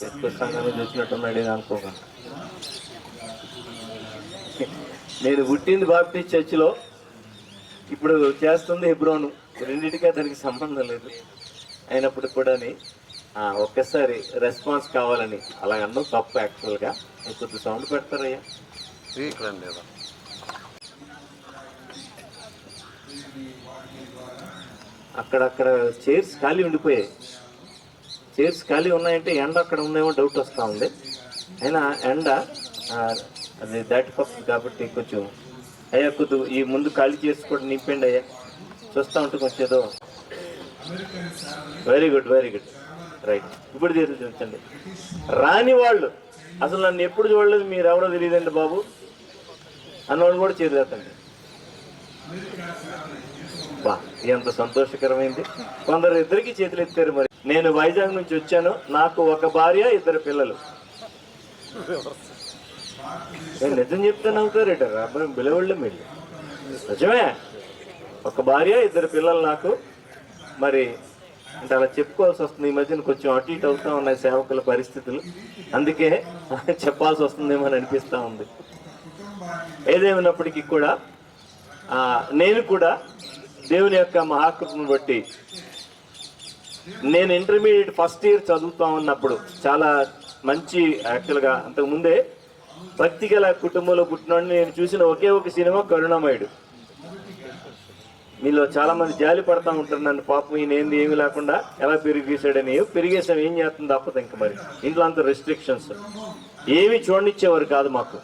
సంఘాన్ని చూసినట్టున్నాడు ఇది అనుకోకండి. నేను పుట్టింది బాప్టిస్ట్ చర్చిలో, ఇప్పుడు చేస్తుంది హెబ్రోను. రెండింటికే దానికి సంబంధం లేదు. అయినప్పుడు కూడా ఒక్కసారి రెస్పాన్స్ కావాలని అలా అన్నం తప్పు. యాక్చువల్గా కొద్ది సౌండ్ పెడతారయ్యా. అక్కడక్కడ చైర్స్ ఖాళీ ఉండిపోయాయి. చైర్స్ ఖాళీ ఉన్నాయంటే ఎండ అక్కడ ఉన్నాయేమో డౌట్ వస్తూ ఉంది. అయినా ఎండ అది దాటిపోతుంది కాబట్టి కొంచెం అయ్యా కొద్ది ఈ ముందు ఖాళీ చేసి కూడా నింపండి అయ్యా. చూస్తూ ఉంటే కొంచెం ఏదో. Very good, very good, right. ఇప్పుడు చూపించండి. రాని వాళ్ళు అసలు నన్ను ఎప్పుడు చూడలేదు, మీరు ఎవరో తెలియదండి బాబు అన్నవాళ్ళు కూడా చేరుతాండి. బా ఎంత సంతోషకరమైంది. కొందరు ఇద్దరికి చేతులు ఎత్తారు. మరి నేను వైజాగ్ నుంచి వచ్చాను, నాకు ఒక భార్య, 2 పిల్లలు. నేను నిజం చెప్తాను అవుతారేట అబ్బాయి బిలవళ్ళం వెళ్ళి నిజమే. ఒక భార్య, 2 పిల్లలు నాకు. మరి అంటే అలా చెప్పుకోవాల్సి వస్తుంది. ఈ మధ్యన కొంచెం అటు ఇటు అవుతా ఉన్నాయి సేవకుల పరిస్థితులు, అందుకే చెప్పాల్సి వస్తుందేమో అని అనిపిస్తూ ఉంది. ఏదేమైనప్పటికీ కూడా నేను కూడా దేవుని యొక్క మహాకృపను బట్టి నేను ఇంటర్మీడియట్ ఫస్ట్ ఇయర్ చదువుతా ఉన్నప్పుడు చాలా మంచి, యాక్చువల్గా అంతకుముందే భక్తి గల కుటుంబంలో పుట్టినోడిని. నేను చూసిన ఒకే ఒక సినిమా కరుణామయుడు. మీలో చాలా మంది జాలి పడతా ఉంటారు నన్ను, పాపం ఈయన ఏంది ఏమి లేకుండా ఎలా పెరిగేసాడని. పెరిగేసాం, ఏం చేస్తుంది తప్పదు. ఇంకా మరి ఇంట్లో అంత రెస్ట్రిక్షన్స్ ఏమీ చూడనిచ్చేవారు కాదు మాకు.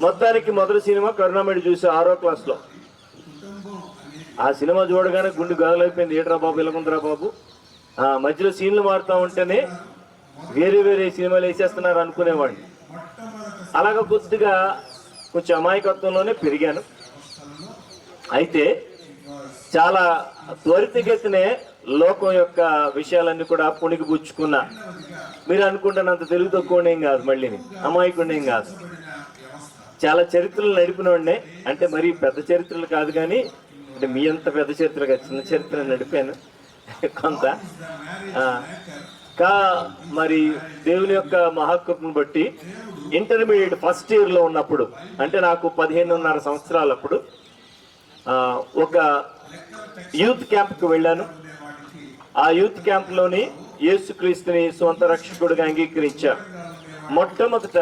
మొత్తానికి మొదటి సినిమా కరుణామయుడు చూసి 6వ క్లాస్లో. ఆ సినిమా చూడగానే గుండె గదలైపోయింది. ఏట్రా బాబు ఇలాగుందిరా బాబు. మధ్యలో సీన్లు మారుతూ ఉంటేనే వేరే వేరే సినిమాలు వేసేస్తున్నారు అనుకునేవాడిని. అలాగ కొద్దిగా కొంచెం అమాయకత్వంలోనే పెరిగాను. అయితే చాలా త్వరితగతినే లోకం యొక్క విషయాలన్నీ కూడా పుణికిపుచ్చుకున్నా. మీరు అనుకుంటున్నంత తెలుగు తక్కువనేం కాదు, మళ్ళీ అమాయకుడేం కాదు. చాలా చరిత్రలు నడిపినోడినే, అంటే మరీ పెద్ద చరిత్రలు కాదు కానీ, అంటే మీ అంత పెద్ద చరిత్రగా చిన్న చరిత్ర నడిపాను కొంత. మరి దేవుని యొక్క మహాకృపను బట్టి ఇంటర్మీడియట్ ఫస్ట్ ఇయర్లో ఉన్నప్పుడు, అంటే నాకు 15.5 సంవత్సరాలప్పుడు ఒక యూత్ క్యాంప్కి వెళ్ళాను. ఆ యూత్ క్యాంప్లోని యేసుక్రీస్తుని సొంత రక్షకుడిగా అంగీకరించాను. మొట్టమొదట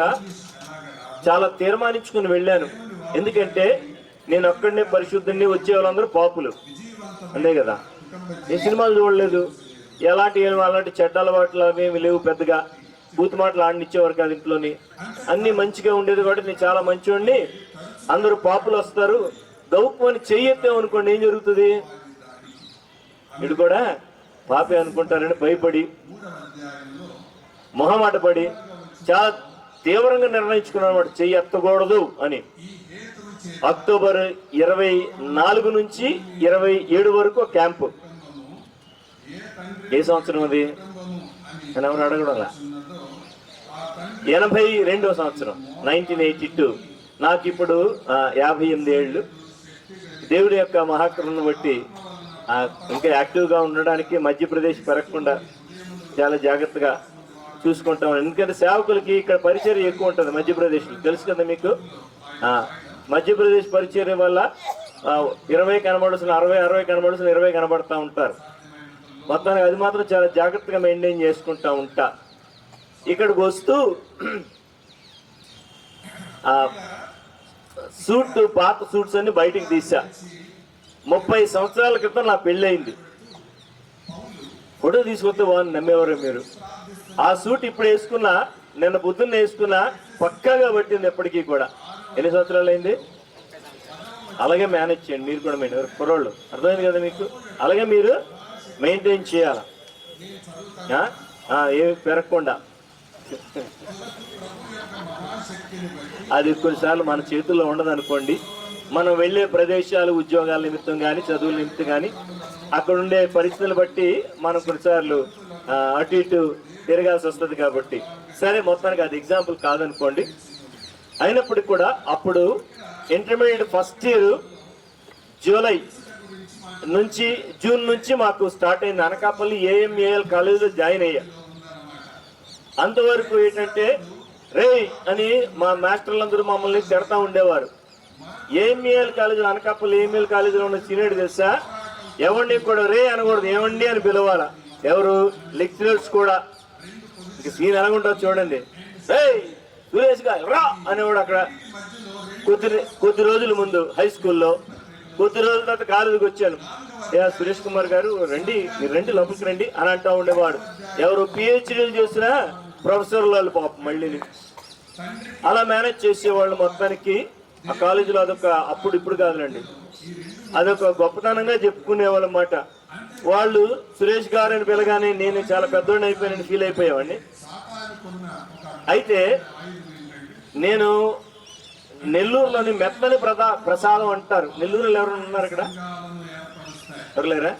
చాలా తీర్మానించుకుని వెళ్ళాను. ఎందుకంటే నేను ఒక్కడనే పరిశుద్ధుని, వచ్చే వాళ్ళందరూ పాపులు, అంతే కదా. ఈ సినిమాలు చూడలేదు, అలాంటి చెడ్డ అలవాట్లు అవేమి లేవు. పెద్దగా బూత్ మాటలు ఆడినిచ్చేవారు కాదు ఇంట్లోని. అన్నీ మంచిగా ఉండేది కాబట్టి నేను చాలా మంచివాడిని. అందరూ పాపులు వస్తారు, గౌప్పని చెయ్యొద్దామనుకోండి, ఏం జరుగుతుంది? వీడు కూడా పాపే అనుకుంటారని భయపడి, మొహమాట పడి చాలా తీవ్రంగా నిర్ణయించుకున్నాను అన్నమాట, చెయ్యి ఎత్తకూడదు అని. అక్టోబర్ 24 నుంచి 27 వరకు క్యాంపు. ఏ సంవత్సరం అది అని ఎవరు అడగడంలా? 82వ సంవత్సరం, 1982. నాకు ఇప్పుడు 58 ఏళ్ళు. దేవుడి యొక్క మహాకరుణను బట్టి ఇంకా యాక్టివ్గా ఉండడానికి మధ్యప్రదేశ్ పెరగకుండా చాలా జాగ్రత్తగా చూసుకుంటాం. ఎందుకంటే సేవకులకి ఇక్కడ పరిచర్య ఎక్కువ ఉంటుంది మధ్యప్రదేశ్లో, తెలుసు కదా మీకు. మధ్యప్రదేశ్ పరిచర్య వల్ల 20 కనబడుతున్న 60 కనబడుతున్న 20 కనబడతా ఉంటారు. మొత్తానికి అది మాత్రం చాలా జాగ్రత్తగా మెయింటైన్ చేసుకుంటా ఉంటా. ఇక్కడికి వస్తూ పాత సూట్స్ అన్ని బయటికి తీసా. 30 సంవత్సరాల క్రితం నా పెళ్ళయింది. ఫోటో తీసుకొస్తే బాగుంది, నమ్మేవారు మీరు? ఆ సూట్ ఇప్పుడు వేసుకున్నా, నిన్న పొద్దున్న వేసుకున్నా, పక్కాగా పట్టింది ఎప్పటికీ కూడా. ఎన్ని సంవత్సరాలు అయింది? అలాగే మేనేజ్ చేయండి మీరు కూడా. మెయిన్ కుర్రోళ్ళు, అర్థమైంది కదా మీకు? అలాగే మీరు మెయింటైన్ చేయాలి, ఏమి పెరగకుండా. అది కొన్నిసార్లు మన చేతుల్లో ఉండదు అనుకోండి. మనం వెళ్ళే ప్రదేశాలు, ఉద్యోగాల నిమిత్తం కానీ, చదువుల నిమిత్తం కానీ, అక్కడ ఉండే పరిస్థితులు బట్టి మనం కొన్నిసార్లు అటు ఇటు తిరగాల్సి వస్తుంది. కాబట్టి సరే, మొత్తానికి అది ఎగ్జాంపుల్ కాదనుకోండి. అయినప్పటికీ కూడా అప్పుడు ఇంటర్మీడియట్ ఫస్ట్ ఇయర్ జూన్ నుంచి మాకు స్టార్ట్ అయింది. అనకాపల్లి ఏఎంఏఎల్ కాలేజీలో జాయిన్ అయ్యా. అంతవరకు ఏంటంటే రే అని మా మాస్టర్లందరూ మమ్మల్ని తిడతా ఉండేవారు. ఏఎంఈఎల్ కాలేజీలో, అనకాపల్లి ఏఎంఈఎల్ కాలేజీలో ఉన్న సీనియర్ తెలుసా, ఎవరిని కూడా రే అనకూడదు, ఏమండి అని పిలవాలా. ఎవరు? లెక్చరర్స్ కూడా. ఇంక సీన్ ఎలాగుంటారు చూడండి. రే సురేష్ గారు రా అనేవాడు. అక్కడ కొద్ది రోజుల ముందు హై స్కూల్లో, కొద్ది రోజుల తర్వాత కాలేజీకి వచ్చాను. సురేష్ కుమార్ గారు రండి, మీరు రండి, లోపలికి రండి అని అంటూ ఉండేవాడు. ఎవరు? పిహెచ్డీలు చేసిన ప్రొఫెసర్లు వాళ్ళు పాపం మళ్ళీ అలా మేనేజ్ చేసేవాళ్ళు. మొత్తానికి ఆ కాలేజీలో అదొక, అప్పుడు ఇప్పుడు కాదులండి, అదొక గొప్పతనంగా చెప్పుకునేవాళ్ళు అన్నమాట. వాళ్ళు సురేష్ గారు అని పిలగానే నేను చాలా పెద్దోడిని అయిపోయానని ఫీల్ అయిపోయేవాడిని. అయితే నేను నెల్లూరులోని మెత్తని ప్రసాదం అంటారు. నెల్లూరులో ఎవరు ఉన్నారు అక్కడ? ఎవరులేరా?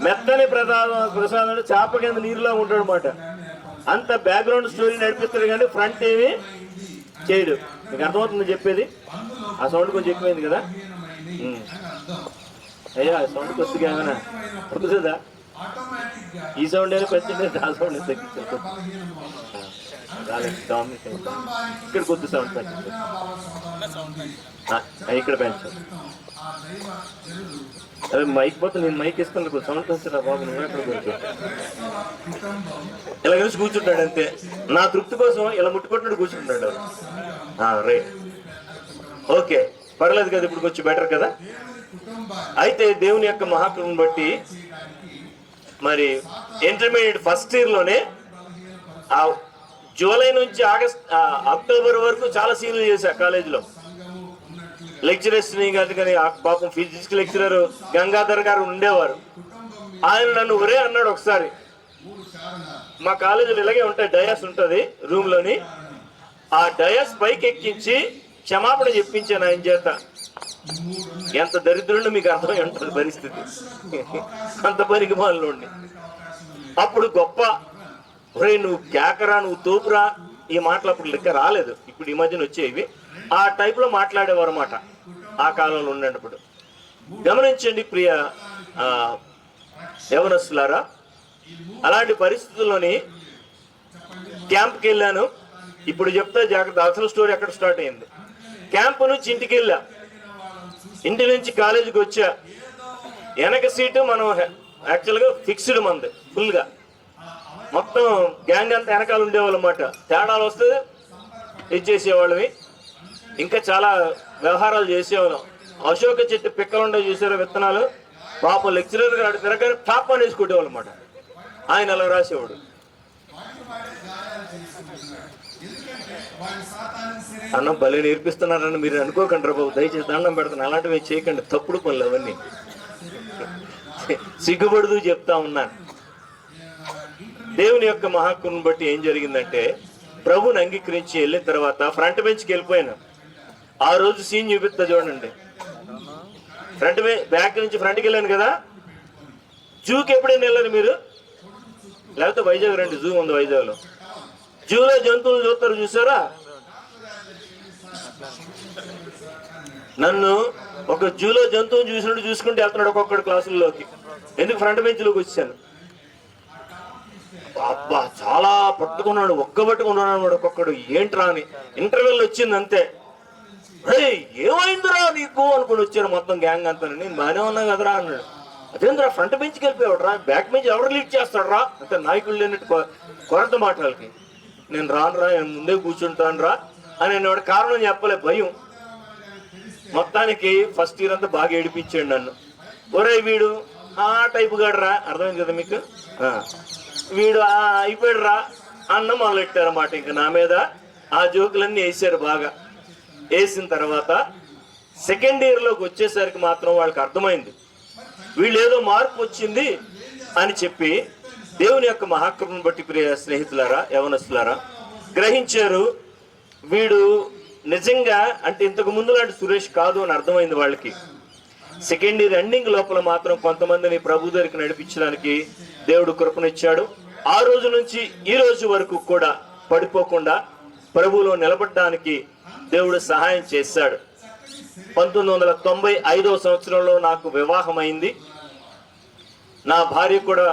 మెత్తని ప్రసాదం అంటే చేప కింద నీరులో ఉంటాడు అనమాట. అంత బ్యాక్గ్రౌండ్ స్టోరీ నడిపిస్తాడు కానీ ఫ్రంట్ ఏమి చేయడు. మీకు అర్థమవుతుంది చెప్పేది? ఆ సౌండ్ కొంచెం ఎక్కువైంది కదా. అయ్యా సౌండ్ కొద్దిగా ఏమైనా పడుతుందా? ఈ సౌండ్ అయినా పెంచండి, ఆ సౌండ్ తగ్గించారు. ఇక్కడ కొద్ది సౌండ్ పెంచండి, ఇక్కడ పెంచాను. అదే మైక్ పోతే నేను మైక్ ఇస్తాను, కొంచెం సౌండ్ పెంచరా బాబు, నువ్వు ఎక్కడ కొంచెం ఇలా కలిసి కూర్చుంటాడు అంతే. నా తృప్తి కోసం ఇలా ముట్టుకుంటున్నాడు కూర్చుంటాడు. రైట్, ఓకే, పర్లేదు కదా, ఇప్పుడు కొంచెం బెటర్ కదా. అయితే దేవుని యొక్క మహాకృపను బట్టి మరి ఇంటర్మీడియట్ ఫస్ట్ ఇయర్ లోనే ఆ జూలై నుంచి అక్టోబర్ వరకు చాలా సీన్లు చేశా కాలేజీలో. లెక్చరర్స్ కానీ పాపం ఫిజిక్స్ లెక్చరర్ గంగాధర్ గారు ఉండేవారు. ఆయన నన్ను ఒరే అన్నాడు ఒకసారి. మా కాలేజీలో ఇలాగే ఉంటాయి, డయాస్ ఉంటుంది రూమ్ లోని. ఆ డయాస్ పైకి ఎక్కించి క్షమాపణ చెప్పించాను ఆయన చేత. ఎంత దరిద్రుండో మీకు అర్థమై ఉంటుంది పరిస్థితి. అంత పనికి మాలోండి. అప్పుడు గొప్ప ఒరే నువ్వు కేకరా, నువ్వు తోపురా, ఈ మాటలు అప్పుడు లెక్క రాలేదు, ఇప్పుడు ఈ మధ్యన వచ్చేవి. ఆ టైప్ లో మాట్లాడేవారు అన్నమాట ఆ కాలంలో ఉండేటప్పుడు. గమనించండి ప్రియ యవనస్తులారా, అలాంటి పరిస్థితుల్లోని క్యాంప్కి వెళ్ళాను. ఇప్పుడు చెప్తే జాగ్రత్త, అసలు స్టోరీ ఎక్కడ స్టార్ట్ అయింది. క్యాంప్ నుంచి ఇంటికి వెళ్ళా, ఇంటి నుంచి కాలేజీకి వచ్చా. వెనక సీటు మనం యాక్చువల్గా ఫిక్స్డ్ మంది ఫుల్గా, మొత్తం గ్యాంగ్ అంతా వెనకాల ఉండేవాళ్ళు అన్నమాట. తేడాలు వస్తే ఇచ్చేసేవాళ్ళవి. ఇంకా చాలా వ్యవహారాలు చేసేవాళ్ళం. అశోక చెట్టు పిక్కలుండే చూసారో విత్తనాలు, పాపం లెక్చరర్ గారు తిరగానే టాప్ అని వేసుకుంటేవాళ్ళు అన్నమాట. ఆయన అలా రాసేవాడు. అన్నం భలే నేర్పిస్తున్నారని మీరు అనుకోకండి రా బాబు, దయచేసి దండం పెడతాను, అలాంటివి చేయకండి, తప్పుడు పనులు అవన్నీ. సిగ్గుపడుతూ చెప్తా ఉన్నాను. దేవుని యొక్క మహాకృపను బట్టి ఏం జరిగిందంటే, ప్రభుని అంగీకరించి వెళ్ళిన తర్వాత ఫ్రంట్ బెంచ్కి వెళ్ళిపోయాను. ఆ రోజు సీన్ చూపిస్తా చూడండి. బ్యాక్ నుంచి ఫ్రంట్కి వెళ్ళాను కదా. జూకి ఎప్పుడైనా వెళ్ళారు మీరు? లేకపోతే వైజాగ్ రండి, జూ ఉంది వైజాగ్లో. జూలో జంతువులు చూస్తారు, చూసారా? నన్ను ఒక జూలో జంతువుని చూసినట్టు చూసుకుంటూ వెళ్తున్నాడు ఒక్కొక్కడు క్లాసుల్లోకి. ఎందుకు ఫ్రంట్ బెంచ్లోకి వచ్చాను. అబ్బా చాలా పట్టుకున్నాడు, పట్టుకున్నాడు ఒక్కొక్కడు. ఏంట్రా అని ఇంటర్వెల్ వచ్చింది అంతే. ఏమైందిరా నీకు అనుకుని వచ్చారు మొత్తం గ్యాంగ్ అంతా. నేను బాగానే ఉన్నా కదరా అన్నాడు. అదేంద్రా ఫ్రంట్ బెంచ్కి వెళ్ళిపోయాడు రా, బ్యాక్ బెంచ్ ఎవరు లీడ్ చేస్తాడు రా అంటే నాయకుడు లేనట్టు కొరత మాటలకి. నేను రానురా, నేను ముందే కూర్చుంటాను రా అని అన్నాడు. కారణం చెప్పలే, భయం. మొత్తానికి ఫస్ట్ ఇయర్ అంతా బాగా ఏడిపించాడు నన్ను. ఒరే వీడు ఆ టైపు గాడు రా, అర్థమైంది కదా మీకు, వీడు అయిపోయాడు రా అన్న మొదలెట్టారన్నమాట. ఇంకా నా మీద ఆ జోకులన్నీ వేసారు బాగా. వేసిన తర్వాత సెకండ్ ఇయర్లోకి వచ్చేసరికి మాత్రం వాళ్ళకి అర్థమైంది వీళ్ళు ఏదో మార్పు వచ్చింది అని చెప్పి, దేవుని యొక్క మహాకృపను బట్టి ప్రియ స్నేహితులారా, యవనస్తులారా, గ్రహించారు వీడు నిజంగా అంటే ఇంతకు ముందు లాంటి సురేష్ కాదు అని అర్థమైంది వాళ్ళకి. సెకండ్ ఇయర్ ఎండింగ్ లోపల మాత్రం కొంతమందిని ప్రభు దగ్గరికి నడిపించడానికి దేవుడు కృపనిచ్చాడు. ఆ రోజు నుంచి ఈ రోజు వరకు కూడా పడిపోకుండా ప్రభువులో నిలబడడానికి దేవుడు సహాయం చేశాడు. 1995వ సంవత్సరంలో నాకు వివాహం అయింది. నా భార్య కూడా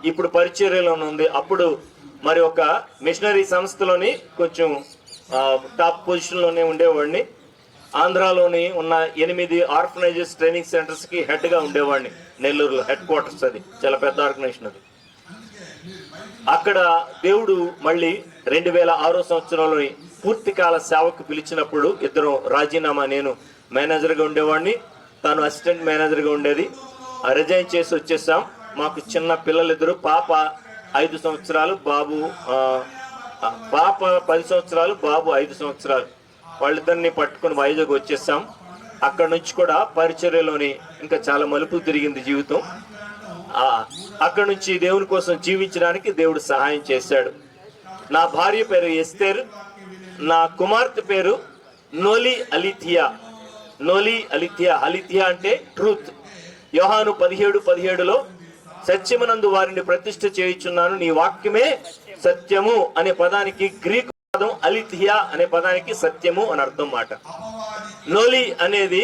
ఇప్పుడు పరిచర్యలో ఉంది. అప్పుడు మరి ఒక మిషనరీ సంస్థలోని కొంచెం టాప్ పొజిషన్లోనే ఉండేవాడిని. ఆంధ్రాలోని ఉన్న 8 ఆర్ఫనైజెస్ ట్రైనింగ్ సెంటర్స్కి హెడ్గా ఉండేవాడిని. నెల్లూరులో హెడ్ క్వార్టర్స్, అది చాలా పెద్ద ఆర్గనైజేషన్. అది అక్కడ దేవుడు మళ్ళీ 2006 సంవత్సరంలోని పూర్తికాల సేవకు పిలిచినప్పుడు ఇద్దరం రాజీనామా, నేను మేనేజర్గా ఉండేవాడిని, తాను అసిస్టెంట్ మేనేజర్గా ఉండేది. రిజైన్ చేసి వచ్చేసాం. మాకు చిన్న పిల్లలిద్దరు, పాప 5 సంవత్సరాలు, బాబు పాప 10 సంవత్సరాలు, బాబు 5 సంవత్సరాలు. వాళ్ళిద్దరిని పట్టుకుని వైజాగ్ వచ్చేసాం. అక్కడ నుంచి కూడా పరిచర్యలోని ఇంకా చాలా మలుపులు తిరిగింది జీవితం. అక్కడ నుంచి దేవుని కోసం జీవించడానికి దేవుడు సహాయం చేశాడు. నా భార్య పేరు ఎస్తేర్, నా కుమార్తె పేరు నోలి అలిథియా. నోలి అలిథియా, అలిథియా అంటే ట్రూత్. యోహాను 17:17లో సత్యమునందు వారిని ప్రతిష్ఠ చేయుచున్నాను, నీ వాక్యమే సత్యము అనే పదానికి గ్రీకు పదం అలిథియా అనే పదానికి సత్యము అని అర్థం మాట. నోలి అనేది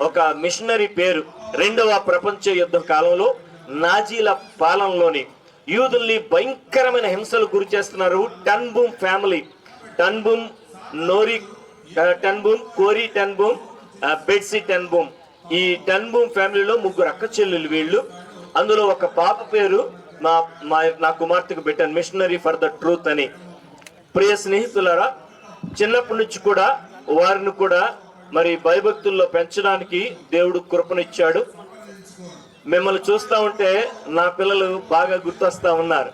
ఒక మిషనరీ పేరు. 2వ ప్రపంచ యుద్ధ కాలంలో నాజీల పాలనలోని యూదుల్ని భయంకరమైన హింసలు గురి చేస్తున్నారు. టన్బూమ్ ఫ్యామిలీ, టన్బూమ్, నోరి టన్బూమ్, కోరి టన్బూమ్, బెట్సీ టన్బూమ్, ఈ టన్బూమ్ ఫ్యామిలీలో 3 అక్క చెల్లెలు వీళ్ళు. అందులో ఒక పాప పేరు నా కుమార్తెకు పెట్టాను, మిషనరీ ఫర్ ద ట్రూత్ అని. ప్రియ స్నేహితులారా, చిన్నప్పటి నుంచి కూడా వారిని కూడా మరి భయభక్తుల్లో పెంచడానికి దేవుడు కృపనిచ్చాడు. మిమ్మల్ని చూస్తూ ఉంటే నా పిల్లలు బాగా గుర్తొస్తా ఉన్నారు,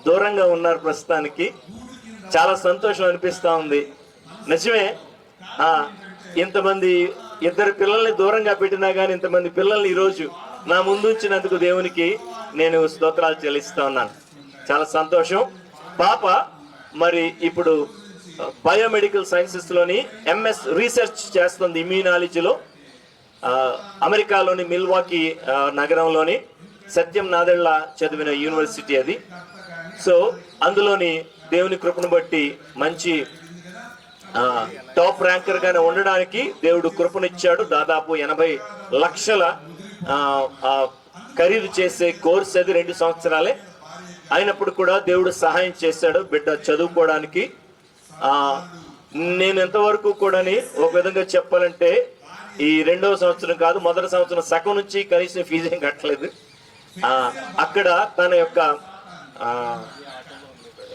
దూరంగా ఉన్నారు ప్రస్తుతానికి. చాలా సంతోషం అనిపిస్తూ ఉంది. నిజమే, ఇంతమంది 2 పిల్లల్ని దూరంగా పెట్టినా కానీ ఇంతమంది పిల్లల్ని ఈరోజు నా ముందు ఉంచినందుకు దేవునికి నేను స్తోత్రాలు చెల్లిస్తా ఉన్నాను. చాలా సంతోషం. పాప మరి ఇప్పుడు బయోమెడికల్ సైన్సెస్లోని MS రీసెర్చ్ చేస్తుంది ఇమ్యూనాలజీలో. అమెరికాలోని మిల్వాకీ నగరంలోని సత్యం నాదెళ్ల చదివిన యూనివర్సిటీ అది. సో అందులోని దేవుని కృపను బట్టి మంచి టాప్ ర్యాంకర్ గానే ఉండడానికి దేవుడు కృపనిచ్చాడు. దాదాపు 80 లక్షల ఖరీదు చేసే కోర్స్ అది, 2 సంవత్సరాలే అయినప్పుడు కూడా దేవుడు సహాయం చేశాడు బిడ్డ చదువుకోవడానికి. నేను ఎంతవరకు కూడా ఒక విధంగా చెప్పాలంటే ఈ 2వ సంవత్సరం కాదు, మొదటి సంవత్సరం సగం నుంచి కనీసం ఫీజు ఏం కట్టలేదు. అక్కడ తన యొక్క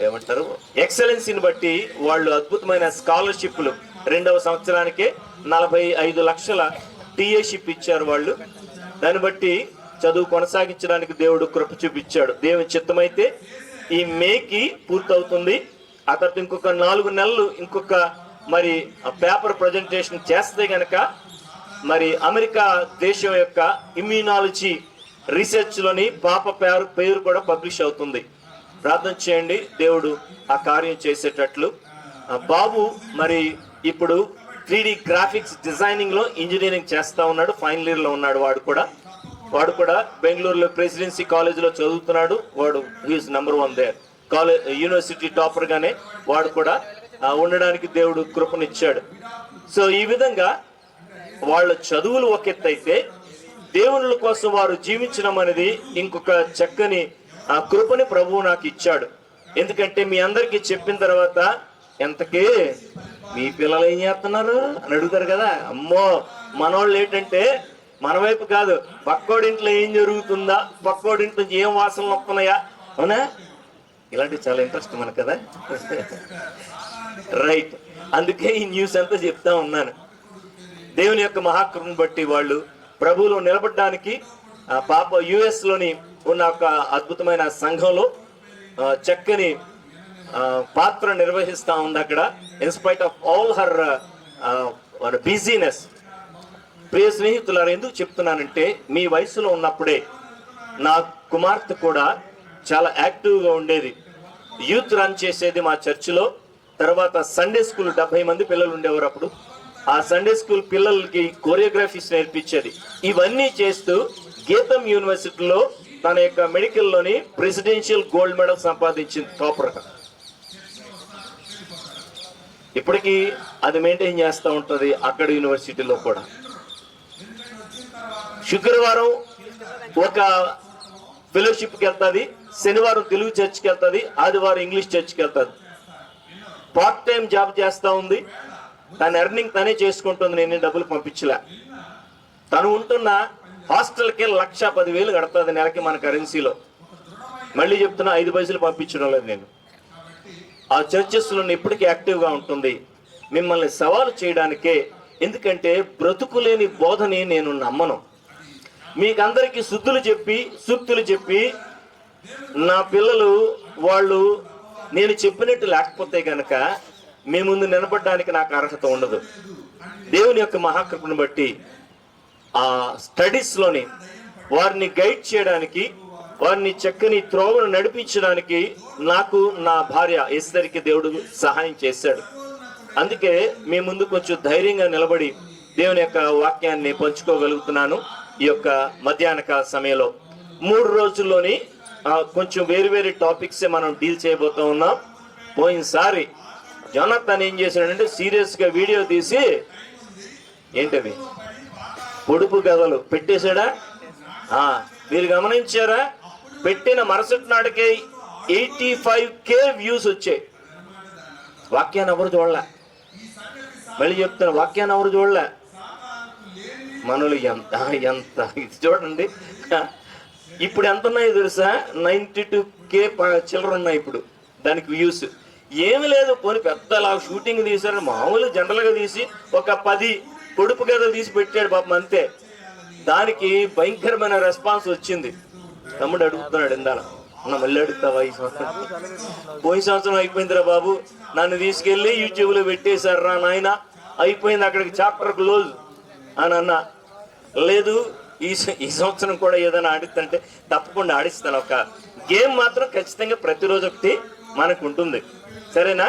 ఏమంటారు ఎక్సలెన్సీని బట్టి వాళ్ళు అద్భుతమైన స్కాలర్షిప్లు 2వ సంవత్సరానికే 45 లక్షల టీఏషిప్ ఇచ్చారు వాళ్ళు. దాన్ని బట్టి చదువు కొనసాగించడానికి దేవుడు కృప చూపించాడు. దేవుని చిత్తమైతే ఈ మేకి పూర్తవుతుంది. ఆ తర్వాత ఇంకొక 4 నెలలు ఇంకొక మరి పేపర్ ప్రజెంటేషన్ చేస్తే గనక మరి అమెరికా దేశం యొక్క ఇమ్యూనాలజీ రీసెర్చ్లోని పాప పేరు కూడా పబ్లిష్ అవుతుంది. ప్రార్థన చేయండి దేవుడు ఆ కార్యం చేసేటట్లు. బాబు మరి ఇప్పుడు 3D గ్రాఫిక్స్ డిజైనింగ్లో ఇంజనీరింగ్ చేస్తూ ఉన్నాడు, ఫైనల్ ఇయర్లో ఉన్నాడు. వాడు కూడా బెంగళూరులో ప్రెసిడెన్సీ కాలేజీలో చదువుతున్నాడు. వాడు he is number 1 there, university topper గానే వాడు కూడా ఉండడానికి దేవుడు కృపనిచ్చాడు. సో ఈ విధంగా వాళ్ళ చదువులు ఒక ఎత్తు అయితే దేవునుల కోసం వారు జీవించడం అనేది ఇంకొక చక్కని కృపని ప్రభువు నాకు ఇచ్చాడు. ఎందుకంటే మీ అందరికీ చెప్పిన తర్వాత ఎంతకే మీ పిల్లలు ఏం చేస్తున్నారు అని అడుగుతారు కదా. అమ్మో, మనోళ్ళు ఏంటంటే మన వైపు కాదు, పక్కోడింట్లో ఏం జరుగుతుందా, పక్కోడింట్లో ఏం వాసనలు వస్తున్నాయా, అవునా, ఇలాంటివి చాలా ఇంట్రెస్ట్ మనకు కదా. రైట్, అందుకే ఈ న్యూస్ అంతా చెప్తా ఉన్నాను. దేవుని యొక్క మహాకృపను బట్టి వాళ్ళు ప్రభువులో నిలబడడానికి పాప US-లోని ఉన్న ఒక అద్భుతమైన సంఘంలో చక్కని పాత్ర నిర్వహిస్తూ ఉంది అక్కడ, in spite of all her busyness. ప్రియ స్నేహితులారా, ఎందుకు చెప్తున్నానంటే మీ వయసులో ఉన్నప్పుడే నా కుమార్తె కూడా చాలా యాక్టివ్గా ఉండేది. యూత్ రన్ చేసేది మా చర్చిలో. తర్వాత సండే స్కూల్ 70 మంది పిల్లలు ఉండేవారు అప్పుడు. ఆ సండే స్కూల్ పిల్లలకి కోరియోగ్రఫీస్ నేర్పించేది. ఇవన్నీ చేస్తూ గీతం యూనివర్సిటీలో తన యొక్క మెడికల్లోని ప్రెసిడెన్షియల్ గోల్డ్ మెడల్ సంపాదించింది టాపర్గా. ఇప్పటికీ అది మెయింటైన్ చేస్తూ ఉంటుంది అక్కడ యూనివర్సిటీలో కూడా. శుక్రవారం ఒక ఫెలోషిప్కి వెళ్తుంది, శనివారం తెలుగు చర్చ్కి వెళ్తుంది, ఆదివారం ఇంగ్లీష్ చర్చ్కి వెళ్తుంది. పార్ట్ టైం జాబ్ చేస్తూ ఉంది. తన ఎర్నింగ్ తనే చేసుకుంటుంది, నేను డబ్బులు పంపించలే. తను ఉంటున్న హాస్టల్కి 1,10,000 కడుతుంది నెలకి మన కరెన్సీలో. మళ్ళీ చెప్తున్నా, 5 పైసలు పంపించడం లేదు నేను. ఆ చర్చెస్లో ఇప్పటికీ యాక్టివ్గా ఉంటుంది మిమ్మల్ని సవాలు చేయడానికే. ఎందుకంటే బ్రతుకులేని బోధని నేను నమ్మను. మీకందరికీ శుద్ధులు చెప్పి సూక్తులు చెప్పి నా పిల్లలు వాళ్ళు నేను చెప్పినట్టు లేకపోతే కనుక మీ ముందు నిలబడడానికి నాకు అర్హత ఉండదు. దేవుని యొక్క మహాకృపను బట్టి ఆ స్టడీస్లోని వారిని గైడ్ చేయడానికి, వారిని చక్కని త్రోవను నడిపించడానికి నాకు నా భార్య ఎస్తేరుకి దేవుడు సహాయం చేశాడు. అందుకే మీ ముందు కొంచెం ధైర్యంగా నిలబడి దేవుని యొక్క వాక్యాన్ని పంచుకోగలుగుతున్నాను. ఈ యొక్క మధ్యాహ్న సమయంలో 3 రోజుల్లోని కొంచెం వేరు టాపిక్సే మనం డీల్ చేయబోతూ ఉన్నాం. పోయినసారి జోనాథన్ ఏం చేశాడంటే సీరియస్గా వీడియో తీసి ఏంటవి పొడుపు కథలు పెట్టేశాడా. మీరు గమనించారా? పెట్టిన మరుసటి నాటికే 85K వ్యూస్ వచ్చాయి. వాక్యాన్ని ఎవరు చూడలే. మళ్ళీ చెప్తాను, వాక్యాన్ని ఎవరు చూడలే. మనలు ఎంత ఇది చూడండి. ఇప్పుడు ఎంత ఉన్నాయో తెలుసా? 92K చిల్లర ఉన్నాయి ఇప్పుడు దానికి వ్యూస్. ఏమి లేదు, పోనీ పెద్దలా షూటింగ్ తీశారు, మామూలు జనరల్గా తీసి ఒక 10 పొడుపు కథలు తీసి పెట్టాడు పాపం, అంతే. దానికి భయంకరమైన రెస్పాన్స్ వచ్చింది. తమ్ముడు అడుగుతున్నాడు, ఇందాల మళ్ళీ అడుగుతావా ఈ సంవత్సరం? పోయిన సంవత్సరం అయిపోయిందిరా బాబు, నన్ను తీసుకెళ్ళి యూట్యూబ్లో పెట్టేశారా నాయన, అయిపోయింది, అక్కడికి చాప్టర్ క్లోజ్ అని అన్నా. లేదు, ఈ సంవత్సరం కూడా ఏదైనా ఆడిస్తుంటే తప్పకుండా ఆడిస్తాను. ఒక గేమ్ మాత్రం ఖచ్చితంగా ప్రతిరోజు ఒకటి మనకు ఉంటుంది, సరేనా?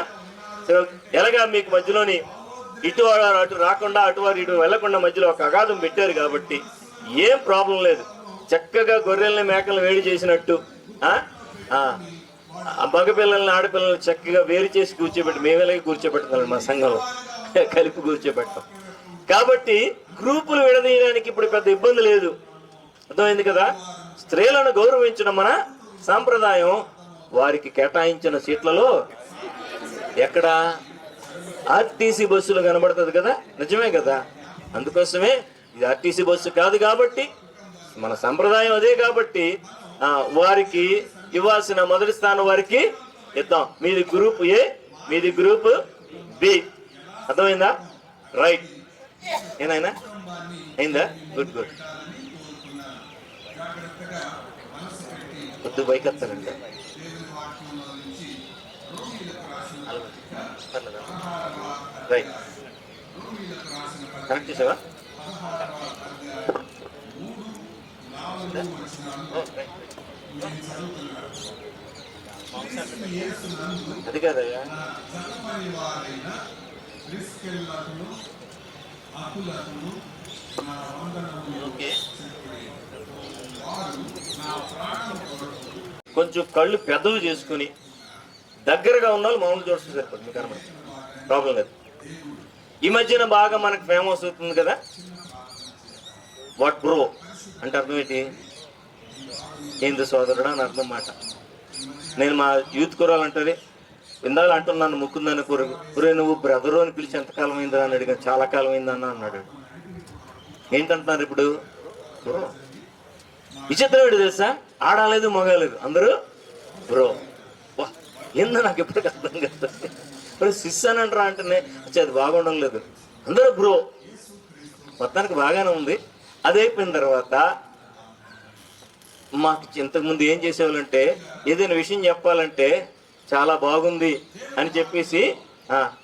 ఎలాగా మీకు మధ్యలోని ఇటు అటు రాకుండా అటువారు ఇటు వెళ్లకుండా మధ్యలో ఒక అగాధం పెట్టారు కాబట్టి ఏం ప్రాబ్లం లేదు. చక్కగా గొర్రెల్ని మేకలను వేడి చేసినట్టు మగపిల్లల్ని ఆడపిల్లల్ని చక్కగా వేరు చేసి కూర్చోబెట్టి మేమేలాగే కూర్చోబెడతాం మా సంఘంలో, కలిపి కూర్చోబెడతాం. కాబట్టి గ్రూపులు విడదీయడానికి ఇప్పుడు పెద్ద ఇబ్బంది లేదు. అర్థమైంది కదా? స్త్రీలను గౌరవించడం మన సాంప్రదాయం. వారికి కేటాయించిన సీట్లలో ఎక్కడ ఆర్టీసీ బస్సులు కనబడుతుంది కదా, నిజమే కదా? అందుకోసమే ఇది ఆర్టీసీ బస్సు కాదు కాబట్టి, మన సంప్రదాయం అదే కాబట్టి వారికి ఇవ్వాల్సిన మొదటి స్థానం వారికి ఇద్దాం. మీది గ్రూప్ ఏ, మీది గ్రూప్ బి. అర్థమైందా? రైట్. ఏనాయనా అయిందా? Good good. కొద్ది బైక్ వస్తానండి. రైట్, కరెక్ట్ చేసావా? అది కాదయ్యా, కొంచెం కళ్ళు పెద్దవి చేసుకుని దగ్గరగా ఉన్న వాళ్ళు మామూలు చూస్తే సరిపోతుంది, మీకు అనమాట ప్రాబ్లం లేదు. ఈ మధ్యన బాగా మనకు ఫేమస్ అవుతుంది కదా వాట్ బ్రో అంటే అర్థం ఏంటి? ఏంది సోదరుడు అని అర్థం మాట. నేను మా యూత్ కురాలంటే ఇందాక అంటున్నాను, ముక్కుందని కూరే నువ్వు బ్రదరు అని పిలిచి ఎంతకాలం అయిందా అని అడిగాను. చాలా కాలం అయిందన్న అన్నాడు. ఏంటంటున్నారు ఇప్పుడు? బ్రో. విచిత్రం ఏంటి తెలుసా? ఆడలేదు మగలేదు, అందరూ బ్రో. వా, ఏందో నాకు ఎప్పటికీ అర్థం కదా. ఇప్పుడు సిస్ అని అంటారా అంటేనే అది బాగుండడం లేదు, అందరూ బ్రో. మొత్తానికి బాగానే ఉంది. అది అయిపోయిన తర్వాత మాకు ఇంతకుముందు ఏం చేసేవాళ్ళంటే ఏదైనా విషయం చెప్పాలంటే చాలా బాగుంది అని చెప్పేసి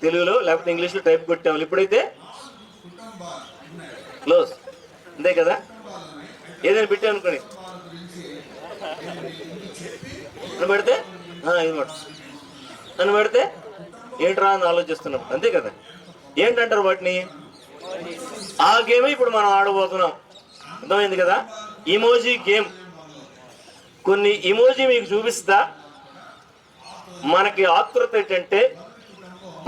తెలుగులో లేకపోతే ఇంగ్లీష్లో టైప్ కొట్టేవాళ్ళు. ఇప్పుడైతే క్లోజ్, అంతే కదా? ఏదైనా పెట్టామనుకోండి నన్ను పెడితే ఇది మాట, నన్ను పెడితే ఏంట్రా అని ఆలోచిస్తున్నాం, అంతే కదా? ఏంటంటారు వాటిని? ఆ గేమే ఇప్పుడు మనం ఆడబోతున్నాం. అర్థమైంది కదా? Emoji game. కొన్ని ఇమోజీ మీకు చూపిస్తా. మనకి ఆతృత ఏంటంటే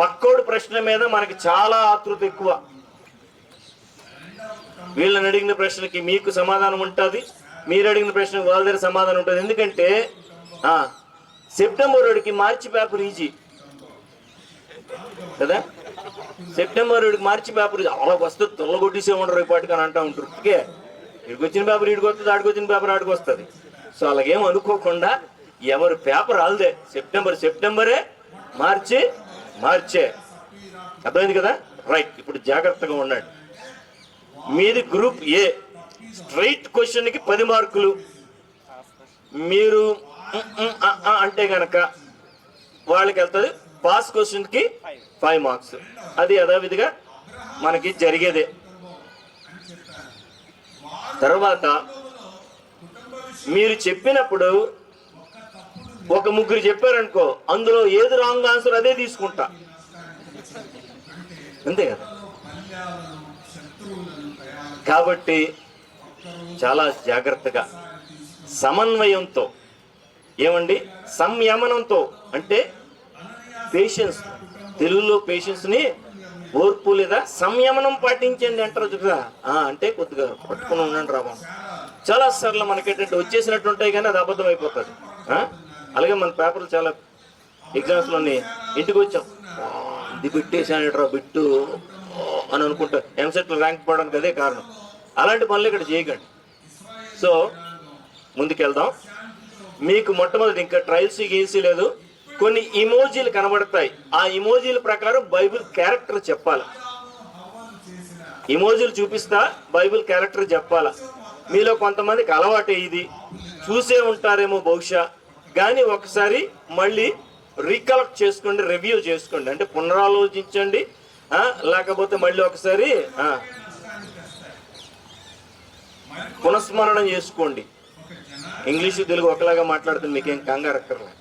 పక్కోడు ప్రశ్న మీద మనకి చాలా ఆతృత ఎక్కువ. వీళ్ళని అడిగిన ప్రశ్నకి మీకు సమాధానం ఉంటుంది, మీరు అడిగిన ప్రశ్న వాళ్ళ దగ్గర సమాధానం ఉంటుంది. ఎందుకంటే సెప్టెంబర్ వాడికి మార్చి పేపర్ ఈజీ కదా. సెప్టెంబర్ వాడికి మార్చి పేపర్ అలా వస్తే తొల్లగొట్టేసే ఉండరు ఇప్పటికి అని అంటూ ఉంటారు. ఓకే, ఇక్కడికి వచ్చిన పేపర్ ఇడికి వస్తుంది, ఆడికి వచ్చిన పేపర్ ఆడికి వస్తుంది. సో అలాగేం అనుకోకుండా ఎవరు పేపర్ ఆల్దే సెప్టెంబరే, మార్చే. అర్థమైంది కదా. రైట్, ఇప్పుడు జాగ్రత్తగా ఉండండి. మీది గ్రూప్ ఏ, స్ట్రైట్ క్వశ్చన్కి 10 మార్కులు. మీరు అంటే గనక వాళ్ళకి వెళ్తుంది. పాస్ క్వశ్చన్కి 5 మార్క్స్. అది యథావిధిగా మనకి జరిగేదే. తర్వాత మీరు చెప్పినప్పుడు ఒక ముగ్గురు చెప్పారనుకో, అందులో ఏది రాంగ్ ఆన్సర్ అదే తీసుకుంటా, అంతే కదా. కాబట్టి చాలా జాగ్రత్తగా సమన్వయంతో, ఏమండి సంయమనంతో, అంటే పేషెన్స్, తెలుగులో పేషెన్స్ని ఓర్పు లేదా సంయమనం పాటించండి అంటారు కదా. అంటే కొద్దిగా పట్టుకుని ఉండండి రాబా. చాలా సార్లు మనకేంటంటే వచ్చేసినట్టు ఉంటాయి కానీ అది అబద్ధం అయిపోతుంది. అలాగే మన పేపర్లు చాలా ఎగ్జామ్స్లోని ఇంటికి వచ్చాం, ఇది పెట్టేసానట్రా బిట్టు అని అనుకుంటా, ఎంసెట్లో ర్యాంక్ పడడానికి అదే కారణం. అలాంటి పనులు ఇక్కడ చేయకండి. సో ముందుకెళ్దాం. మీకు మొట్టమొదటి ఇంకా ట్రయల్స్ గీసి లేదు, కొన్ని ఇమోజీలు కనబడతాయి. ఆ ఇమోజీల ప్రకారం బైబిల్ క్యారెక్టర్ చెప్పాలి. ఇమోజీలు చూపిస్తా, బైబిల్ క్యారెక్టర్ చెప్పాలా. మీలో కొంతమందికి అలవాటే, ఇది చూసే ఉంటారేమో బహుశా, కానీ ఒకసారి మళ్ళీ రీకలెక్ట్ చేసుకోండి, రివ్యూ చేసుకోండి, అంటే పునరాలోచించండి. లేకపోతే మళ్ళీ ఒకసారి పునఃస్మరణం చేసుకోండి. ఇంగ్లీషు తెలుగు ఒకలాగా మాట్లాడుతుంది, మీకేం కంగారు అక్కర్లే.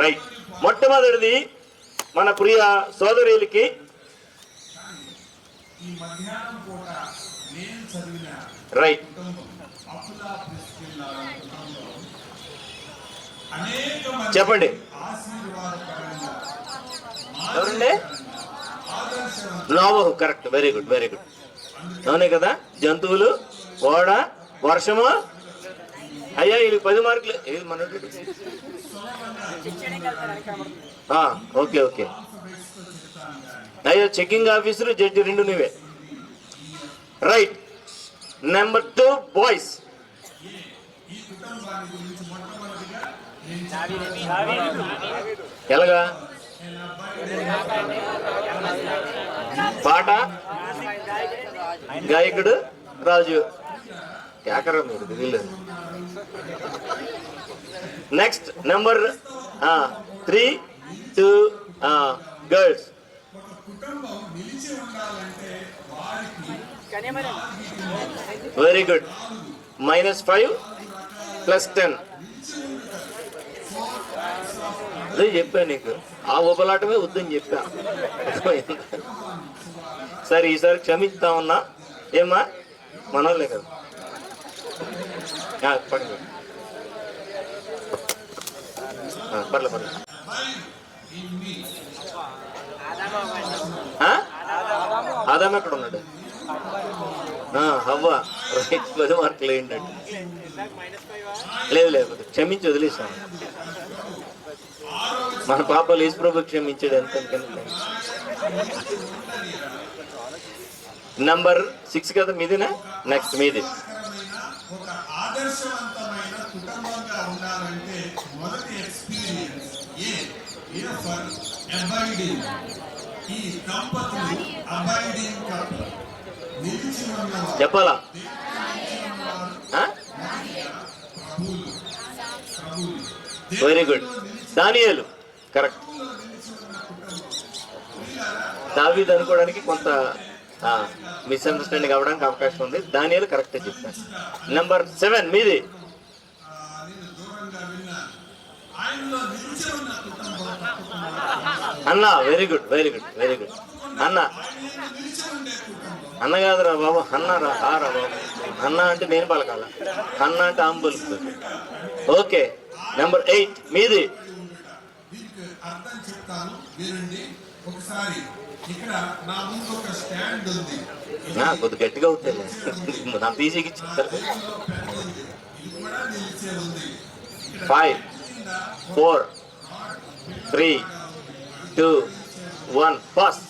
రైట్, మొట్టమొదటిది మన ప్రియ సోదరులకి రైట్ చెప్పండి. ఎవరండి? నోవహు. Correct, very good, very good. అవునే కదా. జంతువులు, ఓడ, వర్షము. అయ్యా ఇది 10 మార్కులు. Okay okay. అయ్యా చెకింగ్ ఆఫీసరు, జడ్జి 2 నువ్వే. రైట్. Number 2 boys. ఎలాగా? పాట, గాయకుడు, రాజు. కేకరా మీరు వీళ్ళు. Next number 3 2 girls. Very good. -5 +10. అదే చెప్పా నీకు, ఆ ఉపలాటమే వద్దని చెప్పా. సరే ఈసారి క్షమిస్తా ఉన్నా. ఏమ్మా మనోళ్ళే కదా. పర్లేదు. ఆదాం ఎక్కడ ఉన్నాడు? హవ్వ. రైట్, 10 మార్కులు ఏంటంటే. లేదు క్షమించి వదిలేసాను. మన పాపలు యేసు ప్రభు క్షమించాడు ఎంత. నంబర్ 6 కదా మీదేనా? నెక్స్ట్ మీది. చెప్పాలా? Very good. దానియేలు. కరెక్ట్. దావీదు అనుకోవడానికి కొంత మిస్అండర్స్టాండింగ్ అవ్వడానికి అవకాశం ఉంది. దానియేలు కరెక్టే చెప్పాను. నెంబర్ 7 మీది. అన్న. Very good, very good, very good. అన్న కాదురా బాబు, అన్నారా బాబు. అన్న అంటే నేను పలకాల, అన్న అంటే ఆంబుల్స్. ఓకే. నెంబర్ 8 మీది. కొద్ది గట్టిగా అవుతుంది, నా పీసీకి చెప్తారు. 5 4 3 2 1 పాస్.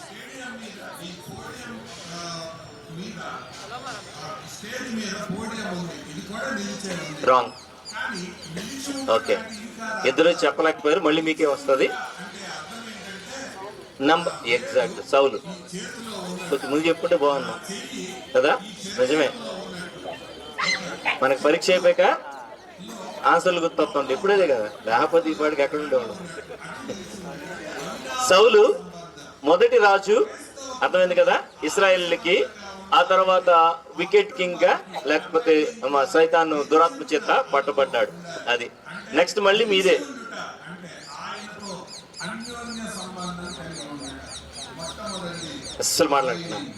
రాంగ్. ఓకే, ఇద్దరు చెప్పలేకపోయారు, మళ్ళీ మీకే వస్తుంది నంబర్. ఎగ్జాక్ట్, సౌలు. కొంచెం ముందు చెప్పుకుంటే బాగున్నాం కదా. నిజమే, మనకు పరీక్ష అయిపోయాక ఆన్సర్లు గుర్తొస్తుంది ఎప్పుడేదే కదా, లేకపోతే ఈ పాటికి ఎక్కడ ఉండేవాడు. సౌలు మొదటి రాజు, అర్థమైంది కదా ఇశ్రాయేలుకి. ఆ తర్వాత వికెట్ కింగ్ గా, లేకపోతే సైతాను దురాత్మ చేత పట్టబడ్డాడు. అది నెక్స్ట్ మళ్ళీ మీదే. అస్సలు మాట్లాడుతున్నాను.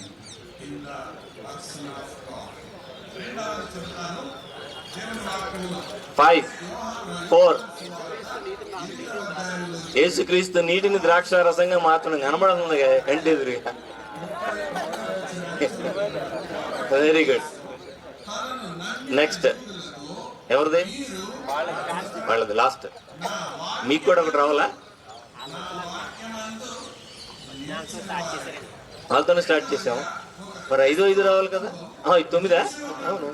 5 4 యేసుక్రీస్తు నీటిని ద్రాక్ష రసంగా మాత్రం కనబడుతుంది కంటి ఎదురుగా. Very good. నెక్స్ట్ ఎవరిది? వాళ్ళది లాస్ట్. మీకు కూడా ఒకటి రావాలా? వాళ్ళతోనే స్టార్ట్ చేసాము, మరి 5 రావాలి కదా. ఇది 9. అవును,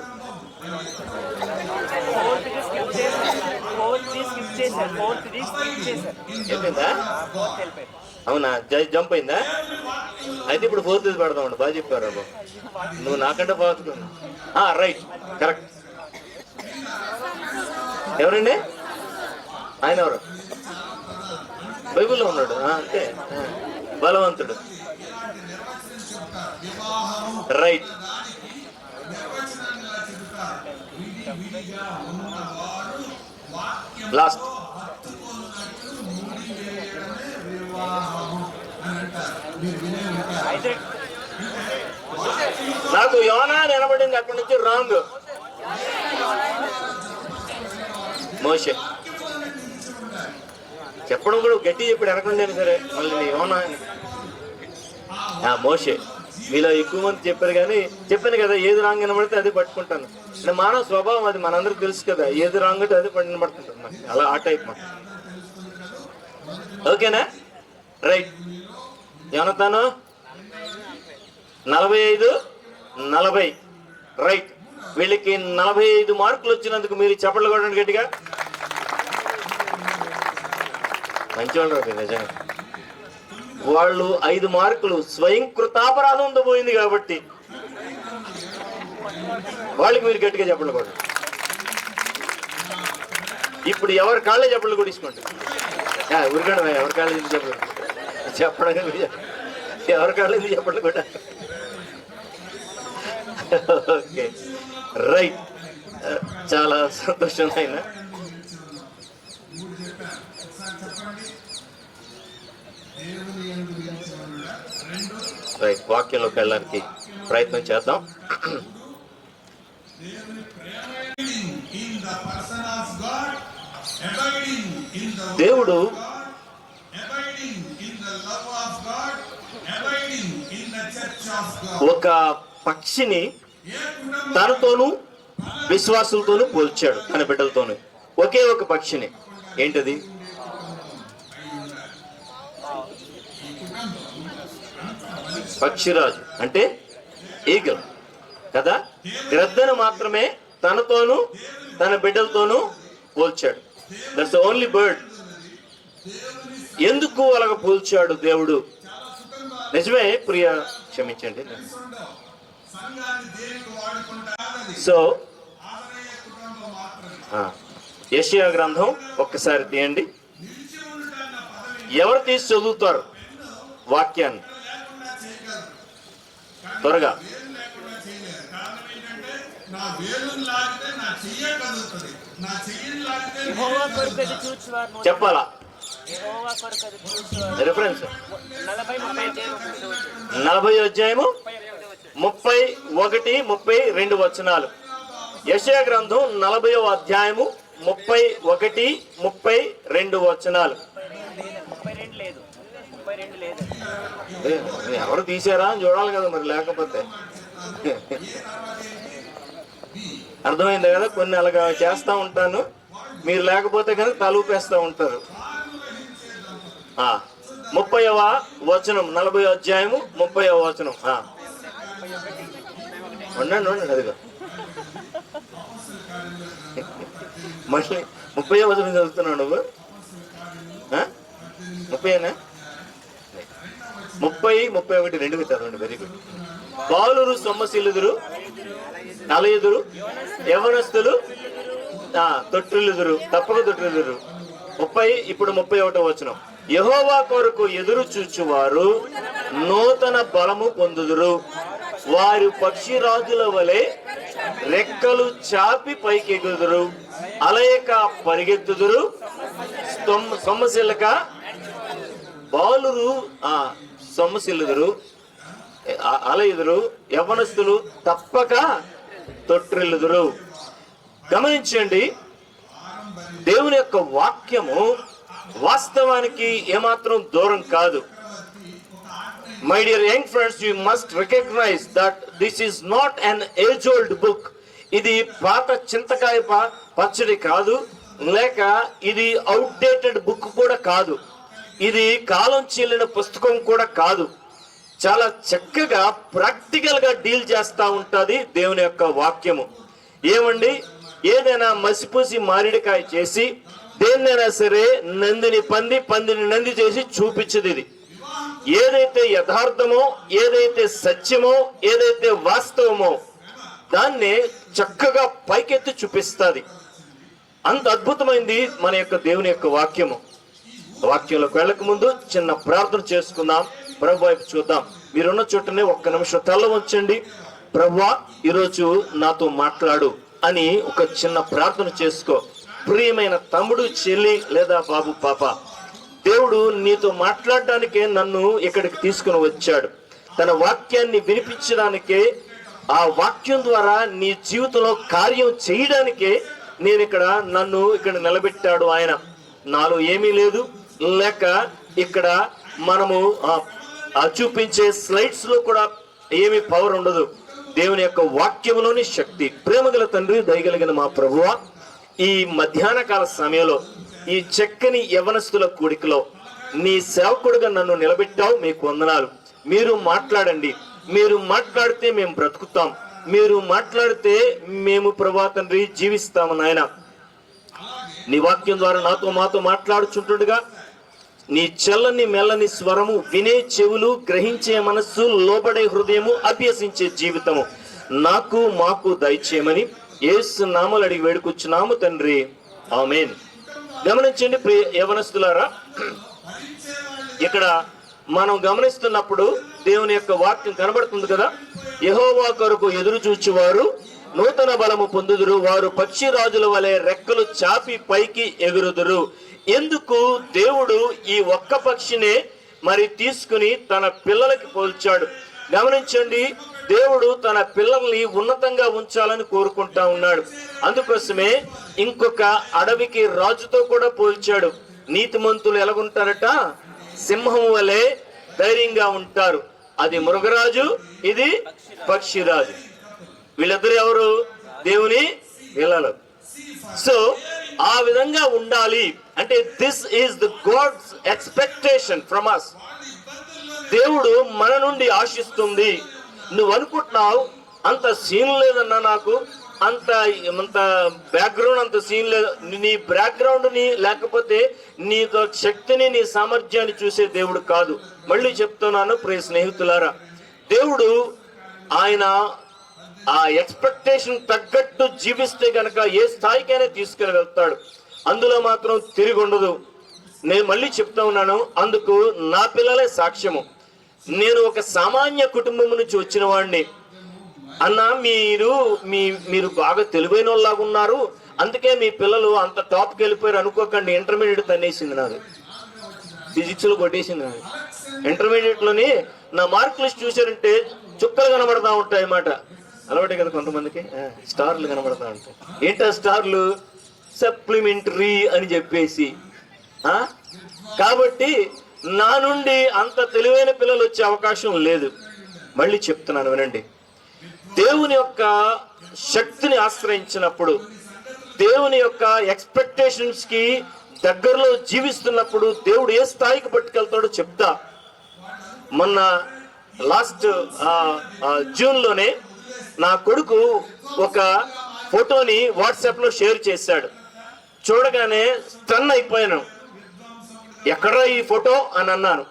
అయిపోయిందా? అవునా, జంప్ అయిందా? అయితే ఇప్పుడు 4th పెడదామండి. బాగా చెప్పారు బాబు, నువ్వు నాకంటే బాగున్నా. Right, correct. ఎవరండి ఆయన? ఎవరు? బైబిల్లో ఉన్నాడు అంతే, బలవంతుడు. రైట్. లాస్ట్. నాకు యోనా నిలబడింది అక్కడి నుంచి రాంగ్. మోషే చెప్పడం కూడా గట్టి చెప్పాడు, వెనకుండేది సరే మళ్ళీ యోనా అని. మోషే. మీలో ఎక్కువ మంది చెప్పారు, కానీ చెప్పాను కదా ఏది రాంగ్ వినబడితే అది పట్టుకుంటాను. మానవ స్వభావం అది, మనందరికి తెలుసు కదా. ఏది రాంగ్ అంటే అది వినబడుతుంటుంది మనకి, అలా ఆ టైప్ మాట. ఓకేనా? రైట్. యోనతాను 45 40. రైట్. వీళ్ళకి 45 మార్కులు వచ్చినందుకు మీరు చప్పట్లు కొట్టండి గట్టిగా. మంచివాళ్ళు రా నిజంగా. వాళ్ళు 5 మార్కులు స్వయం కృతాపరాధంతో పోయింది కాబట్టి వాళ్ళకి మీరు గట్టిగా చప్పట్లు కొట్టండి. ఇప్పుడు ఎవరి కాళ్ళే చప్పట్లు కొట్టించుకోండి. ఉరికడం ఎవరి కాళ్ళు ఎందుకు చెప్పడం ఎవరి కాళ్ళు ఎందుకు చెప్పట్లు కొట్ట. Okay, right. చాలా సంతోషం ఆయన. రైట్, వాక్యంలోకి వెళ్ళడానికి ప్రయత్నం చేద్దాం. దేవుడు ఒక పక్షిని తనతోనూ విశ్వాసులతోనూ పోల్చాడు, తన బిడ్డలతోనూ. ఒకే ఒక పక్షిని. ఏంటది? పక్షిరాజు అంటే ఈగల్ కదా. గ్రద్దను మాత్రమే తనతోనూ తన బిడ్డలతోనూ పోల్చాడు. That's the only bird. ఎందుకు అలాగ పోల్చాడు దేవుడు? నిజమే ప్రియ, క్షమించండి. సో యెషయా గ్రంథం ఒక్కసారి తీయండి. ఎవరు తీసి చదువుతారు వాక్యాన్ని త్వరగా? చెప్పాలా? రిఫరెన్స్ 40వ అధ్యాయము 31-32 వచనాలు. యెషయా గ్రంథం 40వ అధ్యాయము 31-32 వచనాలు. ఎవరు తీసారా అని చూడాలి కదా మరి, లేకపోతే అర్థమైంది కదా? కొన్ని అలాగా చేస్తూ ఉంటాను, మీరు లేకపోతే కనుక తలూపేస్తూ ఉంటారు. 30వ వచనం, 40వ అధ్యాయము 30వ వచనం. ఉండండి అదిగో మళ్ళీ 30వ వచనం చదువుతున్నావు నువ్వు. 30 31 2 చదవండి. Very good. బాలురు సొమ్మసిల్లుదురు, అలయుదురు, యవనస్తులు తొట్టిల్లుదురు, తప్పక తొట్టిల్లుదురు. ఇప్పుడు 31వ వచనం. యెహోవా కొరకు ఎదురు చూచువారు నూతన బలము పొందుదురు, వారు పక్షిరాజుల వలె రెక్కలు చాపి పైకెగుదురు, అలయక పరిగెత్తుదురు, సొమ్మసిల్లక. బాలురు సొమ్మసిల్లుదురు, అలయుదురు, యవ్వనస్తులు తప్పక తొట్టిల్లుదురు. గమనించండి, దేవుని యొక్క వాక్యము వాస్తవానికి ఏమాత్రం దూరం కాదు. My dear young friends, you must recognise that this is not an age old book. ఇది పాత చింతకాయ పచ్చడి కాదు, లేక ఇది అవుట్డేటెడ్ బుక్ కూడా కాదు, ఇది కాలం చెల్లిన పుస్తకం కూడా కాదు. చాలా చక్కగా ప్రాక్టికల్ గా డీల్ చేస్తూ ఉంటుంది దేవుని యొక్క వాక్యము. ఏమండి, ఏదైనా మసిపూసి మామిడికాయ చేసి దేన్నైనా సరే నందిని పందిని నంది చేసి చూపించదు. ఇది ఏదైతే యథార్థమో, ఏదైతే సత్యమో, ఏదైతే వాస్తవమో దాన్నే చక్కగా పైకెత్తి చూపిస్తుంది. అంత అద్భుతమైంది మన యొక్క దేవుని యొక్క వాక్యము. వాక్యంలోకి వెళ్ళక ముందు చిన్న ప్రార్థన చేసుకుందాం, ప్రభు వైపు చూద్దాం. మీరున్న చోటనే ఒక్క నిమిషం తల వంచండి. ప్రభువా, ఈరోజు నాతో మాట్లాడు అని ఒక చిన్న ప్రార్థన చేసుకో. ప్రియమైన తమ్ముడు, చెల్లి లేదా బాబు, పాప, దేవుడు నీతో మాట్లాడడానికే నన్ను ఇక్కడికి తీసుకుని వచ్చాడు. తన వాక్యాన్ని వినిపించడానికే, ఆ వాక్యం ద్వారా నీ జీవితంలో కార్యం చేయడానికే నన్ను ఇక్కడ నిలబెట్టాడు ఆయన. నాలో ఏమీ లేదు, లేక ఇక్కడ మనము చూపించే స్లైడ్స్ లో కూడా ఏమీ పవర్ ఉండదు. దేవుని యొక్క వాక్యంలోని శక్తి. ప్రేమగల తండ్రి, దయగలిగిన మా ప్రభువా, ఈ మధ్యాహ్న కాల సమయంలో ఈ చక్కని యవనస్తుల కూడికలో నీ సేవకుడుగా నన్ను నిలబెట్టావు. మీకు వందనాలు. మీరు మాట్లాడండి. మీరు మాట్లాడితే మేము బ్రతుకుతాం. మీరు మాట్లాడితే మేము ప్రభువా తండ్రి జీవిస్తాము. నాయన, నీ వాక్యం ద్వారా మాతో మాట్లాడుచుంటుండగా నీ చల్లని మెల్లని స్వరము వినే చెవులు, గ్రహించే మనస్సు, లోబడే హృదయము, అభ్యసించే జీవితము మాకు దయచేయమని యేసు నామములో అడిగి వేడుకొచ్చున్నాము తండ్రి, ఆమేన్. గమనించండి ప్రియ యవనస్తులారా, ఇక్కడ మనం గమనిస్తున్నప్పుడు దేవుని యొక్క వాక్యం కనబడుతుంది కదా. యెహోవా కొరకు ఎదురు చూచువారు నూతన బలము పొందుదురు, వారు పక్షిరాజుల వలె రెక్కలు చాపి పైకి ఎగురుదురు. ఎందుకు దేవుడు ఈ ఒక్క పక్షినే మరి తీసుకుని తన పిల్లలకి పోల్చాడు? గమనించండి, దేవుడు తన పిల్లల్ని ఉన్నతంగా ఉంచాలని కోరుకుంటా ఉన్నాడు. అందుకోసమే ఇంకొక అడవికి రాజుతో కూడా పోల్చాడు. నీతిమంతులు ఎలాగుంటారట? సింహం వలె ధైర్యంగా ఉంటారు. అది మృగరాజు, ఇది పక్షిరాజు. వీళ్ళిద్దరు ఎవరు? దేవుని పిల్లలు. సో ఆ విధంగా ఉండాలి అంటే this is the God's expectation from us. దేవుడు మన నుండి ఆశిస్తుంది. నువ్వు అనుకుంటున్నావు అంత సీన్ లేదన్నా, నాకు అంత బ్యాక్గ్రౌండ్, అంత సీన్ లేదు. నీ బ్యాక్గ్రౌండ్ ని లేకపోతే నీ శక్తిని, నీ సామర్థ్యాన్ని చూసే దేవుడు కాదు. మళ్ళీ చెప్తున్నాను ప్రియ స్నేహితులారా, దేవుడు ఆయన ఆ ఎక్స్పెక్టేషన్ తగ్గట్టు జీవిస్తే గనక ఏ స్థాయికైనా తీసుకుని వెళ్తాడు. అందులో మాత్రం తిరిగి ఉండదు. నేను మళ్ళీ చెప్తా ఉన్నాను, అందుకు నా పిల్లలే సాక్ష్యము. నేను ఒక సామాన్య కుటుంబం నుంచి వచ్చిన వాడిని. అన్న, మీరు బాగా తెలివైన వాళ్ళలాగా ఉన్నారు, అందుకే మీ పిల్లలు అంత టాప్కి వెళ్ళిపోయారు అనుకోకండి. ఇంటర్మీడియట్ తన్నేసింది, నాది ఫిజిక్స్ లో కొట్టేసింది. నాది ఇంటర్మీడియట్ లోని నా మార్క్ లిస్ట్ చూసారంటే చుక్కలు కనబడతా ఉంటాయి అన్నమాట. అలవాటే కదా కొంతమందికి, స్టార్లు కనబడతా ఉంటాయి. ఏంటా స్టార్లు? సప్లిమెంటరీ అని చెప్పేసి. కాబట్టి నా నుండి అంత తెలివైన పిల్లలు వచ్చే అవకాశం లేదు. మళ్ళీ చెప్తున్నాను వినండి, దేవుని యొక్క శక్తిని ఆశ్రయించినప్పుడు, దేవుని యొక్క ఎక్స్పెక్టేషన్స్ కి దగ్గరలో జీవిస్తున్నప్పుడు దేవుడు ఏ స్థాయికి పట్టుకెళ్తాడో చెప్తా. మొన్న లాస్ట్ జూన్లోనే నా కొడుకు ఒక ఫోటోని వాట్సాప్లో షేర్ చేశాడు. చూడగానే స్టన్ అయిపోయాను. ఎక్కడా ఈ ఫోటో అని అన్నాను.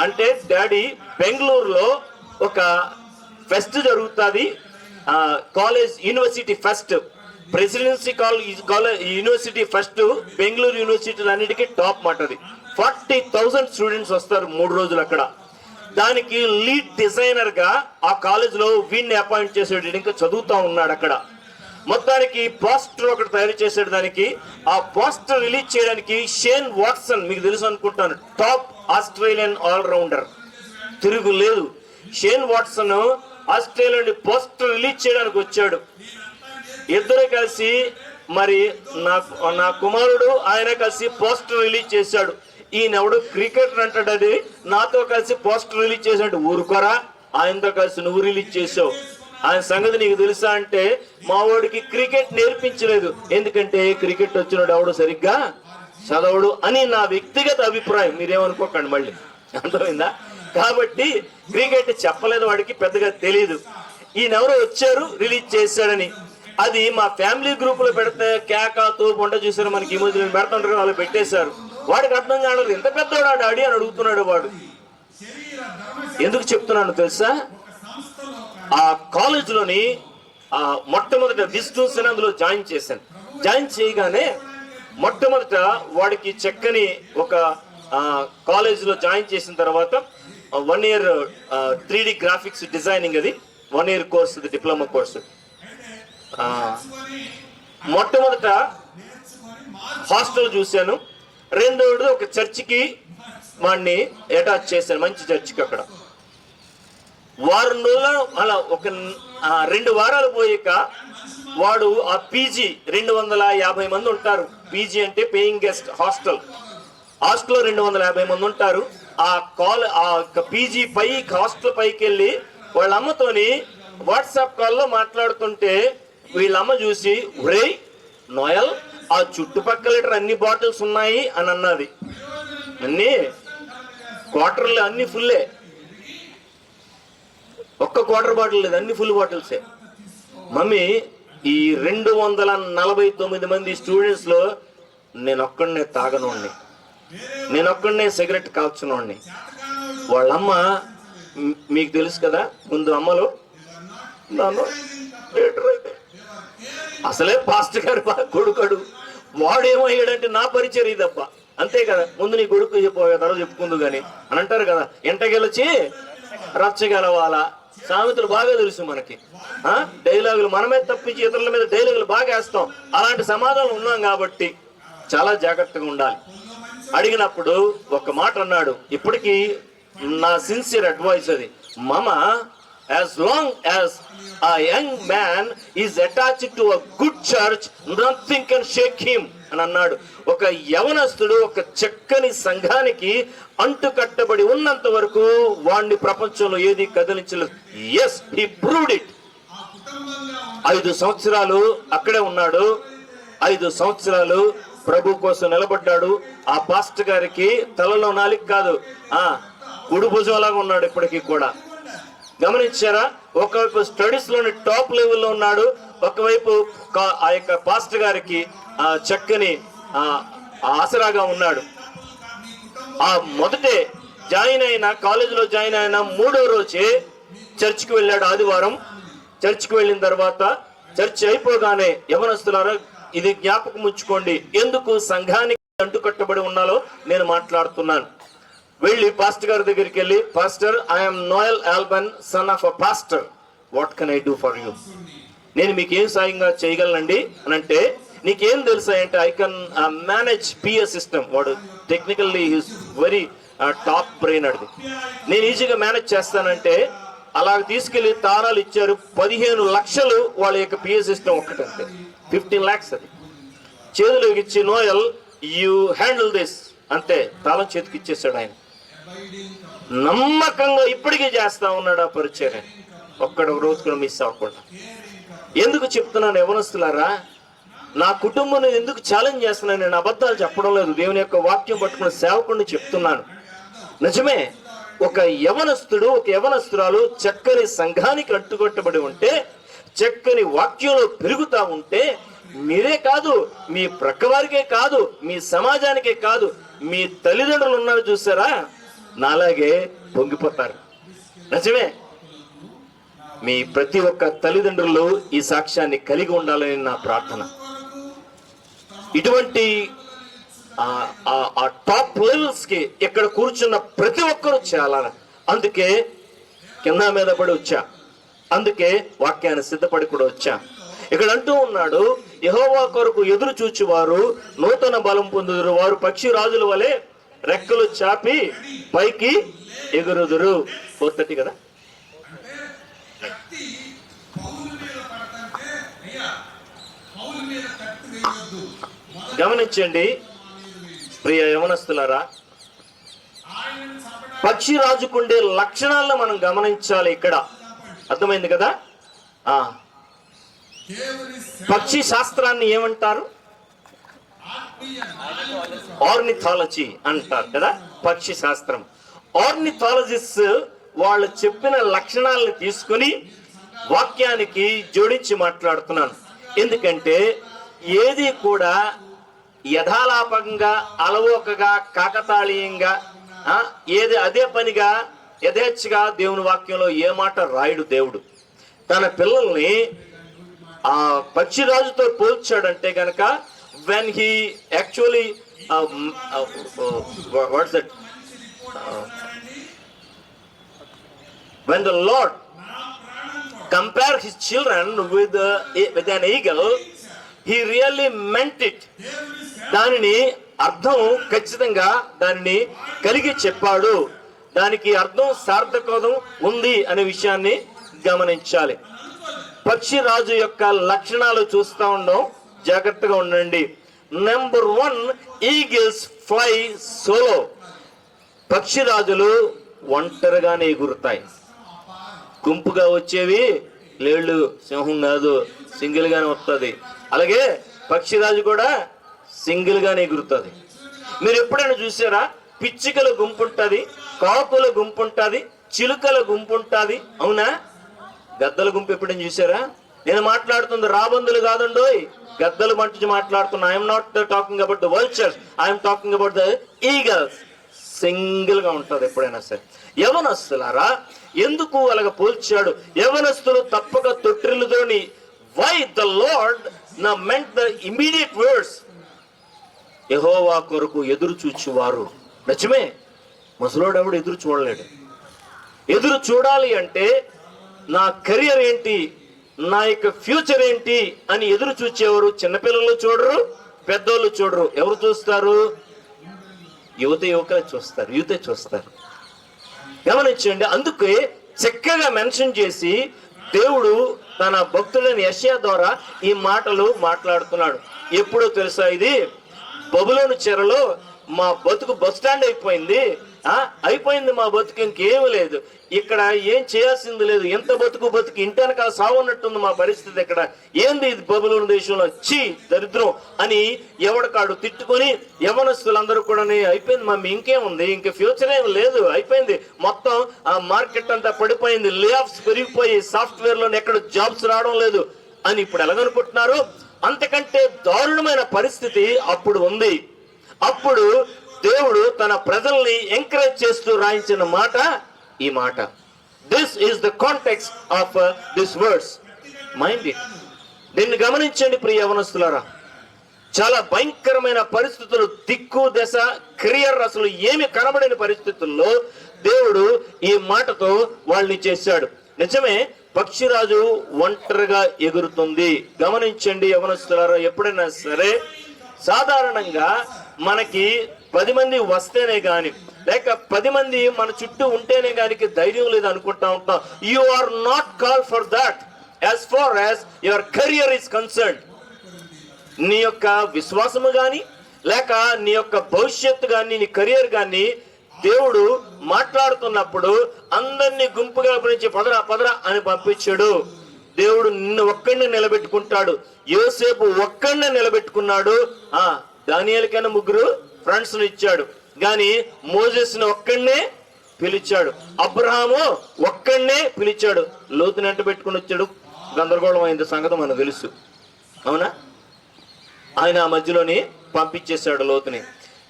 అంటే డాడీ, బెంగళూరులో ఒక ఫెస్ట్ జరుగుతుంది, college university pest, presidency college university pest, Bengaluru యూనివర్సిటీలు అన్నిటికీ టాప్ మాటది. 40,000 స్టూడెంట్స్ వస్తారు 3 రోజులు అక్కడ. దానికి లీడ్ డిజైనర్ గా ఆ కాలేజ్ లో వీడిని అపాయింట్ చేసాడు. ఇంకా చదువుతా ఉన్నాడు అక్కడ. మొత్తానికి పోస్టర్ ఒకటి తయారు చేసాడు. దానికి ఆ పోస్టర్ రిలీజ్ చేయడానికి షేన్ వాట్సన్, మీకు తెలుసు అనుకుంటాను, టాప్ ఆస్ట్రేలియన్ ఆల్రౌండర్, తిరుగులేదు. Shane Watson Australia poster release చేయడానికి వచ్చాడు. ఇద్దరు కలిసి, మరి నా కుమారుడు ఆయన కలిసి పోస్టర్ రిలీజ్ చేశాడు. ఈయనెవడు క్రికెటర్ అంటాడు, అది నాతో కలిసి పోస్టర్ రిలీజ్ చేశాడు. ఊరుకోరా, ఆయనతో కలిసి నువ్వు రిలీజ్ చేసావు, ఆయన సంగతి నీకు తెలుసా అంటే, మా వాడికి క్రికెట్ నేర్పించలేదు, ఎందుకంటే క్రికెట్ వచ్చినాడు ఎవడు సరిగ్గా చదవడు అని నా వ్యక్తిగత అభిప్రాయం. మీరేమనుకోకండి మళ్ళీ, అర్థమైందా? కాబట్టి క్రికెట్ చెప్పలేదు, వాడికి పెద్దగా తెలియదు. ఈయనెవరో వచ్చారు రిలీజ్ చేశాడని. అది మా ఫ్యామిలీ గ్రూప్ లో పెడితే కేకాతో బొండ చూసారు, మనకి ఈ మధ్య పెడుతుంటారు, వాళ్ళు పెట్టేశారు. వాడికి అర్థం కాదు, ఎంత పెద్దవాడా డాడీ అని అడుగుతున్నాడు వాడు. ఎందుకు చెప్తున్నాను తెలుసా? ఆ కాలేజ్ లోని మొట్టమొదట విష్ణుస్ అని అందులో జాయిన్ చేశాను. జాయిన్ చేయగానే మొట్టమొదట వాడికి చక్కని ఒక కాలేజ్ లో జాయిన్ చేసిన తర్వాత 1 year 3D గ్రాఫిక్స్ డిజైనింగ్, అది 1 year కోర్స్, అది డిప్లొమా కోర్సు. మొట్టమొదట హాస్టల్ చూశాను. రెండవది ఒక చర్చికి వాడిని అటాచ్ చేశాను, మంచి చర్చికి. అక్కడ వారం రోజులు అలా ఒక 2 వారాలు పోయాక వాడు ఆ పీజీ 250 మంది ఉంటారు. పీజీ అంటే పేయింగ్ గెస్ట్ హాస్టల్. హాస్టల్లో 250 మంది ఉంటారు. ఆ పీజీ పై హాస్టల్ పైకి వెళ్ళి వాళ్ళ అమ్మతోని వాట్సాప్ కాల్లో మాట్లాడుతుంటే వీళ్ళమ్మ చూసి, ఒరేయ్ నోయల్, ఆ చుట్టుపక్కల అన్ని బాటిల్స్ ఉన్నాయి అని అన్నది. అన్ని క్వార్టర్లు అన్ని ఫుల్లే, ఒక్క క్వార్టర్ బాటిల్ లేదు, అన్ని ఫుల్ బాటిల్సే. మమ్మీ, ఈ 249 మంది స్టూడెంట్స్ లో నేనొక్కడనే తాగనోడిని, నేనొక్కడనే సిగరెట్ కాల్చునోడిని. వాళ్ళమ్మ, మీకు తెలుసు కదా, ముందు అమ్మలో నన్ను అసలే పాస్టర్ గారు కొడుకడు, వాడేమయ్యాడంటే నా పరిచయం ఇదబ్బా, అంతే కదా, ముందు నీ కొడుకు చెప్పే తర్వాత చెప్పుకుందు గాని అని అంటారు కదా. ఎంట గెలిచి రచ్చగలవాలా, సామెతలు బాగా తెలుసు మనకి. డైలాగులు మనమే తప్పించి ఇతరుల మీద డైలాగులు బాగా వేస్తాం. అలాంటి సమాధానం ఉన్నాం కాబట్టి చాలా జాగ్రత్తగా ఉండాలి. అడిగినప్పుడు ఒక మాట అన్నాడు, ఇప్పటికీ నా సిన్సియర్ అడ్వైస్ అది, మామ, as long as a young man is attached to a good church, nothing can shake him అని అన్నాడు. ఒక యవనస్తుడు ఒక చక్కని సంఘానికి అంటుకట్టబడి ఉన్నంత వరకు వాడిని ప్రపంచంలో ఏది కదిలించలేదు. yes, he proved it. 5 సంవత్సరాలు అక్కడే ఉన్నాడు. 5 సంవత్సరాలు ప్రభు కోసం నిలబడ్డాడు. ఆ పాస్టర్ గారికి తలలో నాలిక కాదు, కుడి భుజంలాగా ఉన్నాడు ఇప్పటికీ కూడా. గమనించారా? ఒకవైపు స్టడీస్ లోని టాప్ లెవెల్లో ఉన్నాడు, ఒకవైపు ఆ యొక్క పాస్టర్ గారికి చక్కని ఆసరాగా ఉన్నాడు. ఆ మొదటే కాలేజీలో జాయిన్ అయిన 3వ రోజే చర్చికి వెళ్ళాడు. ఆదివారం చర్చికి వెళ్ళిన తర్వాత, చర్చి అయిపోగానే, యవనస్తులారా ఇది జ్ఞాపకం ఉంచుకోండి, ఎందుకు సంఘానికి అంటుకట్టబడి ఉన్నాలో నేను మాట్లాడుతున్నాను. వెళ్ళి పాస్టర్ గారి దగ్గరికి వెళ్ళి, pastor, I'm Noel Alban, son of a pastor, what can I do for you? నేను మీకు ఏం సాయంగా చేయగలనండి అని అంటే, నీకేం తెలుసా అంటే, I can manage PS system. వాడు technically is very top brain. అడిది నేను ఈజీగా మేనేజ్ చేస్తానంటే, అలా తీసుకెళ్లి తాళాలు ఇచ్చారు. 15 లక్షలు వాళ్ళ యొక్క పిఎస్ సిస్టమ్ ఒక్కటంతే, 15 lakhs. అది చేతులోకి ఇచ్చి, నోయల్ యూ హ్యాండిల్ దిస్, అంతే, తాళం చేతికి ఇచ్చేసాడు. ఆయన నమ్మకంగా ఇప్పటికీ చేస్తా ఉన్నాడు ఆ పరిచయం, ఒక్క రోజు కూడా మిస్ అవ్వకుండా. ఎందుకు చెప్తున్నాను యవనస్తులారా, నా కుటుంబం ఎందుకు ఛాలెంజ్ చేస్తున్నాను? నేను అబద్ధాలు చెప్పడం లేదు, దేవుని యొక్క వాక్యం పట్టుకున్న సేవకుడిని చెప్తున్నాను. నిజమే, ఒక యవనస్తుడు ఒక యవనస్తురాలు చక్కని సంఘానికి అట్టుకట్టబడి ఉంటే, చక్కని వాక్యంలో పెరుగుతా ఉంటే, మీరే కాదు, మీ ప్రక్కవారికే కాదు, మీ సమాజానికే కాదు, మీ తల్లిదండ్రులు ఉన్నారు చూసారా, నాలాగే పొంగిపోతారు. నిజమే, మీ ప్రతి ఒక్క తల్లిదండ్రులు ఈ సాక్ష్యాన్ని కలిగి ఉండాలని నా ప్రార్థన. ఇటువంటి ఆ టాప్ లెవెల్స్ కి ఇక్కడ కూర్చున్న ప్రతి ఒక్కరూ చేయాలని, అందుకే కింద మీద పడి వచ్చా, అందుకే వాక్యాన్ని సిద్ధపడి కూడా వచ్చా. ఇక్కడ అంటూ ఉన్నాడు, యెహోవా కొరకు ఎదురు చూచువారు నూతన బలం పొందుదురు, వారు పక్షి రాజుల వలె రెక్కలు చాపి పైకి ఎగురుదురు. 4:30 కదా. గమనించండి ప్రియ యవనస్తులారా, పక్షి రాజుకుండే లక్షణాలను మనం గమనించాలి. ఇక్కడ అర్థమైంది కదా. పక్షి శాస్త్రాన్ని ఏమంటారు? ఆర్నిథాలజీ అంటారు కదా, పక్షి శాస్త్రం. ఆర్నిథాలజిస్ట్ వాళ్ళు చెప్పిన లక్షణాలను తీసుకుని వాక్యానికి జోడించి మాట్లాడుతున్నాను. ఎందుకంటే ఏది కూడా యథాలాపంగా, అలవోకగా, కాకతాళీయంగా, ఏది అదే పనిగా యథేచ్ఛగా దేవుని వాక్యంలో ఏ మాట రాయుడు. దేవుడు తన పిల్లల్ని ఆ పక్షిరాజుతో పోల్చాడంటే గనక, when he actually what's that when the Lord compare his children with an eagle, he really meant it. దానిని అర్థం ఖచ్చితంగా దానిని కలిగి చెప్పాడు. దానికి అర్థం సార్థకం ఉంది అనే విషయాన్ని గమనించాలి. పక్షిరాజు యొక్క లక్షణాలు చూస్తూ ఉండం, జాగ్రత్తగా ఉండండి. Number 1, eagles fly solo. పక్షిరాజులు ఒంటరిగానే ఎగురుతాయి. గుంపుగా వచ్చేవి లేళ్ళు, సింహం కాదు, సింగిల్ గానే వస్తుంది. అలాగే పక్షిరాజు కూడా సింగిల్ గానే ఎగురుతుంది. మీరు ఎప్పుడైనా చూసారా? పిచ్చుకల గుంపు ఉంటుంది, కాకుల గుంపు ఉంటుంది, చిలుకల గుంపు ఉంటుంది, అవునా? గద్దల గుంపు ఎప్పుడైనా చూసారా? నేను మాట్లాడుతుంది రాబందులు కాదండోయ్, గద్దలు మంచి మాట్లాడుతున్నా. I'm not talking about the vultures, I'm talking about the eagles. Single గా ఉంటుంది ఎప్పుడైనా సరే. యవనస్తులారా, ఎందుకు అలాగ పోల్చాడు? యవనస్తులు తప్పక తొట్టిల్లుదోని. వై ద లార్డ్ నా మెంట్ ద ఇమీడియట్ వర్డ్స్, యెహోవా కొరకు ఎదురు చూచువారు. నిజమే, ముసలోడు ఎవడు ఎదురు చూడలేడు. ఎదురు చూడాలి అంటే నా కెరియర్ ఏంటి, నా యొక్క ఫ్యూచర్ ఏంటి అని ఎదురు చూచేవారు చిన్నపిల్లలు చూడరు, పెద్దోళ్ళు చూడరు. ఎవరు చూస్తారు? యువకులే చూస్తారు, యూతే చూస్తారు. గమనించండి. అందుకే చక్కగా మెన్షన్ చేసి దేవుడు తన భక్తుడైన యెషయా ద్వారా ఈ మాటలు మాట్లాడుతున్నాడు. ఎప్పుడో తెలుసా? ఇది బబులోను చెరలో మా బతుకు బస్ స్టాండ్ అయిపోయింది, అయిపోయింది మా బతుకు, ఇంకేమీ లేదు, ఇక్కడ ఏం చేయాల్సింది లేదు, ఎంత బతుకు ఇంటి వెనకాల సాగున్నట్టుంది మా పరిస్థితి, ఇక్కడ ఏంది ఇది బబులోను దేశంలో, చీ దరిద్రం అని ఎవడికాడు తిట్టుకొని యవనస్తులందరూ కూడా అయిపోయింది మమ్మీ, ఇంకేముంది, ఇంక ఫ్యూచర్ ఏం లేదు, అయిపోయింది, మొత్తం ఆ మార్కెట్ అంతా పడిపోయింది, లే ఆఫ్స్ పెరిగిపోయి సాఫ్ట్వేర్ లో ఎక్కడ జాబ్స్ రావడం లేదు అని ఇప్పుడు ఎలాగనుకుంటున్నారు? అంతకంటే దారుణమైన పరిస్థితి అప్పుడు ఉంది. అప్పుడు దేవుడు తన ప్రజల్ని ఎంకరేజ్ చేస్తూ రాయించిన మాట ఈ మాట. This is the context of this words, mind it. దీన్ని గమనించండి ప్రియ యవనస్తులారా. చాలా భయంకరమైన పరిస్థితులు, దిక్కు దశ కెరియర్ అసలు ఏమి కనబడని పరిస్థితుల్లో దేవుడు ఈ మాటతో వాళ్ళని చేశాడు. నిజమే, పక్షిరాజు ఒంటరిగా ఎగురుతుంది. గమనించండి యవనస్తులారా, ఎప్పుడైనా సరే సాధారణంగా మనకి 10 మంది వస్తేనే గాని, లేక 10 మంది మన చుట్టూ ఉంటేనే గాని ధైర్యం లేదు అనుకుంటా ఉంటాం. You are not call for that as far as your career is concerned. నీ యొక్క విశ్వాసము గాని, లేక నీ యొక్క భవిష్యత్తు గాని, నీ కెరియర్ గాని దేవుడు మాట్లాడుతున్నప్పుడు అందరినీ గుంపుగా పిలిచి పదరా పదరా అని పంపించాడు. దేవుడు నిన్ను ఒక్కడినే నిలబెట్టుకుంటాడు. యోసేపు ఒక్కడినే నిలబెట్టుకున్నాడు. దానియేలుకైనా 3 ఫ్రెండ్స్ ఇచ్చాడు, కానీ మోజెస్ని ఒక్కడినే పిలిచాడు. అబ్రహాము ఒక్కడినే పిలిచాడు. లోతుని వెంట పెట్టుకుని వచ్చాడు. గందరగోళం అయింది సంగతి మనకు తెలుసు, అవునా? ఆయన ఆ మధ్యలోని పంపించేశాడు లోతుని.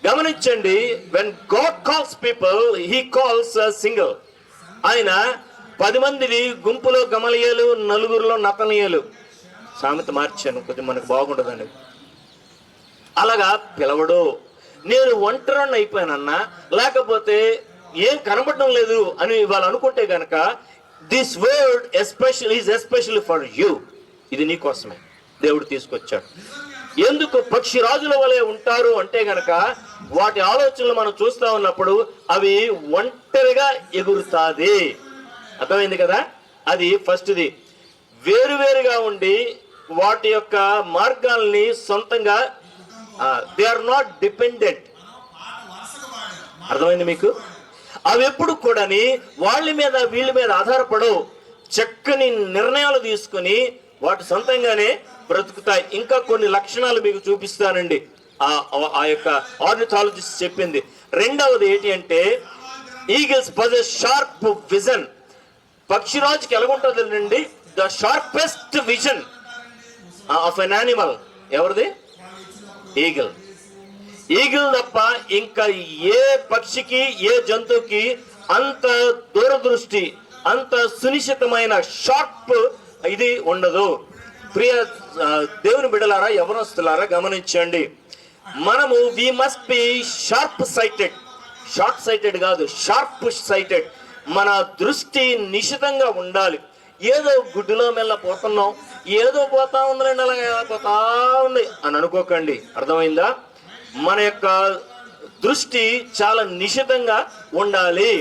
గమనించండి, when God calls people, he calls single. ఆయన 10 మందిని గుంపులో గమలియేలు, 4 నతనీయులు. సామెత మార్చాను, కొద్దిగా మనకు బాగుండదండి. అలాగా పిలవడు. నేను ఒంటరిని అయిపోయానన్నా, లేకపోతే ఏం కనబడడం లేదు అని వాళ్ళు అనుకుంటే గనక, this word especially for you. ఇది నీ కోసమే దేవుడు తీసుకొచ్చాడు. ఎందుకు పక్షిరాజుల వలె ఉంటారు అంటే గనక, వాటి ఆలోచనలు మనం చూస్తా ఉన్నప్పుడు అవి ఒంటరిగా ఎగురుతాది. అర్థమైంది కదా? అది ఫస్ట్ది. వేరువేరుగా ఉండి వాటి యొక్క మార్గాల్ని సొంతంగా, దే ఆర్ నాట్ డిపెండెంట్. అర్థమైంది మీకు? అవి ఎప్పుడు కూడా వాళ్ళ మీద వీళ్ళ మీద ఆధారపడవు. చక్కని నిర్ణయాలు తీసుకుని వాటి సొంతంగానే బ్రతుకుతాయి. ఇంకా కొన్ని లక్షణాలు మీకు చూపిస్తానండి, ఆ యొక్క ఆర్నిథాలజిస్ట్ చెప్పింది. రెండవది ఏంటి అంటే, ఈగిల్స్ పొజెస్ షార్ప్ విజన్. పక్షిరాజుకి ఎలాగుంటుందండి? The sharpest vision of an animal. ఎవరిది? ఈగిల్. ఈగిల్ తప్ప ఇంకా ఏ పక్షికి, ఏ జంతువుకి అంత దూరదృష్టి, అంత సునిశ్చితమైన షార్ప్ ఇది ఉండదు. ప్రియ దేవుని బిడ్డలారా, యవనస్తులారా, గమనించండి. మనము we must be sharp sighted. Short sighted కాదు, షార్ప్ సైటెడ్. మన దృష్టి నిశితంగా ఉండాలి. ఏదో గుడ్డులో మెల్ల పోతున్నాం, ఏదో పోతా ఉందండి, అలాగే పోతా ఉంది అని అనుకోకండి. అర్థమైందా? మన యొక్క దృష్టి చాలా నిశితంగా ఉండాలి.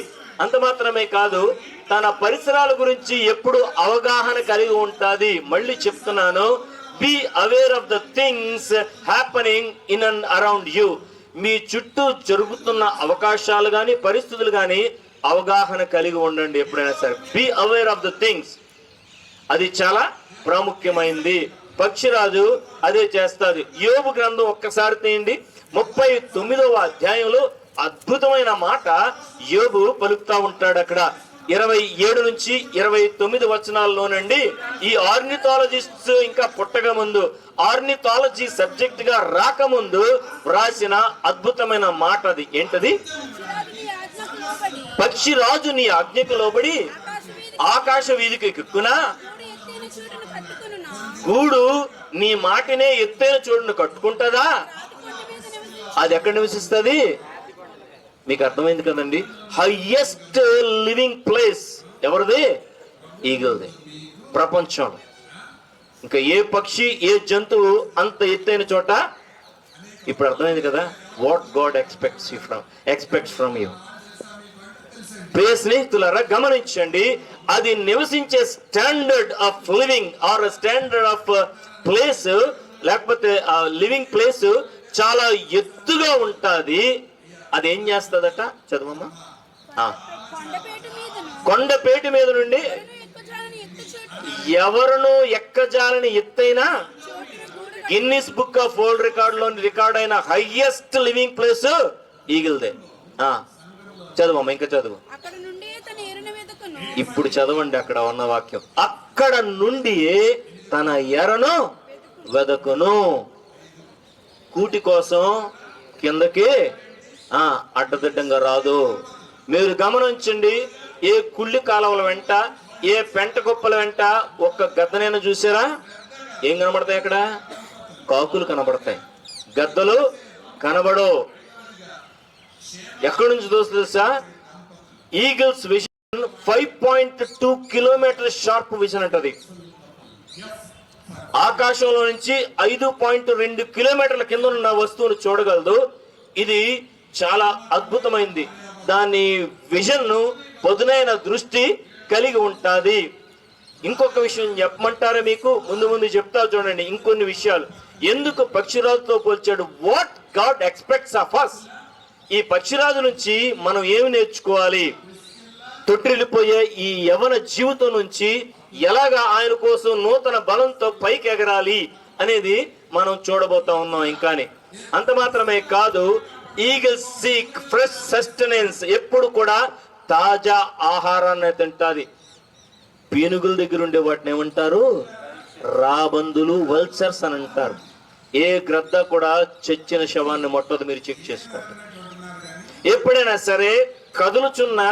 అంత మాత్రమే కాదు, తన పరిసరాల గురించి ఎప్పుడు అవగాహన కలిగి ఉంటుంది. మళ్ళీ చెప్తున్నాను, be aware of the things happening in and around you. మీ చుట్టూ జరుగుతున్న అవకాశాలు కానీ, పరిస్థితులు కానీ అవగాహన కలిగి ఉండండి ఎప్పుడైనా సరే. Be aware of the things. అది చాలా ప్రాముఖ్యమైనది. పక్షిరాజు అదే చేస్తుంది. యోబు గ్రంథం ఒక్కసారి తీయండి. 39వ అధ్యాయంలో అద్భుతమైన మాట యోబు పలుకుతా ఉంటాడు. అక్కడ 27 నుంచి 29 వచనాల్లోనండి, ఈ ఆర్నిథాలజిస్ట్ ఇంకా పుట్టక ముందు, ఆర్నిథాలజీ సబ్జెక్ట్ గా రాకముందు రాసిన అద్భుతమైన మాట. అది ఏంటది? పక్షిరాజు నీ ఆజ్ఞకు లోబడి ఆకాశ వీధికి ఎక్కునా, గూడు నీ మాటినే ఎత్తైన చోటును కట్టుకుంటుందా? అది ఎక్కడ నివసిస్తుంది? మీకు అర్థమైంది కదండి. హైయెస్ట్ లివింగ్ ప్లేస్ ఎవరిది? ఈగిల్ది. ప్రపంచం ఇంకా ఏ పక్షి, ఏ జంతువు అంత ఎత్తైన చోట. ఇప్పుడు అర్థమైంది కదా what God expects from you. ప్రియ స్నేహితులారా, గమనించండి, అది నివసించే standard of living or standard of place, లేకపోతే లివింగ్ ప్లేస్ చాలా ఎత్తుగా ఉంటుంది. అది ఏం చేస్తుందట? చదవమ్మా. కొండపేట మీద నుండి ఎవరును ఎక్కజాలని ఎత్తైన, గిన్నిస్ బుక్ ఆఫ్ వరల్డ్ రికార్డులోని రికార్డ్ అయిన హైయెస్ట్ లివింగ్ ప్లేస్ ఈగిల్దే. చదవమ్మా, ఇంకా చదువు. ఇప్పుడు చదవండి అక్కడ ఉన్న వాక్యం. అక్కడ నుండి తన ఎరను వెదకును. కూటి కోసం కిందకి అడ్డదిడ్డంగా రాదు. మీరు గమనించండి, ఏ కుళ్ళి కాలువల వెంట, ఏ పెంట కుప్పల వెంట ఒక్క గద్దనైనా చూసారా? ఏం కనబడతాయి అక్కడ? కాకులు కనబడతాయి, గద్దలు కనబడవు. ఎక్కడి నుంచి దోస్తుందా? Eagles vision 5.2 kilometer sharp vision అంటది. ఆకాశంలో నుంచి 5.2 కిలోమీటర్ల కింద ఉన్న వస్తువును చూడగలదు. ఇది చాలా అద్భుతమైంది. దాని విజన్ ను, పదునైన దృష్టి కలిగి ఉంటుంది. ఇంకొక విషయం చెప్పమంటారా మీకు? ముందు చెప్తా చూడండి ఇంకొన్ని విషయాలు. ఎందుకు పక్షిరాజుతో పోల్చాడు? What God expects of us. ఈ పక్షిరాజు నుంచి మనం ఏమి నేర్చుకోవాలి? తొట్టిల్లిపోయే ఈ యవన జీవితం నుంచి ఎలాగా ఆయన కోసం నూతన బలంతో పైకి ఎగరాలి అనేది మనం చూడబోతా ఉన్నాం. ఇంకాని అంత మాత్రమే కాదు, ఈగిల్ సీక్ ఫ్రెష్ సస్టెనెన్స్, ఎప్పుడు కూడా తాజా ఆహారాన్ని తింటాది. పీనుగుల దగ్గర ఉండే వాటిని ఏమంటారు? రాబందులు, వల్చర్స్ అని అంటారు. ఏ గ్రద్ద కూడా చచ్చిన శవాన్ని మొట్టదు, మీరు చెక్ చేసుకోండి. ఎప్పుడైనా సరే కదులుచున్న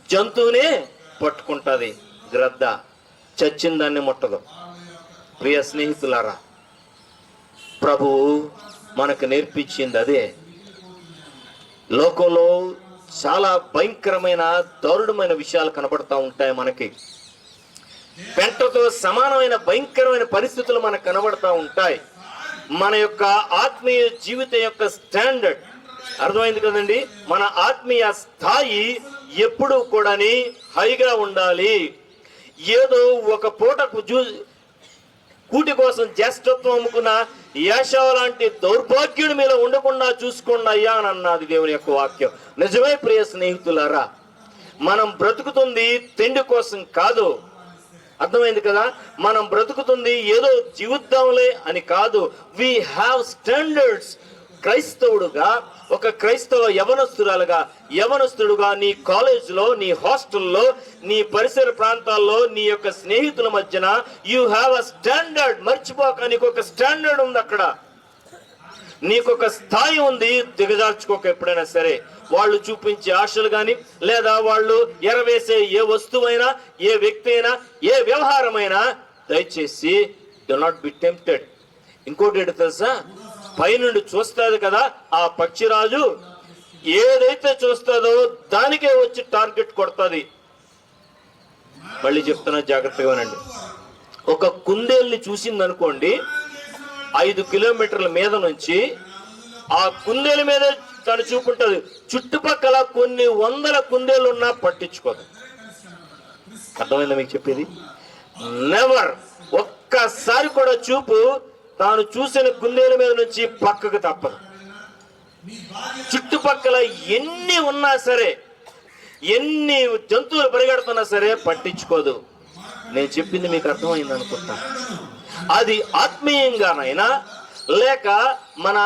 జంతువునే పట్టుకుంటుంది గ్రద్ద, చచ్చిన దాన్ని ముట్టదు. ప్రియ స్నేహితులారా, ప్రభువు మనకు నేర్పించింది అదే. లోకంలో చాలా భయంకరమైన దారుణమైన విషయాలు కనబడతా ఉంటాయి మనకి. పెంటతో సమానమైన భయంకరమైన పరిస్థితులు మనకు కనబడతా ఉంటాయి. మన యొక్క ఆత్మీయ జీవితం యొక్క స్టాండర్డ్ అర్థమైంది కదండి. మన ఆత్మీయ స్థాయి ఎప్పుడు కూడా హైగా ఉండాలి. ఏదో ఒక పూటకు కూటి కోసం జ్యేష్ఠత్వం అమ్ముకున్న యాషావు లాంటి దౌర్భాగ్యుడి మీద ఉండకుండా చూసుకోండి అయ్యా అని అన్నది దేవుని యొక్క వాక్యం. నిజమే ప్రియ స్నేహితులారా, మనం బ్రతుకుతుంది తిండి కోసం కాదు. అర్థమైంది కదా. మనం బ్రతుకుతుంది ఏదో జీవిద్దాంలే అని కాదు. We have standards. క్రైస్తవుడుగా, ఒక క్రైస్తవ యవనస్తుడుగా నీ కాలేజ్లో, నీ హాస్టల్లో, నీ పరిసర ప్రాంతాల్లో, నీ యొక్క స్నేహితుల మధ్యన యూ హ్యావ్ అ స్టాండర్డ్. మర్చిపోక, నీకు ఒక స్టాండర్డ్ ఉంది. అక్కడ నీకొక స్థాయి ఉంది. దిగజార్చుకోక. ఎప్పుడైనా సరే వాళ్ళు చూపించే ఆశలు కానీ, లేదా వాళ్ళు ఎరవేసే ఏ వస్తువైనా, ఏ వ్యక్తి అయినా, ఏ వ్యవహారమైనా, దయచేసి డు నాట్ బి టెంప్టెడ్. ఇంకోటి ఏంటో తెలుసా, పైనుండి చూస్తుంది కదా ఆ పక్షిరాజు, ఏదైతే చూస్తుందో దానికే వచ్చి టార్గెట్ కొడుతుంది. మళ్ళీ చెప్తున్నా, జాగ్రత్తగా వినండి. ఒక కుందేల్ని చూసింది అనుకోండి, 5 కిలోమీటర్ల మీద నుంచి ఆ కుందేలు మీద తను చూపుంటది. చుట్టుపక్కల కొన్ని వందల కుందేలు ఉన్నా పట్టించుకోదు. అర్థమైందా మీకు చెప్పేది? నెవర్. ఒక్కసారి కూడా చూపు తాను చూసిన కుందేల మీద నుంచి పక్కకు తప్పదు. చుట్టుపక్కల ఎన్ని ఉన్నా సరే, ఎన్ని జంతువులు పరిగెడుతున్నా సరే పట్టించుకోదు. నేను చెప్పింది మీకు అర్థమైంది అనుకుంటా. అది ఆత్మీయంగానైనా, లేక మన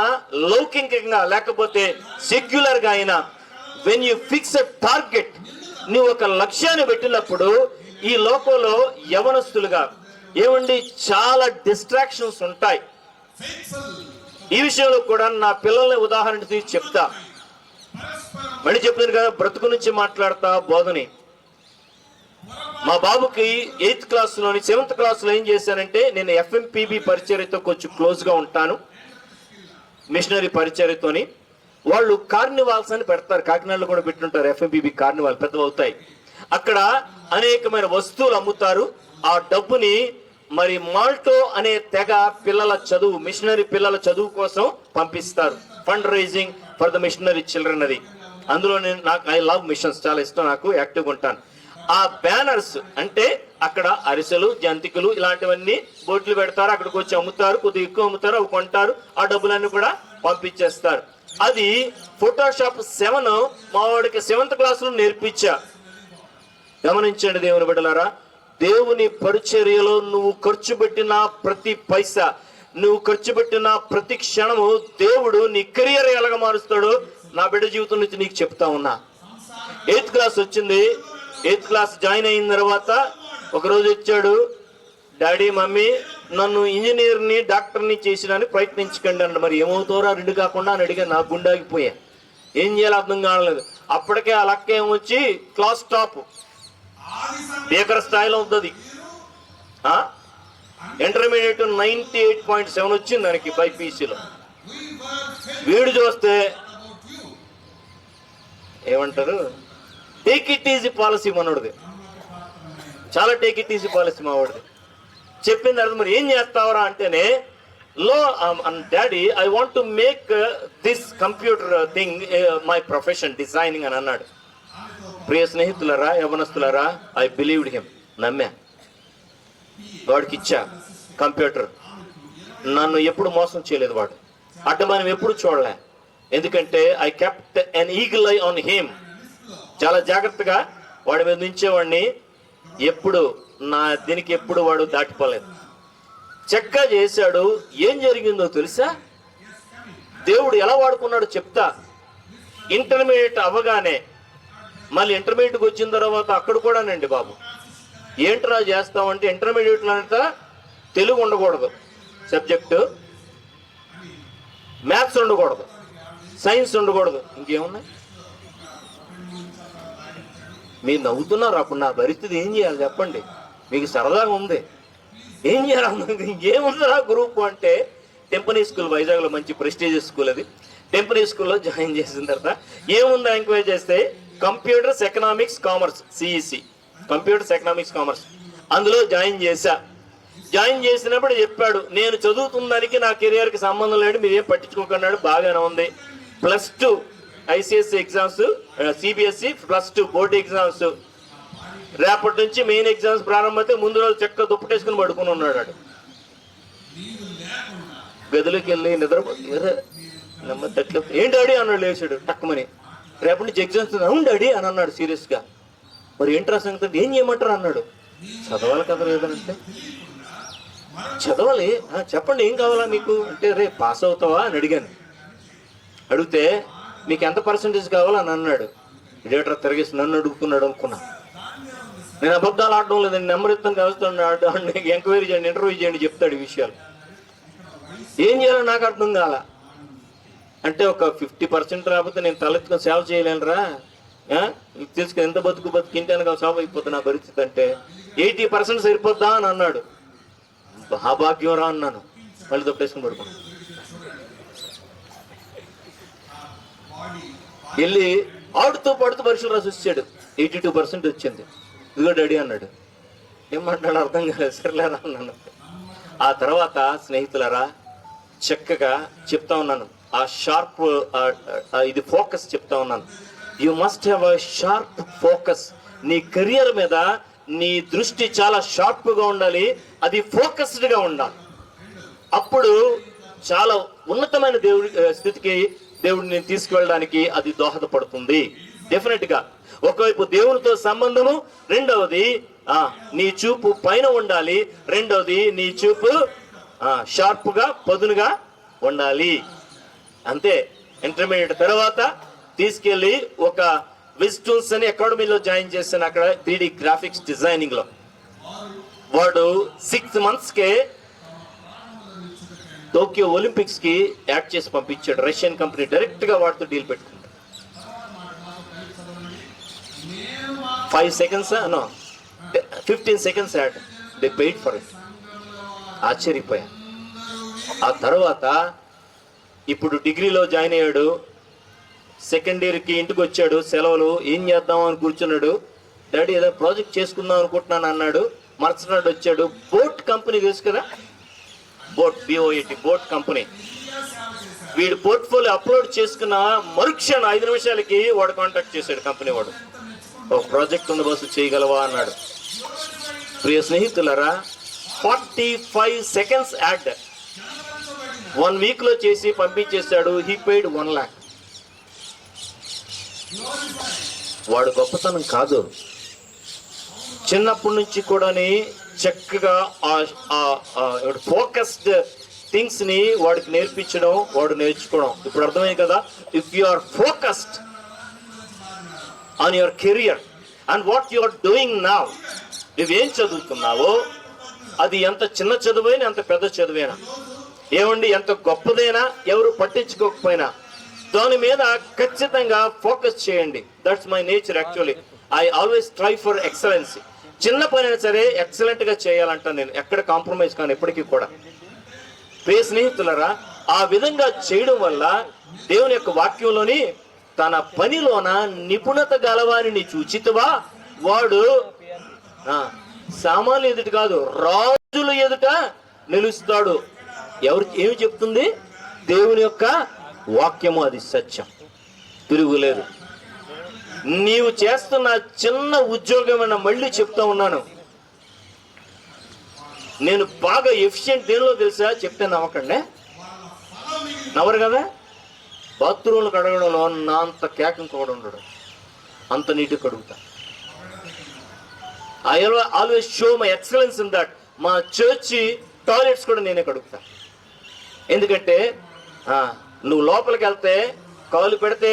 లౌకికంగా, లేకపోతే సెక్యులర్ గా అయినా, when you fix a target, నువ్వు ఒక లక్ష్యాన్ని పెట్టినప్పుడు, ఈ లోకంలో యవనస్తులుగా ఏమండి చాలా డిస్ట్రాక్షన్స్ ఉంటాయి. ఈ విషయంలో కూడా నా పిల్లల్ని ఉదాహరణ తీసి చెప్తా. మళ్ళీ చెప్తాను కదా, బ్రతుకు నుంచి మాట్లాడతా బోధని. మా బాబుకి 8th క్లాస్లోని 7th క్లాస్లో ఏం చేశానంటే, నేను FMPB పరిచర్యతో కొంచెం క్లోజ్గా ఉంటాను, మిషనరీ పరిచర్యతోని. వాళ్ళు కార్నివాల్స్ అని పెడతారు, కాకినాడలో కూడా పెట్టుంటారు. FMPB కార్నివాల్ పెద్దవి అవుతాయి. అక్కడ అనేకమైన వస్తువులు అమ్ముతారు. ఆ డబ్బుని మరి మాల్టో అనే తెగ పిల్లల చదువు, మిషనరీ పిల్లల చదువు కోసం పంపిస్తారు. Fund raising for the missionary children అది. అందులో నాకు ఐ లవ్ మిషన్స్, చాలా ఇష్టం నాకు, యాక్టివ్గా ఉంటాను. ఆ బ్యానర్స్ అంటే అక్కడ అరిసెలు, జంతికలు ఇలాంటివన్నీ బోట్లు పెడతారు. అక్కడికి వచ్చి అమ్ముతారు, కొద్దిగా ఎక్కువ అమ్ముతారు, అవి కొంటారు. ఆ డబ్బులన్నీ కూడా పంపించేస్తారు. అది ఫోటోషాప్ 7 మా వాడికి 7th క్లాసులో నేర్పించా. గమనించండి దేవుని బిడ్డలారా, దేవుని పరిచర్యలో నువ్వు ఖర్చు పెట్టిన ప్రతి పైసా, నువ్వు ఖర్చు పెట్టిన ప్రతి క్షణము దేవుడు నీ కెరియర్ ఎలాగ మారుస్తాడో నా బిడ్డ జీవితం నుంచి నీకు చెప్తా ఉన్నా. 8th క్లాస్ వచ్చింది. 8th క్లాస్ జాయిన్ అయిన తర్వాత ఒకరోజు వచ్చాడు, డాడీ మమ్మీ నన్ను ఇంజనీర్ని డాక్టర్ని చేసినానికి ప్రయత్నించకండి అన్నాడు. మరి ఏమవుతారో 2 కాకుండా అని అడిగా. నాకు గుండాగిపోయా, ఏం చేయాలో అర్థం కావలేదు. అప్పటికే ఆ లక్క ఏమొచ్చి క్లాస్ టాప్, బేకర్ స్థాయిలో ఉంటుంది. ఇంటర్మీడియట్ 98.7 వచ్చింది దానికి బైపీసీలో. వీడు చూస్తే ఏమంటారు, టేక్ ఇట్ ఈజీ పాలసీ మనోడిది, చాలా టేక్ ఇట్ ఈజీ పాలసీ మా వాడిది. చెప్పింది అర్థం. మరి ఏం చేస్తావరా అంటేనే, daddy I want to make this computer thing my profession, designing అని అన్నాడు. ప్రియ స్నేహితులరా, యవనస్తులరా, ఐ బిలీవ్డ్ హిమ్, నమ్మా. వాడికి ఇచ్చా కంప్యూటర్. నన్ను ఎప్పుడు మోసం చేయలేదు వాడు, అడ్డమనం ఎప్పుడు చూడలే. ఎందుకంటే I kept an eagle eye on him. చాలా జాగ్రత్తగా వాడి మీద ఉంచేవాడిని. ఎప్పుడు దీనికి ఎప్పుడు వాడు దాటిపోలేదు. చక్కగా చేశాడు. ఏం జరిగిందో తెలుసా? దేవుడు ఎలా వాడుకున్నాడు చెప్తా. ఇంటర్మీడియట్ అవ్వగానే మళ్ళీ ఇంటర్మీడియట్కి వచ్చిన తర్వాత అక్కడ కూడానండి బాబు ఏంట్రా చేస్తామంటే ఇంటర్మీడియట్లో అంతా తెలుగు ఉండకూడదు సబ్జెక్టు, మ్యాథ్స్ ఉండకూడదు, సైన్స్ ఉండకూడదు, ఇంకేమున్నాయి? మీరు నవ్వుతున్నారు. అప్పుడు నా పరిస్థితి ఏం చేయాలి చెప్పండి? మీకు సరదాగా ఉంది, ఏం చేయాలి? ఇంకేముందిరా గ్రూప్ అంటే టెంపనీ స్కూల్, వైజాగ్లో మంచి ప్రెస్టీజియస్ స్కూల్ అది. టెంపనీ స్కూల్లో జాయిన్ చేసిన తర్వాత ఏముందా ఎంక్వైరీ చేస్తే computers economics commerce, CEC, computers economics commerce, అందులో జాయిన్ చేశా. జాయిన్ చేసినప్పుడు చెప్పాడు, నేను చదువుతున్న దానికి నా కెరియర్కి సంబంధం లేదు, మీరేం పట్టించుకోకన్నాడు. బాగానే ఉంది. +2 ICSC exams, CBSE +2 board exams, రేపటి నుంచి మెయిన్ ఎగ్జామ్స్ ప్రారంభమైతే ముందు రోజు చెక్క దుప్పటేసుకుని పడుకుని ఉన్నాడు. గదిలోకి వెళ్ళి నిద్రపోతే నమ్మట్లేదు. ఏంటి డాడీ అన్నాడు, లేచాడు టక్కుమని. రేపటి నుంచి ఎగ్జామ్స్. అవును డాడీ అని అన్నాడు సీరియస్గా. మరి ఏంట్రా సంగతి, ఏం చేయమంటారు అన్నాడు. చదవాలి కదా లేదనంటే, చదవాలి, చెప్పండి ఏం కావాలా మీకు అంటే, రేపు పాస్ అవుతావా అని అడిగాను. అడిగితే మీకు ఎంత పర్సంటేజ్ కావాలని అన్నాడు. ఇదేట్రా తిరిగేసి నన్ను అడుగుతున్నాడు అనుకున్నా. నేను అబద్ధాలు ఆడడం లేదండి, నెంబర్ ఇస్తాను కావస్తాను, ఎంక్వైరీ చేయండి, ఇంటర్వ్యూ చేయండి, చెప్తాడు ఈ విషయాలు. ఏం చేయాలో నాకు అర్థం కాల. అంటే ఒక 50% రాకపోతే నేను తలెత్తుకొని సేవ చేయలేనురా, తెలుసుకుని ఎంత బతికింటాను సేవ అయిపోతుంది నా పరిస్థితి అంటే. 80% సరిపోద్దా అని అన్నాడు. మహాభాగ్యం రా అన్నాను. మళ్ళీ తప్పేసుకుని పడుకున్నాను. వెళ్ళి ఆడుతూ పాడుతూ పరీక్షలు రాసి వచ్చాడు. 82% వచ్చింది. ఇదిగో డాడీ అన్నాడు. ఏమంటాడు అర్థం కాలేదు. సరేలేరా అన్నాను. ఆ తర్వాత స్నేహితులరా చక్కగా చెప్తా ఉన్నాను, ఆ షార్ప్ ఇది ఫోకస్ చెప్తా ఉన్నాను. You must have a sharp focus. నీ కెరియర్ మీద నీ దృష్టి చాలా షార్ప్గా ఉండాలి, అది ఫోకస్డ్గా ఉండాలి. అప్పుడు చాలా ఉన్నతమైన స్థితికి దేవుడిని తీసుకువెళ్ళడానికి అది దోహదపడుతుంది డెఫినెట్గా. ఒకవైపు దేవునితో సంబంధము, రెండవది నీ చూపు పైన ఉండాలి, రెండవది నీ చూపు షార్ప్గా పదునుగా ఉండాలి. అంతే. ఇంటర్మీడియట్ తర్వాత తీసుకెళ్ళి ఒక విజ్టూల్స్ అని అకాడమీలో జాయిన్ చేశాను. అక్కడ 3D గ్రాఫిక్స్ డిజైనింగ్ లో వాడు 6 monthsకే టోక్యో ఒలింపిక్స్ కి యాడ్ చేసి పంపించాడు. రష్యన్ కంపెనీ డైరెక్ట్ గా వాడితో డీల్ పెట్టుకుంటాడు. 5 seconds 15 seconds ad, they paid for it. ఆశ్చర్యపోయా. ఆ తర్వాత ఇప్పుడు డిగ్రీలో జాయిన్ అయ్యాడు. సెకండ్ ఇయర్కి ఇంటికి వచ్చాడు, సెలవులు. ఏం చేద్దాం అని కూర్చున్నాడు. డాడీ ఏదో ప్రాజెక్ట్ చేసుకుందాం అనుకుంటున్నాను అన్నాడు. మరుసటి వచ్చాడు. బోట్ కంపెనీ తెలుసు కదా, బోట్, BOAT, బోట్ కంపెనీ. వీడు పోర్ట్ఫోలియో అప్లోడ్ చేసుకున్న మరుక్షణ 5 నిమిషాలకి వాడు కాంటాక్ట్ చేశాడు కంపెనీ వాడు. ఒక ప్రాజెక్ట్ ఉంది బస్సు, చేయగలవా అన్నాడు. ప్రియ స్నేహితులరా, 45 seconds యాడ్ 1 week లో చేసి పంపించేశాడు. He paid 1 lakh. వాడు గొప్పతనం కాదు, చిన్నప్పటి నుంచి కూడా చక్కగా ఫోకస్డ్ థింగ్స్ ని వాడికి నేర్పించడం, వాడు నేర్చుకోవడం. ఇప్పుడు అర్థమైంది కదా. If you are focused on your career and what you are doing now, నువ్వేం చదువుతున్నావో అది ఎంత చిన్న చదువైనా ఎంత పెద్ద చదువైనా, ఏమండి ఎంత గొప్పదైనా ఎవరు పట్టించుకోకపోయినా దాని మీద ఖచ్చితంగా ఫోకస్ చేయండి. That's my nature actually. I always try for excellency. చిన్న పనైనా సరే ఎక్సలెంట్ గా చేయాలంటాను నేను, ఎక్కడ కాంప్రమైజ్ కాను ఎప్పటికీ కూడా. ప్రియ స్నేహితులరా, ఆ విధంగా చేయడం వల్ల దేవుని యొక్క వాక్యంలోని తన పనిలోన నిపుణత గలవారిని చూచితివా, వాడు సామాన్లు ఎదుట కాదు రాజుల ఎదుట నిలుస్తాడు. ఎవరు ఏమి చెప్తుంది? దేవుని యొక్క వాక్యము, అది సత్యం, తిరుగులేదు. నీవు చేస్తున్న చిన్న ఉద్యోగం మళ్ళీ చెప్తా ఉన్నాను, నేను బాగా ఎఫిషియెంట్ దేనిలో తెలుసా? చెప్తే నవ్వకండి, నవ్వరు కదా. బాత్రూమ్లు కడగడంలో నా అంత కేకం కూడా ఉండడు, అంత నీట్గా కడుగుతా. I always show my excellence in that. మా చర్చి టాయిలెట్స్ కూడా నేనే కడుగుతా. ఎందుకంటే నువ్వు లోపలికి వెళ్తే కాలు పెడితే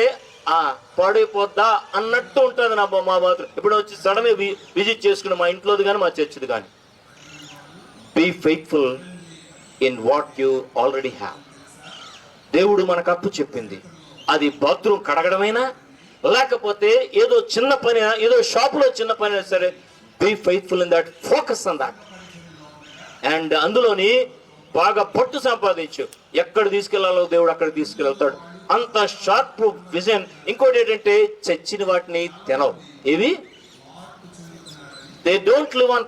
పాడైపోద్దా అన్నట్టు ఉంటుంది నా మా మాత్రం. ఇప్పుడు వచ్చి సడన్గా విజిట్ చేసుకుని మా ఇంట్లోది కానీ మా చర్చిది కానీ. Be faithful in what you already have. దేవుడు మనకు అప్పు చెప్పింది, అది బాత్రూమ్ కడగడమైనా లేకపోతే ఏదో చిన్న పని, ఏదో షాపులో చిన్న పని అయినా సరే, be faithful in that, focus on that. And అందులోని బాగా పట్టు సంపాదించు. ఎక్కడ తీసుకెళ్లాలో దేవుడు అక్కడ తీసుకెళ్తాడు. అంత షార్ప్ విజన్. ఇంకోటి ఏంటంటే చచ్చిన వాటిని తినవు. ఇవి దే డోంట్ లివ్ ఆన్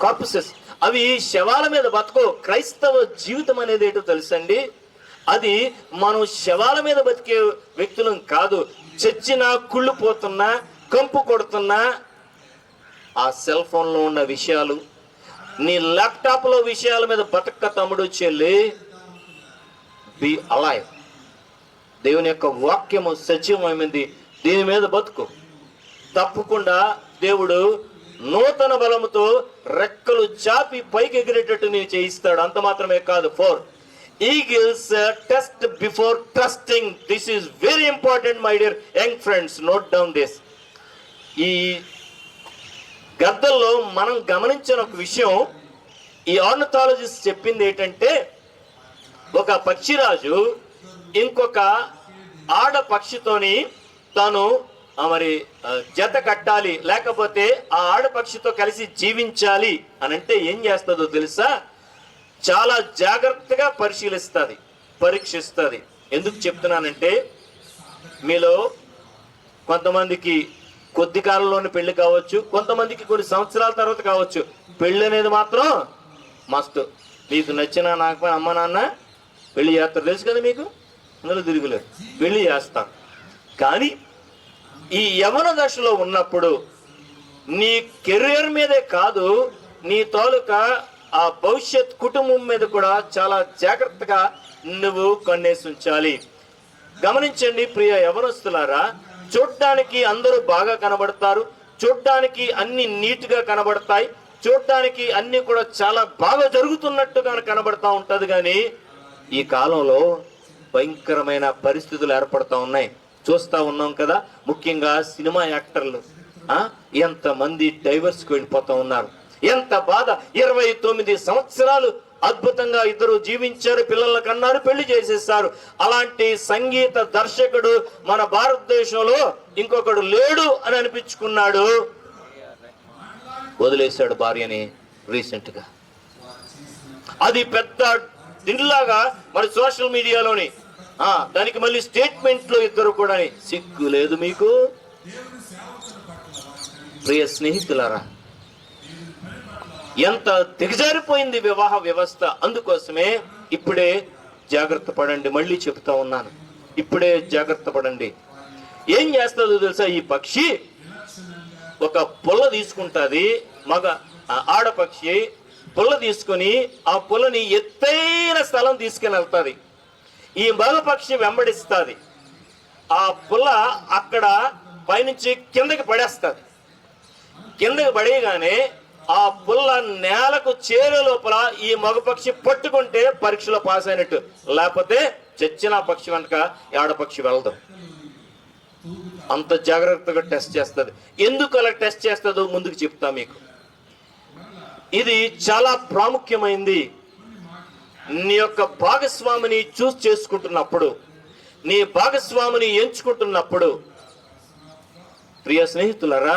కార్పసెస్. అవి శవాల మీద బతకో. క్రైస్తవ జీవితం అనేది ఏంటో తెలుసండి, అది మనం శవాల మీద బతికే వ్యక్తులం కాదు. చచ్చినా, కుళ్ళిపోతున్నా, కంపు కొడుతున్నా, ఆ సెల్ ఫోన్లో ఉన్న విషయాలు, నీ ల్యాప్టాప్లో విషయాల మీద బతక తమ్ముడు చెల్లి. B alive. దేవుని యొక్క వాక్యము సజీవమైంది, దీని మీద బతుకు. తప్పకుండా దేవుడు నూతన బలముతో రెక్కలు చాపి పైకి ఎగిరేటట్టు నీవు చేయిస్తాడు. అంత మాత్రమే కాదు. 4 Eagles test before trusting. This is very important, my dear young friends. Note down this. ఈ గద్దల్లో మనం గమనించిన ఒక విషయం, ఈ ఆర్నిథాలజిస్ట్ చెప్పింది ఏంటంటే, ఒక పక్షిరాజు ఇంకొక ఆడ పక్షితోని తాను మరి జత కట్టాలి, లేకపోతే ఆ ఆడపక్షితో కలిసి జీవించాలి అని అంటే ఏం చేస్తుందో తెలుసా? చాలా జాగ్రత్తగా పరిశీలిస్తుంది, పరీక్షిస్తుంది. ఎందుకు చెప్తున్నానంటే, మీలో కొంతమందికి కొద్ది కాలంలోనే పెళ్లి కావచ్చు, కొంతమందికి కొన్ని సంవత్సరాల తర్వాత కావచ్చు. పెళ్లి అనేది మాత్రం మస్ట్. మీకు నచ్చిన నాకు అమ్మ నాన్న పెళ్లి చేస్తారు, తెలుసు కదా మీకు, అందులో తిరుగులేదు, పెళ్లి చేస్తాను. కానీ ఈ యవన దశలో ఉన్నప్పుడు నీ కెరియర్ మీదే కాదు, నీ తాలూకా ఆ భవిష్యత్ కుటుంబం మీద కూడా చాలా జాగ్రత్తగా నువ్వు కన్నేసి ఉంచాలి. గమనించండి ప్రియ యవనస్తులారా, చూడ్డానికి అందరూ బాగా కనబడతారు, చూడ్డానికి అన్ని నీట్గా కనబడతాయి, చూడ్డానికి అన్ని కూడా చాలా బాగా జరుగుతున్నట్టుగా కనబడతా ఉంటది. కానీ ఈ కాలంలో భయంకరమైన పరిస్థితులు ఏర్పడతా ఉన్నాయి, చూస్తా ఉన్నాం కదా. ముఖ్యంగా సినిమా యాక్టర్లు ఎంతమంది డైవర్స్కి వెళ్ళిపోతా ఉన్నారు. ఎంత బాధ. 29 సంవత్సరాలు అద్భుతంగా ఇద్దరు జీవించారు, పిల్లల కన్నారు, పెళ్లి చేసేస్తారు. అలాంటి సంగీత దర్శకుడు మన భారతదేశంలో ఇంకొకడు లేడు అని అనిపించుకున్నాడు, వదిలేశాడు భార్యని రీసెంట్ గా. అది పెద్ద దిండ్లాగా మరి సోషల్ మీడియాలోని దానికి మళ్ళీ స్టేట్మెంట్లు ఇద్దరు కూడా. సిగ్గు లేదు మీకు? ప్రియ స్నేహితులారా, ఎంత దిగజారిపోయింది వివాహ వ్యవస్థ. అందుకోసమే ఇప్పుడే జాగ్రత్త పడండి. మళ్ళీ చెప్తా ఉన్నాను, ఇప్పుడే జాగ్రత్త పడండి. ఏం చేస్తుందో తెలుసా? ఈ పక్షి ఒక పుల్ల తీసుకుంటుంది, మగ ఆడపక్షి పుల్ల తీసుకుని ఆ పుల్లని ఎత్తైన స్థలం తీసుకుని వెళ్తుంది. ఈ మగ పక్షి వెంబడిస్తుంది. ఆ పుల్ల అక్కడ పైనుంచి కిందకి పడేస్తుంది. కిందకి పడేయగానే ఆ పుల్ల నేలకు చేరే లోపల ఈ మగపక్షి పట్టుకుంటే పరీక్షలో పాస్ అయినట్టు, లేకపోతే చచ్చిన పక్షి వెనక ఆడపక్షి వెళ్దాం. అంత జాగ్రత్తగా టెస్ట్ చేస్తుంది. ఎందుకు అలా టెస్ట్ చేస్తుందో ముందుకు చెప్తా మీకు. ఇది చాలా ప్రాముఖ్యమైంది. నీ యొక్క భాగస్వామిని చూస్ చేసుకుంటున్నప్పుడు, నీ భాగస్వామిని ఎంచుకుంటున్నప్పుడు ప్రియ స్నేహితులరా,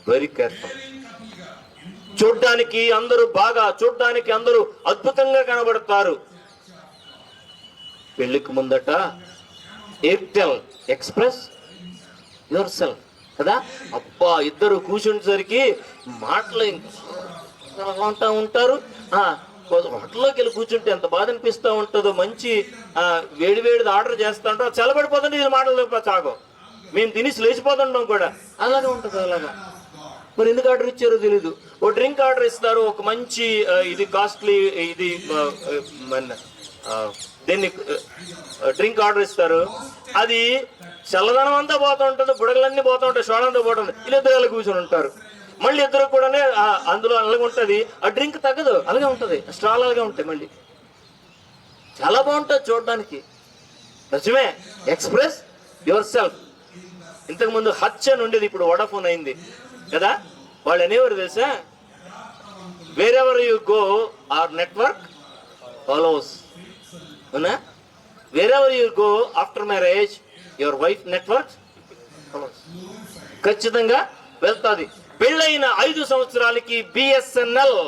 వెరీ కేర్ఫుల్. చూడ్డానికి అందరూ బాగా, చూడ్డానికి అందరూ అద్భుతంగా కనబడతారు. పెళ్లికి ముందట ఎయిర్టెల్ ఎక్స్ప్రెస్ యువర్ సెల్ఫ్ కదా, అబ్బా ఇద్దరు కూర్చుంటేసరికి మాటలు ఉంటారు. హోటల్లోకి వెళ్ళి కూర్చుంటే ఎంత బాధ అనిపిస్తూ ఉంటుందో. మంచి వేడి వేడిది ఆర్డర్ చేస్తూ ఉంటాం, చల్లబడిపోతుంటే ఇది మాటలు చాగో, మేము తినేసి లేచిపోతుంటాం కూడా. అలాగే ఉంటుంది. అలాగా మరి ఎందుకు ఆర్డర్ ఇచ్చారో తెలీదు. ఓ డ్రింక్ ఆర్డర్ ఇస్తారు, ఒక మంచి ఇది కాస్ట్లీ ఇది దీన్ని డ్రింక్ ఆర్డర్ ఇస్తారు. అది చల్లదనం అంతా పోతూ ఉంటుంది, బుడగలన్నీ పోతూ ఉంటాయి, సోడంతో పోతుంది. ఇలా కూర్చొని ఉంటారు. మళ్ళీ ఇద్దరు కూడా అందులో అలాగే ఉంటుంది, ఆ డ్రింక్ తగ్గదు, అలాగే ఉంటుంది, స్ట్రాల్ అలాగే ఉంటాయి, మళ్ళీ చాలా బాగుంటుంది చూడడానికి. నిజమే, ఎక్స్ప్రెస్ యువర్ సెల్ఫ్. ఇంతకుముందు హచ్ అని ఉండేది, ఇప్పుడు వడాఫోన్ అయింది కదా. వాళ్ళు అనేవారు తెలుసా, wherever you go or network follows. అవునా? Wherever you go after marriage your wife network follows. ఖచ్చితంగా వెళ్తాది. పెళ్ళైన 5 సంవత్సరాలకి బిఎస్ఎన్ఎల్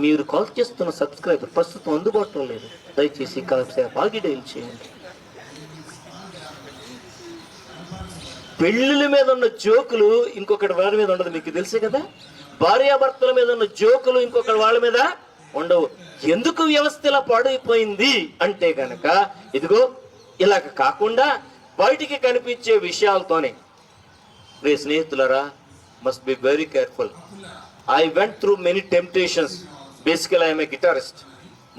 మీరు కాల్ చేస్తున్న సబ్స్క్రైబర్ ప్రస్తుతం అందుబాటులో లేదు, దయచేసి కాసేపు ఆగి డైల్ చేయండి. పెళ్ళిళ్ళ మీద ఉన్న జోకులు ఇంకొకటి వారి మీద ఉండదు, మీకు తెలుసే కదా. భార్యాభర్తల మీద ఉన్న జోకులు ఇంకొకటి వాళ్ళ మీద ఉండవు. ఎందుకు వ్యవస్థ ఇలా పాడైపోయింది అంటే గనక ఇదిగో ఇలాగ కాకుండా బయటికి కనిపించే విషయాలతోనే. రే స్నేహితులరా, must be very careful. I went through many temptations. Basical I'm a guitarist.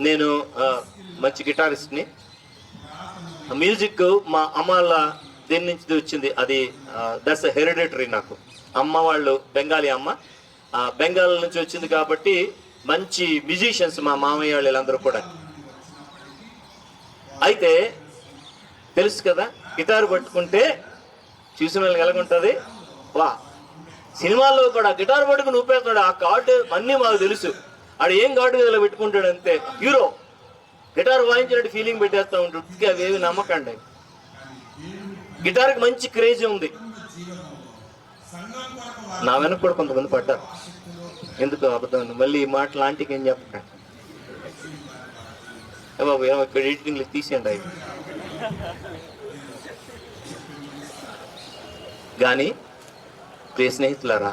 నేను మంచి గిటారిస్ట్ని. మ్యూజిక్ మా అమ్మ వాళ్ళ దేని నుంచి వచ్చింది, అది దట్స్ హెరిడిటరీ. నాకు అమ్మ వాళ్ళు బెంగాలీ అమ్మ, బెంగాల్ నుంచి వచ్చింది కాబట్టి మంచి మ్యూజిషియన్స్ మా మామయ్య వాళ్ళు వీళ్ళందరూ కూడా. అయితే తెలుసు కదా, గిటార్ పట్టుకుంటే చూసిన వాళ్ళకి ఎలాగుంటుంది, వా. సినిమాల్లో కూడా గిటార్ పట్టుకుని ఊపేస్తున్నాడు, ఆ కార్డు అన్నీ మాకు తెలుసు. ఆడు ఏం కార్డు ఇలా పెట్టుకుంటాడు అంతే, హీరో. గిటార్ వాయించినట్టు ఫీలింగ్ పెట్టేస్తూ ఉంటాడు. అవేవి నమ్మకండి. గిటార్కి మంచి క్రేజ్ ఉంది. నా వెనక కూడా కొంతమంది పడ్డారు. ఎందుకు అబద్ధం, మళ్ళీ ఈ మాట లాంటికి ఏం చెప్పకండి బాబు. ఏమో ఇక్కడ ఎడిటింగ్లో తీసేయండి అవి. కానీ ప్రియ స్నేహితులారా,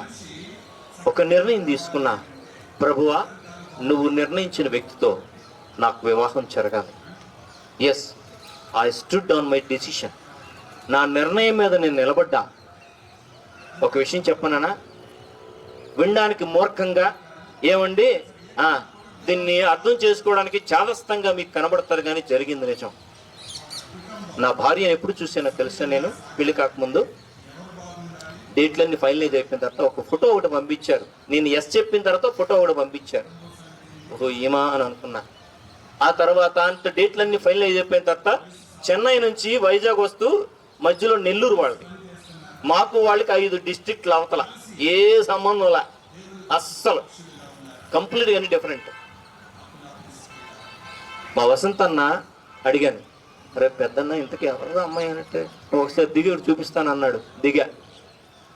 ఒక నిర్ణయం తీసుకున్నా, ప్రభువా నువ్వు నిర్ణయించిన వ్యక్తితో నాకు వివాహం జరగాలి. Yes, I stood on my decision. నా నిర్ణయం మీద నేను నిలబడ్డా. ఒక విషయం చెప్పనా, వినడానికి మూర్ఖంగా ఏమండి దీన్ని అర్థం చేసుకోవడానికి చాదస్తంగా మీకు కనబడతారు, కానీ జరిగింది నిజం. నా భార్యను ఎప్పుడు చూసానో తెలుసా, నేను పెళ్లి కాకముందు డేట్లన్నీ ఫైనలైజ్ అయిపోయిన తర్వాత ఒక ఫోటో ఒకటి పంపించారు. నేను ఎస్ చెప్పిన తర్వాత ఫోటో ఒకటి పంపించారు. ఓహో ఏమా అని అనుకున్నా. ఆ తర్వాత అంత డేట్లన్నీ ఫైనలైజ్ అయిపోయిన తర్వాత చెన్నై నుంచి వైజాగ్ వస్తూ మధ్యలో నెల్లూరు వాళ్ళది, మాకు వాళ్ళకి 5 డిస్ట్రిక్ట్లు అవతల, ఏ సంబంధంలా, అస్సలు కంప్లీట్గా అన్ని డిఫరెంట్. మా వసంతన్న అడిగాను, రేపు పెద్దన్న ఇంతకీ ఎవరు అమ్మాయి అంటే, ఒకసారి దిగి చూపిస్తాను అన్నాడు.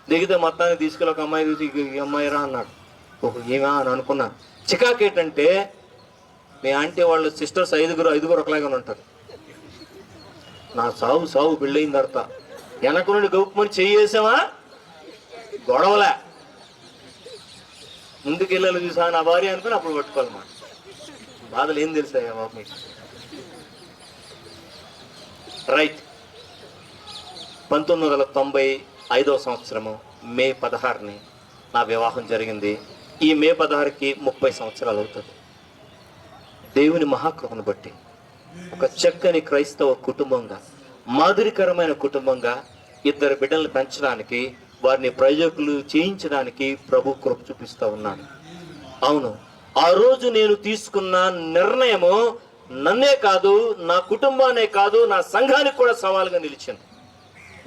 దిగితే మొత్తాన్ని తీసుకెళ్ళి ఒక అమ్మాయి చూసి ఈ అమ్మాయి రా అన్నాడు. ఓహో ఏమా అని అనుకున్నాను. చికాకు ఏంటంటే మీ ఆంటీ వాళ్ళు సిస్టర్స్ 5 ఒకలాగానే ఉంటారు. నా సావు పెళ్ళయిన తర్వాత వెనక నుండి గౌపుమని చెయ్యేసామా గొడవలే, ముందుకెళ్ళాలి చూసా నా భార్య అనుకుని అప్పుడు పట్టుకోవాలన్నమాట. బాధలు ఏం తెలుసాయా బాబు మీకు? రైట్. 1995వ సంవత్సరము మే 16ని నా వివాహం జరిగింది. ఈ మే 16కి 30 సంవత్సరాలు అవుతుంది. దేవుని మహాకృపను బట్టి ఒక చక్కని క్రైస్తవ కుటుంబంగా, మాదిరికరమైన కుటుంబంగా 2 బిడ్డలను పెంచడానికి, వారిని ప్రయోజకులు చేయించడానికి ప్రభు కృప చూపిస్తూ ఉన్నాను. అవును, ఆ రోజు నేను తీసుకున్న నిర్ణయము నన్నే కాదు, నా కుటుంబాన్నే కాదు, నా సంఘానికి కూడా సవాలుగా నిలిచింది.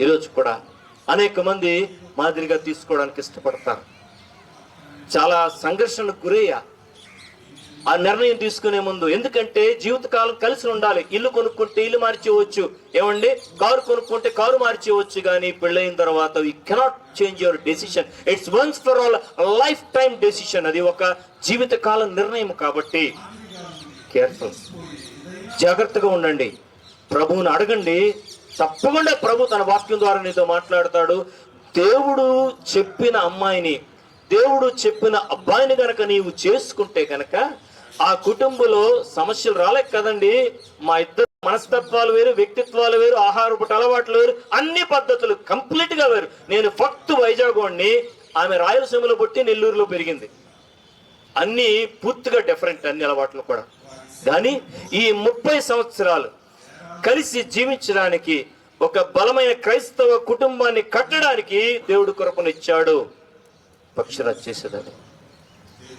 ఈరోజు కూడా అనేక మంది మాదిరిగా తీసుకోవడానికి ఇష్టపడతారు. చాలా సంఘర్షణకు గురయ్యా ఆ నిర్ణయం తీసుకునే ముందు. ఎందుకంటే జీవితకాలం కలిసి ఉండాలి. ఇల్లు కొనుక్కుంటే ఇల్లు మార్చేయవచ్చు, ఏమండి, కారు కొనుక్కుంటే కారు మార్చేయవచ్చు, కానీ పెళ్ళైన తర్వాత you cannot change your decision. It's once for all life time decision. అది ఒక జీవితకాల నిర్ణయం. కాబట్టి కేర్ఫుల్, జాగ్రత్తగా ఉండండి. ప్రభువుని అడగండి. తప్పకుండా ప్రభు తన వాక్యం ద్వారా నీతో మాట్లాడతాడు. దేవుడు చెప్పిన అమ్మాయిని, దేవుడు చెప్పిన అబ్బాయిని గనక నీవు చేసుకుంటే గనక ఆ కుటుంబంలో సమస్యలు రాలేక కదండి. మా ఇద్దరు మనస్తత్వాలు వేరు, వ్యక్తిత్వాలు వేరు, ఆహారపు అలవాట్లు వేరు, అన్ని పద్ధతులు కంప్లీట్ గా వేరు. నేను ఫక్త్ వైజాగ్ వాడిని, ఆమె రాయలసీమలో పుట్టి నెల్లూరులో పెరిగింది. అన్ని పూర్తిగా డిఫరెంట్, అన్ని అలవాట్లు కూడా. కానీ ఈ 30 సంవత్సరాలు కలిసి జీవించడానికి, ఒక బలమైన క్రైస్తవ కుటుంబాన్ని కట్టడానికి దేవుడు కృపనిచ్చాడు. పక్షిరాజు చేసేది అది.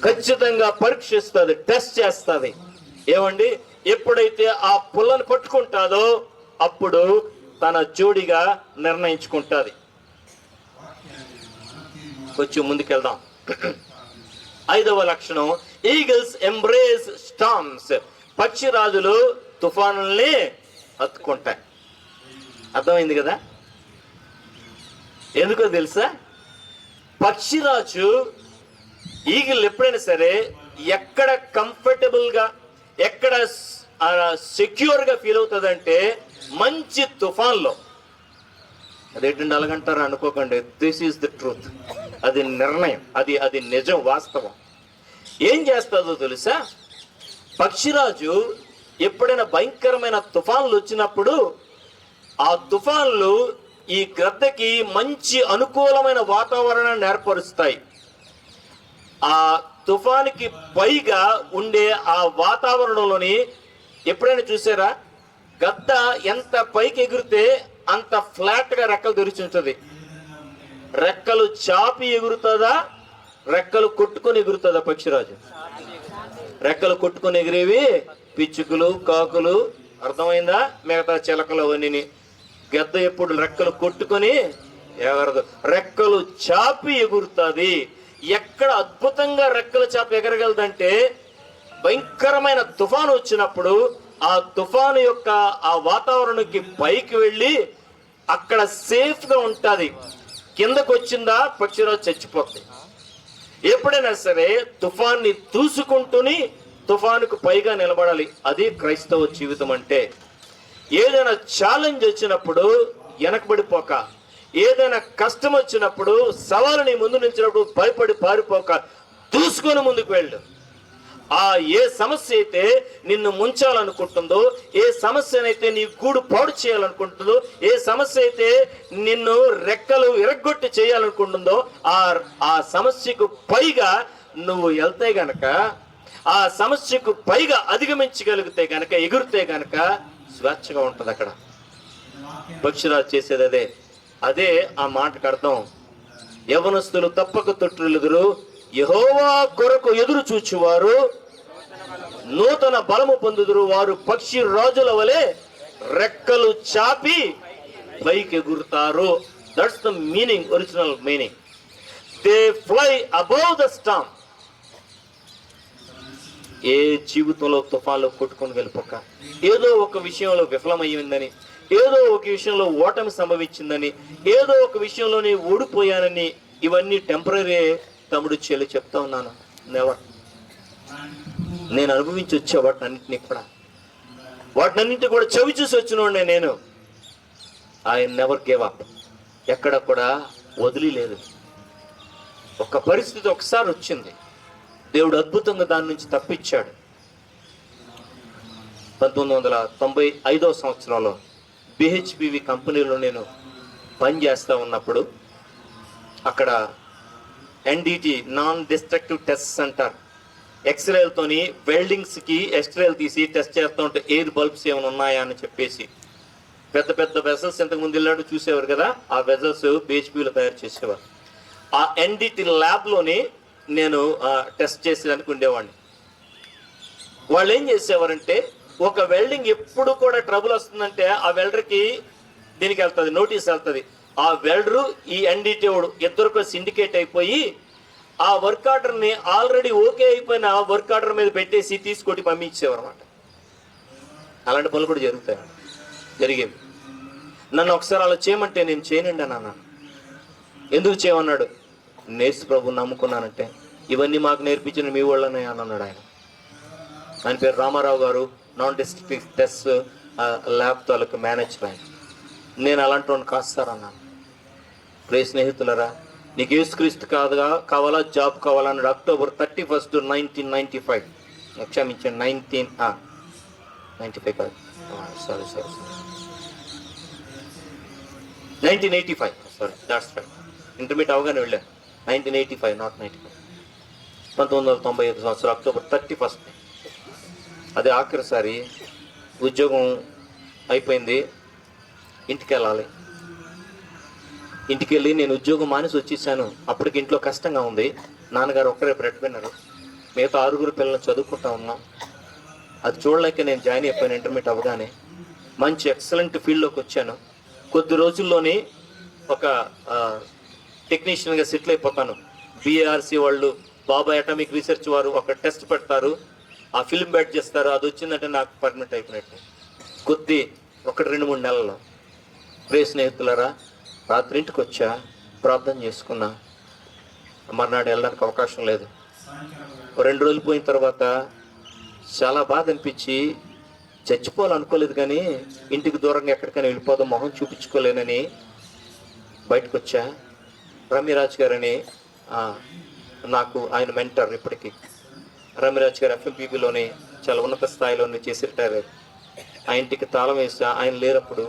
ఖచ్చితంగా పరీక్షిస్తుంది, టెస్ట్ చేస్తుంది. ఏమండి, ఎప్పుడైతే ఆ పుల్లను పట్టుకుంటాదో అప్పుడు తన జోడిగా నిర్ణయించుకుంటుంది. కొంచెం ముందుకెళ్దాం. 5వ లక్షణం, ఈగిల్స్ ఎంబ్రేస్ స్టార్మ్స్. పక్షిరాజులు తుఫానుల్ని హత్తుకుంటాయి. అర్థమైంది కదా? ఎందుకో తెలుసా? పక్షిరాజు ఈగిల్ ఎప్పుడైనా సరే ఎక్కడ కంఫర్టబుల్ గా, ఎక్కడ సెక్యూర్ గా ఫీల్ అవుతుందంటే మంచి తుఫాన్లో. అదేంటండి అలాగంటారా అనుకోకండి, దిస్ ఈస్ ద ట్రూత్. అది నిర్ణయం, అది నిజం, వాస్తవం. ఏం చేస్తుందో తెలుసా? పక్షిరాజు ఎప్పుడైనా భయంకరమైన తుఫాన్లు వచ్చినప్పుడు ఆ తుఫాన్లు ఈ గ్రద్దకి మంచి అనుకూలమైన వాతావరణాన్ని ఏర్పరుస్తాయి. ఆ తుఫానికి పైగా ఉండే ఆ వాతావరణంలోని ఎప్పుడైనా చూసారా, గద్ద ఎంత పైకి ఎగిరితే అంత ఫ్లాట్ గా రెక్కలు తెరిచుంటది. రెక్కలు చాపి ఎగురుతుందా, రెక్కలు కొట్టుకొని ఎగురుతుందా? పక్షిరాజు రెక్కలు కొట్టుకొని ఎగిరేవి పిచ్చుకలు, కాకులు, అర్థమైందా? మిగతా చిలకలు అవన్నీ. గద్ద ఎప్పుడు రెక్కలు కొట్టుకొని ఎగరదు, రెక్కలు చాపి ఎగురుతుంది. ఎక్కడ అద్భుతంగా రెక్కలు చాపి ఎగరగలదంటే భయంకరమైన తుఫాను వచ్చినప్పుడు ఆ తుఫాను యొక్క ఆ వాతావరణానికి పైకి వెళ్ళి అక్కడ సేఫ్ గా ఉంటుంది. కిందకు వచ్చిందా పక్షిరాజు చచ్చిపోతుంది. ఎప్పుడైనా సరే తుఫాన్ని చూసుకుంటూని తుఫానుకు పైగా నిలబడాలి. అది క్రైస్తవ జీవితం అంటే. ఏదైనా ఛాలెంజ్ వచ్చినప్పుడు వెనకబడిపోక, ఏదైనా కష్టం వచ్చినప్పుడు, సవాలు నీ ముందు నుంచినప్పుడు భయపడి పారిపోక దూసుకొని ముందుకు వెళ్ళు. ఆ ఏ సమస్య అయితే నిన్ను ముంచాలనుకుంటుందో, ఏ సమస్యనైతే నీ గూడు పాడు చేయాలనుకుంటుందో, ఏ సమస్య అయితే నిన్ను రెక్కలు ఇరగ్గొట్టి చేయాలనుకుంటుందో ఆ సమస్యకు పైగా నువ్వు వెళ్తే గనక, ఆ సమస్యకు పైగా అధిగమించగలిగితే గనక, ఎగురితే గనక స్వేచ్ఛగా ఉంటుంది. అక్కడ పక్షిరాజు చేసేది అదే. అదే ఆ మాటకు అర్థం. యవనస్తులు తప్పక తొట్టిల్లుదురు, యెహోవా కొరకు ఎదురు చూచువారు నూతన బలము పొందుదురు. వారు పక్షి రాజుల వలె రెక్కలు చాపి పైకి ఎగురుతారు. That's the meaning, original meaning. They fly above the storm. ఏ జీవితంలో తుఫాన్లో కొట్టుకొని వెళ్ళిపోక, ఏదో ఒక విషయంలో విఫలమయ్యిందని, ఏదో ఒక విషయంలో ఓటమి సంభవించిందని, ఏదో ఒక విషయంలో నేను ఓడిపోయానని, ఇవన్నీ టెంపరీ తమ్ముడు చెల్లి చెప్తా ఉన్నాను. నెవర్. నేను అనుభవించి వచ్చా వాటినన్నింటినీ కూడా, వాటినన్నింటి కూడా చవి చూసి వచ్చినోడే నేను. I never gave up. ఎక్కడ కూడా వదిలేదు. ఒక పరిస్థితి ఒకసారి వచ్చింది, దేవుడు అద్భుతంగా దాని నుంచి తప్పించాడు. 1995వ సంవత్సరంలో బిహెచ్పివి కంపెనీలో నేను పనిచేస్తూ ఉన్నప్పుడు అక్కడ ఎన్డిటి, నాన్ డిస్ట్రక్టివ్ టెస్ట్స్ అంటారు. ఎక్స్రేలతోని వెల్డింగ్స్కి ఎక్స్రేలు తీసి టెస్ట్ చేస్తూ ఉంటే ఎయిర్ బల్బ్స్ ఏమైనా ఉన్నాయా అని చెప్పేసి పెద్ద పెద్ద వెజల్స్ ఇంతకుముందు వెళ్ళాడు చూసేవారు కదా, ఆ వెజల్స్ బిహెచ్పిలో తయారు చేసేవారు. ఆ ఎన్డిటి ల్యాబ్లోని నేను టెస్ట్ చేసేదానికి ఉండేవాడిని. వాళ్ళు ఏం చేసేవారంటే, ఒక వెల్డింగ్ ఎప్పుడు కూడా ట్రబుల్ వస్తుందంటే ఆ వెల్డర్కి దీనికి వెళ్తుంది, నోటీస్ వెళ్తుంది. ఆ వెల్డరు ఈ ఎన్డిటి వాడు ఇద్దరు సిండికేట్ అయిపోయి ఆ వర్క్ ఆర్డర్ని ఆల్రెడీ ఓకే అయిపోయిన వర్క్ ఆర్డర్ మీద పెట్టేసి తీసుకొట్టి పంపించేవారు అన్నమాట. అలాంటి పనులు కూడా జరిగేవి. నన్ను ఒకసారి అలా చేయమంటే నేను చేయనండి అని అన్నాను. ఎందుకు చేయమన్నాడు? నేసు ప్రభు నమ్ముకున్నానంటే. ఇవన్నీ మాకు నేర్పించిన మీ వాళ్ళనే అని అన్నాడు ఆయన. ఆయన పేరు రామారావు గారు, నాన్ డిస్ట్రిక్ట్ టెస్ట్ ల్యాబ్ తాలూకు మేనేజర్ ఆయన. నేను అలాంటి వాడిని కాదు సార్ అన్నాను. ప్రియ స్నేహితులరా, నీకు యేసుక్రీస్తు కావాలా, జాబ్ కావాలా అన్నాడు. అక్టోబర్ 31, 1995. క్షమించండి, 95 కాదు, sorry 1985. Sorry, that's right. Intermediate అవగానే వెళ్ళాను. 1985, నాట్ 95. 1995 సంవత్సరం అక్టోబర్ 31. అదే ఆఖరిసారి ఉద్యోగం అయిపోయింది, ఇంటికి వెళ్ళాలి. ఇంటికి వెళ్ళి నేను ఉద్యోగం మానేసి వచ్చేసాను. అప్పటికి ఇంట్లో కష్టంగా ఉంది. నాన్నగారు ఒక్కరే బ్రెడ్విన్నరు, మిగతా 6 పిల్లలు చదువుకుంటా ఉన్నాం. అది చూడలేక నేను జాయిన్ అయిపోయాను. ఇంటర్మీడియట్ అవగానే మంచి ఎక్సలెంట్ ఫీల్డ్లోకి వచ్చాను. కొద్ది రోజుల్లోనే ఒక టెక్నీషియన్గా సెటిల్ అయిపోతాను. బీఆర్సీ వాళ్ళు, బాబా అటామిక్ రీసెర్చ్ వారు ఒక టెస్ట్ పెడతారు, ఆ ఫిల్మ్ బ్యాట్ చేస్తారు. అది వచ్చిందంటే నాకు పర్మనెంట్ అయిపోయినట్టు. కొద్ది 1-2-3 నెలల్లో ప్రియ స్నేహితులరా, రాత్రి ఇంటికి వచ్చా, ప్రార్థన చేసుకున్నా. మర్నాడు వెళ్ళడానికి అవకాశం లేదు. 2 రోజులు పోయిన తర్వాత చాలా బాధ అనిపించి చచ్చిపోవాలనుకోలేదు, కానీ ఇంటికి దూరంగా ఎక్కడికైనా వెళ్ళిపోదాం, మొహం చూపించుకోలేనని బయటకు వచ్చా. రమ్యరాజు గారని నాకు ఆయన మెంటర్. ఇప్పటికీ రమ్యరాజు గారు FMPBలోని చాలా ఉన్నత స్థాయిలోని చేసి రిటైర్ అయ్యారు. ఆ ఇంటికి తాళం వేసా. ఆయన లేనప్పుడు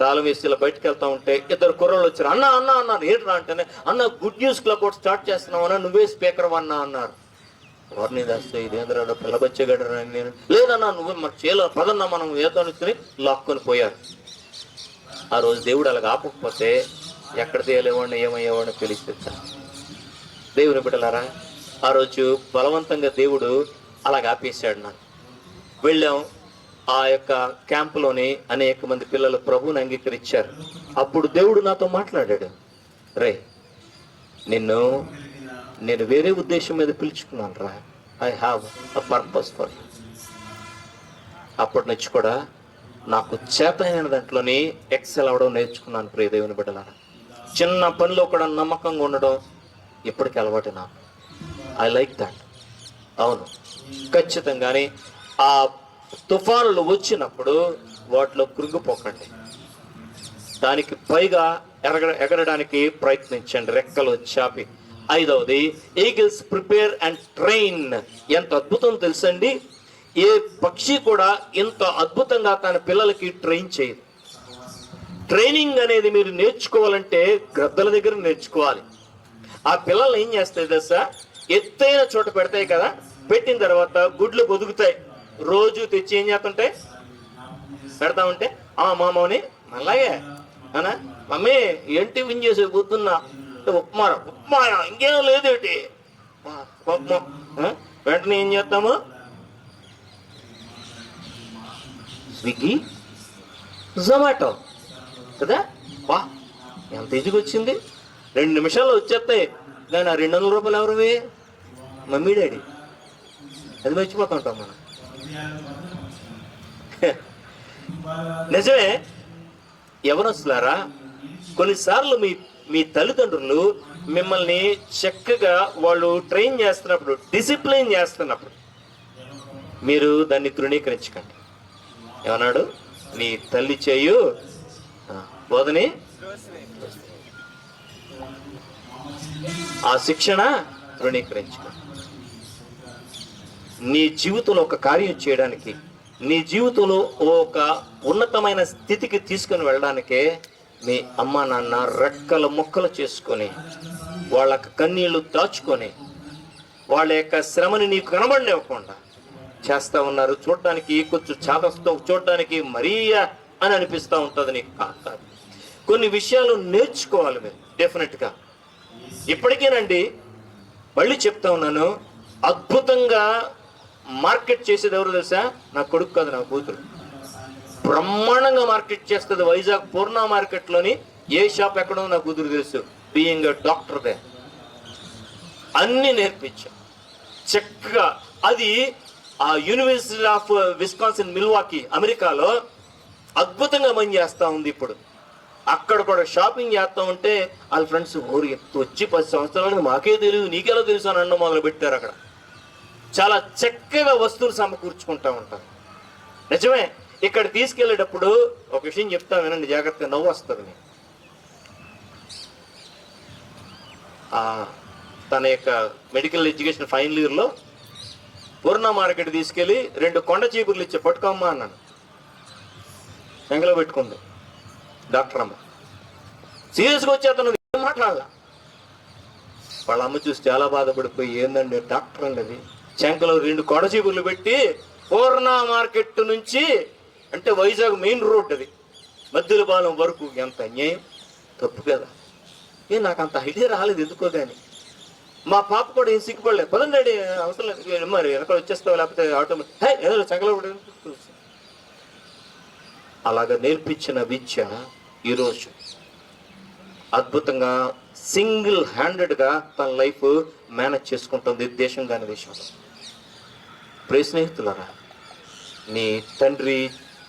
తాళం వేసి ఇలా బయటకు వెళ్తా ఉంటే 2 కుర్రోళ్ళు వచ్చారు. అన్న అన్న అన్నారు. ఏంట్రా అంటేనే, అన్న గుడ్ న్యూస్ క్లబ్ ఒకటి స్టార్ట్ చేస్తున్నావు అన్న, నువ్వే స్పీకర్ అన్నా అన్నారు. ఎవరిని దాస్తే ఇదేంద్రాడు పిల్లబచ్చేగడ, నేను లేదన్నా నువ్వు మరి చేలో పదన్నా మనం ఏదో అనుకుని లాక్కొని పోయారు. ఆ రోజు దేవుడు అలాగ ఆపకపోతే ఎక్కడ తేలేవాడిని ఏమయ్యేవాడిని తెలిస్తే. దేవుని బిడ్డలారా, ఆ రోజు బలవంతంగా దేవుడు అలాగ ఆపేశాడు. నాకు వెళ్ళాం. ఆ యొక్క క్యాంపులోని అనేక మంది పిల్లలు ప్రభువుని అంగీకరించారు. అప్పుడు దేవుడు నాతో మాట్లాడాడు, రే నేను వేరే ఉద్దేశం మీద పిలుచుకున్నాను రా, I have a purpose for you. అప్పటి నుంచి కూడా నాకు చేతనైన దాంట్లోని ఎక్సెల్ అవ్వడం నేర్చుకున్నాను. ప్రియ దేవుని బిడ్డలారా, చిన్న పనిలో కూడా నమ్మకంగా ఉండడం ఇప్పటికీ అలవాటు నాకు. I like that. అవును, ఖచ్చితంగానే ఆ తుఫానులు వచ్చినప్పుడు వాటిలో కృంగిపోకండి, దానికి పైగా ఎగరడానికి ప్రయత్నించండి, రెక్కలు చాపి. 5వది, ఈగిల్స్ ప్రిపేర్ అండ్ ట్రైన్. ఎంత అద్భుతం తెలుసండి, ఏ పక్షి కూడా ఇంత అద్భుతంగా తన పిల్లలకి ట్రైన్ చేయదు. ట్రైనింగ్ అనేది మీరు నేర్చుకోవాలంటే గ్రద్దల దగ్గర నేర్చుకోవాలి. ఆ పిల్లలు ఏం చేస్తాయి తెలుసా, ఎత్తైన చోట పెడతాయి కదా, పెట్టిన తర్వాత గుడ్లు బొదుగుతాయి. రోజు తెచ్చి ఏం చేస్తుంటాయి, పెడతా ఉంటే మామని అలాగే అనా మమ్మీ ఏంటి విన్ చేసే పొద్దున్నా ఉప్మా ఇంకేం లేదేటి వెంటనే ఏం చేస్తాము, స్విగ్గీ జొమాటో కదా, వా ఎంత ఈజీగా వచ్చింది, 2 నిమిషాల్లో వచ్చేస్తాయి. కానీ ఆ 200 రూపాయలు ఎవరివి, మమ్మీ డాడీ. అది మర్చిపోతూ ఉంటాం మనం. నిజమే యవనస్తులారా, కొన్నిసార్లు మీ తల్లిదండ్రులు మిమ్మల్ని చక్కగా వాళ్ళు ట్రైన్ చేస్తున్నప్పుడు, డిసిప్లిన్ చేస్తున్నప్పుడు మీరు దాన్ని తృణీకరించకండి. ఏమన్నాడు, నీ తల్లి చేయు బోధని, ఆ శిక్షణ తృణీకరించుకోండి. నీ జీవితంలో ఒక కార్యం చేయడానికి, నీ జీవితంలో ఒక ఉన్నతమైన స్థితికి తీసుకుని వెళ్ళడానికే మీ అమ్మా నాన్న రెక్కల ముక్కలు చేసుకొని, వాళ్ళ కన్నీళ్లు దాచుకొని, వాళ్ళ యొక్క శ్రమని నీకు కనబడినివ్వకుండా చేస్తూ ఉన్నారు. చూడడానికి కొంచెం చాదస్తో, చూడడానికి మరీ అని అనిపిస్తూ ఉంటుంది నీకు. కాదు, కొన్ని విషయాలు నేర్చుకోవాలి మీరు డెఫినెట్గా. ఇప్పటికేనండి మళ్ళీ చెప్తా ఉన్నాను, అద్భుతంగా మార్కెట్ చేసేది ఎవరు తెలుసా, నా కొడుకు కాదు, నా కూతురు. బ్రహ్మాండంగా మార్కెట్ చేస్తుంది. వైజాగ్ పూర్ణ మార్కెట్లోని ఏ షాప్ ఎక్కడో నా కూతురు తెలుసు. బీయింగ్ డాక్టర్ దే అన్ని నేర్పించాం చక్కగా. అది ఆ యూనివర్సిటీ ఆఫ్ విస్కాన్సిన్ మిల్వాకీ అమెరికాలో అద్భుతంగా పని చేస్తూ ఉంది. ఇప్పుడు అక్కడ కూడా షాపింగ్ చేస్తూ ఉంటే వాళ్ళ ఫ్రెండ్స్ వచ్చి 10 సంవత్సరాలకు మాకే తెలియదు, నీకెలా తెలుసు అని అన్న మొదలు పెట్టారు. అక్కడ చాలా చక్కగా వస్తువులు సమకూర్చుకుంటూ ఉంటారు. నిజమే, ఇక్కడ తీసుకెళ్ళేటప్పుడు ఒక విషయం చెప్తా వినండి, జాగ్రత్తగా నవ్వు వస్తుంది. తన యొక్క మెడికల్ ఎడ్యుకేషన్ ఫైనల్ ఇయర్లో పూర్ణ మార్కెట్ తీసుకెళ్ళి 2 కొండ చీపుర్లు ఇచ్చే, పట్టుకోమ్మా అన్నాను. ఎంగలో పెట్టుకుంది డాక్టర్ అమ్మ. సీరియస్గా వచ్చి అతను ఏం మాట్లాడాల. వాళ్ళ అమ్మ చూసి చాలా బాధపడిపోయి, ఏందండి డాక్టర్ అండి అది, శంకలో 2 కొండ చీపుర్లు పెట్టి పూర్ణ మార్కెట్ నుంచి, అంటే వైజాగ్ మెయిన్ రోడ్ అది, మధ్యలో పాలెం వరకు, ఎంత అన్యాయం, తప్పు కదా. నాకు అంత ఐడియా రాలేదు ఎందుకో కానీ. మా పాప కూడా ఏం సిగ్గుపడలేదు, పదండి డాడీ అవసరం లేదు మరి వెనకాల వచ్చేస్తావు లేకపోతే ఆటోమేటిక్ ఏదో చంగలో. అలాగ నేర్పించిన విద్య ఈరోజు అద్భుతంగా సింగిల్ హ్యాండెడ్గా తన లైఫ్ మేనేజ్ చేసుకుంటుంది దేశం కాని దేశంలో. ప్రియ స్నేహితులారా, నీ తండ్రి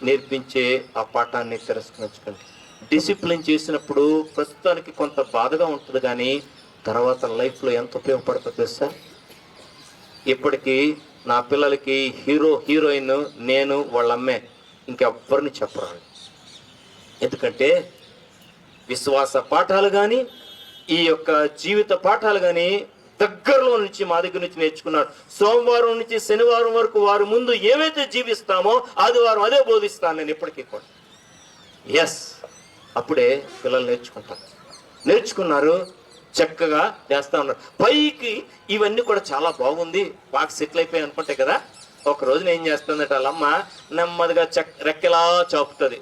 నేర్పించే ఆ పాఠాన్ని తిరస్కరించకండి. డిసిప్లిన్ చేసినప్పుడు ప్రస్తుతానికి కొంత బాధగా ఉంటుంది, కానీ తర్వాత లైఫ్లో ఎంత ఉపయోగపడుతుందో తెలుసా? ఇప్పటికీ నా పిల్లలకి హీరోయిన్ నేను వాళ్ళ అమ్మే, ఇంకెవ్వరిని చెప్పరాడు. ఎందుకంటే విశ్వాస పాఠాలు కానీ ఈ యొక్క జీవిత పాఠాలు కానీ దగ్గరలో నుంచి మా దగ్గర నుంచి నేర్చుకున్నారు. సోమవారం నుంచి శనివారం వరకు వారి ముందు ఏవైతే జీవిస్తామో ఆదివారం అదే బోధిస్తాను నేను ఇప్పటికీ కూడా. ఎస్, అప్పుడే పిల్లలు నేర్చుకున్నారు, చక్కగా చేస్తా ఉన్నారు. పైకి ఇవన్నీ కూడా చాలా బాగుంది, బాగా సెటిల్ అయిపోయి అనుకుంటే కదా. ఒక రోజున ఏం చేస్తుందట వాళ్ళమ్మ, నెమ్మదిగా రెక్కలా చాపుతుంది.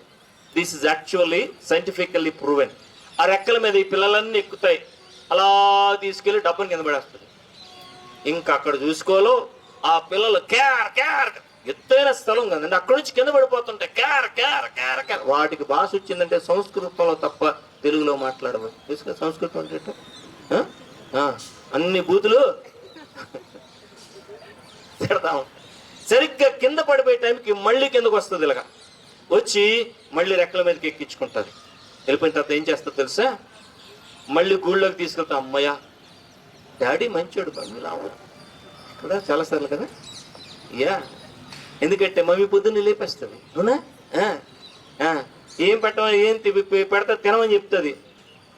This is actually scientifically proven. ఆ రెక్కల మీద ఈ పిల్లలన్నీ ఎక్కుతాయి, అలా తీసుకెళ్లి డబ్బుని కింద పడేస్తుంది. ఇంకా అక్కడ చూసుకోలో ఆ పిల్లలు క్యార్ ఎత్తైన స్థలం కదండి, అక్కడి నుంచి కింద పడిపోతుంటాయి. క్యార్ వాటికి భాష వచ్చిందంటే సంస్కృతంలో తప్ప తెలుగులో మాట్లాడవచ్చు. తెలుసుగా సంస్కృతం అంటే అన్ని బూతులు పెడతాము. సరిగ్గా కింద పడిపోయే టైంకి మళ్ళీ కిందకు వస్తుంది, ఇలాగా వచ్చి మళ్ళీ రెక్కల మీదకి ఎక్కించుకుంటుంది. వెళ్ళిపోయిన తర్వాత ఏం చేస్తుందో తెలుసా? మళ్ళీ గూళ్ళోకి తీసుకెళ్తాం. అమ్మయ్య డాడీ మంచోడు, మమ్మీ రావు కూడా చాలాసార్లు కదా. ఎందుకంటే మమ్మీ పొద్దున్నే లేపేస్తుంది. అవునా? ఏం పెట్టమని ఏం పెడతా తినమని చెప్తుంది.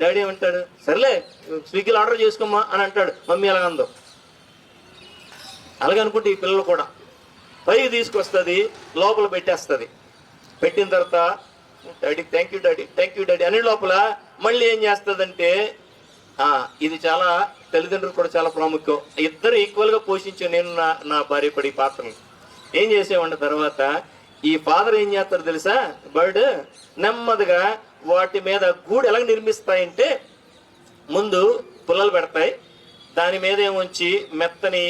డాడీ ఏమంటాడు? సర్లే స్విగ్గీలో ఆర్డర్ చేసుకోమ్మా అని అంటాడు. మమ్మీ ఎలాగందో అలాగనుకుంటే ఈ పిల్లలు కూడా పైకి తీసుకొస్తుంది, లోపల పెట్టేస్తుంది. పెట్టిన తర్వాత డాడీ థ్యాంక్ యూ డాడీ అనే లోపల మళ్ళీ ఏం చేస్తుందంటే, ఇది చాలా తల్లిదండ్రులు కూడా చాలా ప్రాముఖ్యం. ఇద్దరు ఈక్వల్గా పోషించే నేను నా భార్య పడి పాత్రలు ఏం చేసేవాడి. తర్వాత ఈ ఫాదర్ ఏం చేస్తారు తెలుసా? బర్డ్ నెమ్మదిగా వాటి మీద గూడు ఎలా నిర్మిస్తాయంటే, ముందు పుల్లలు పెడతాయి, దాని మీద ఏమొంచి మెత్తని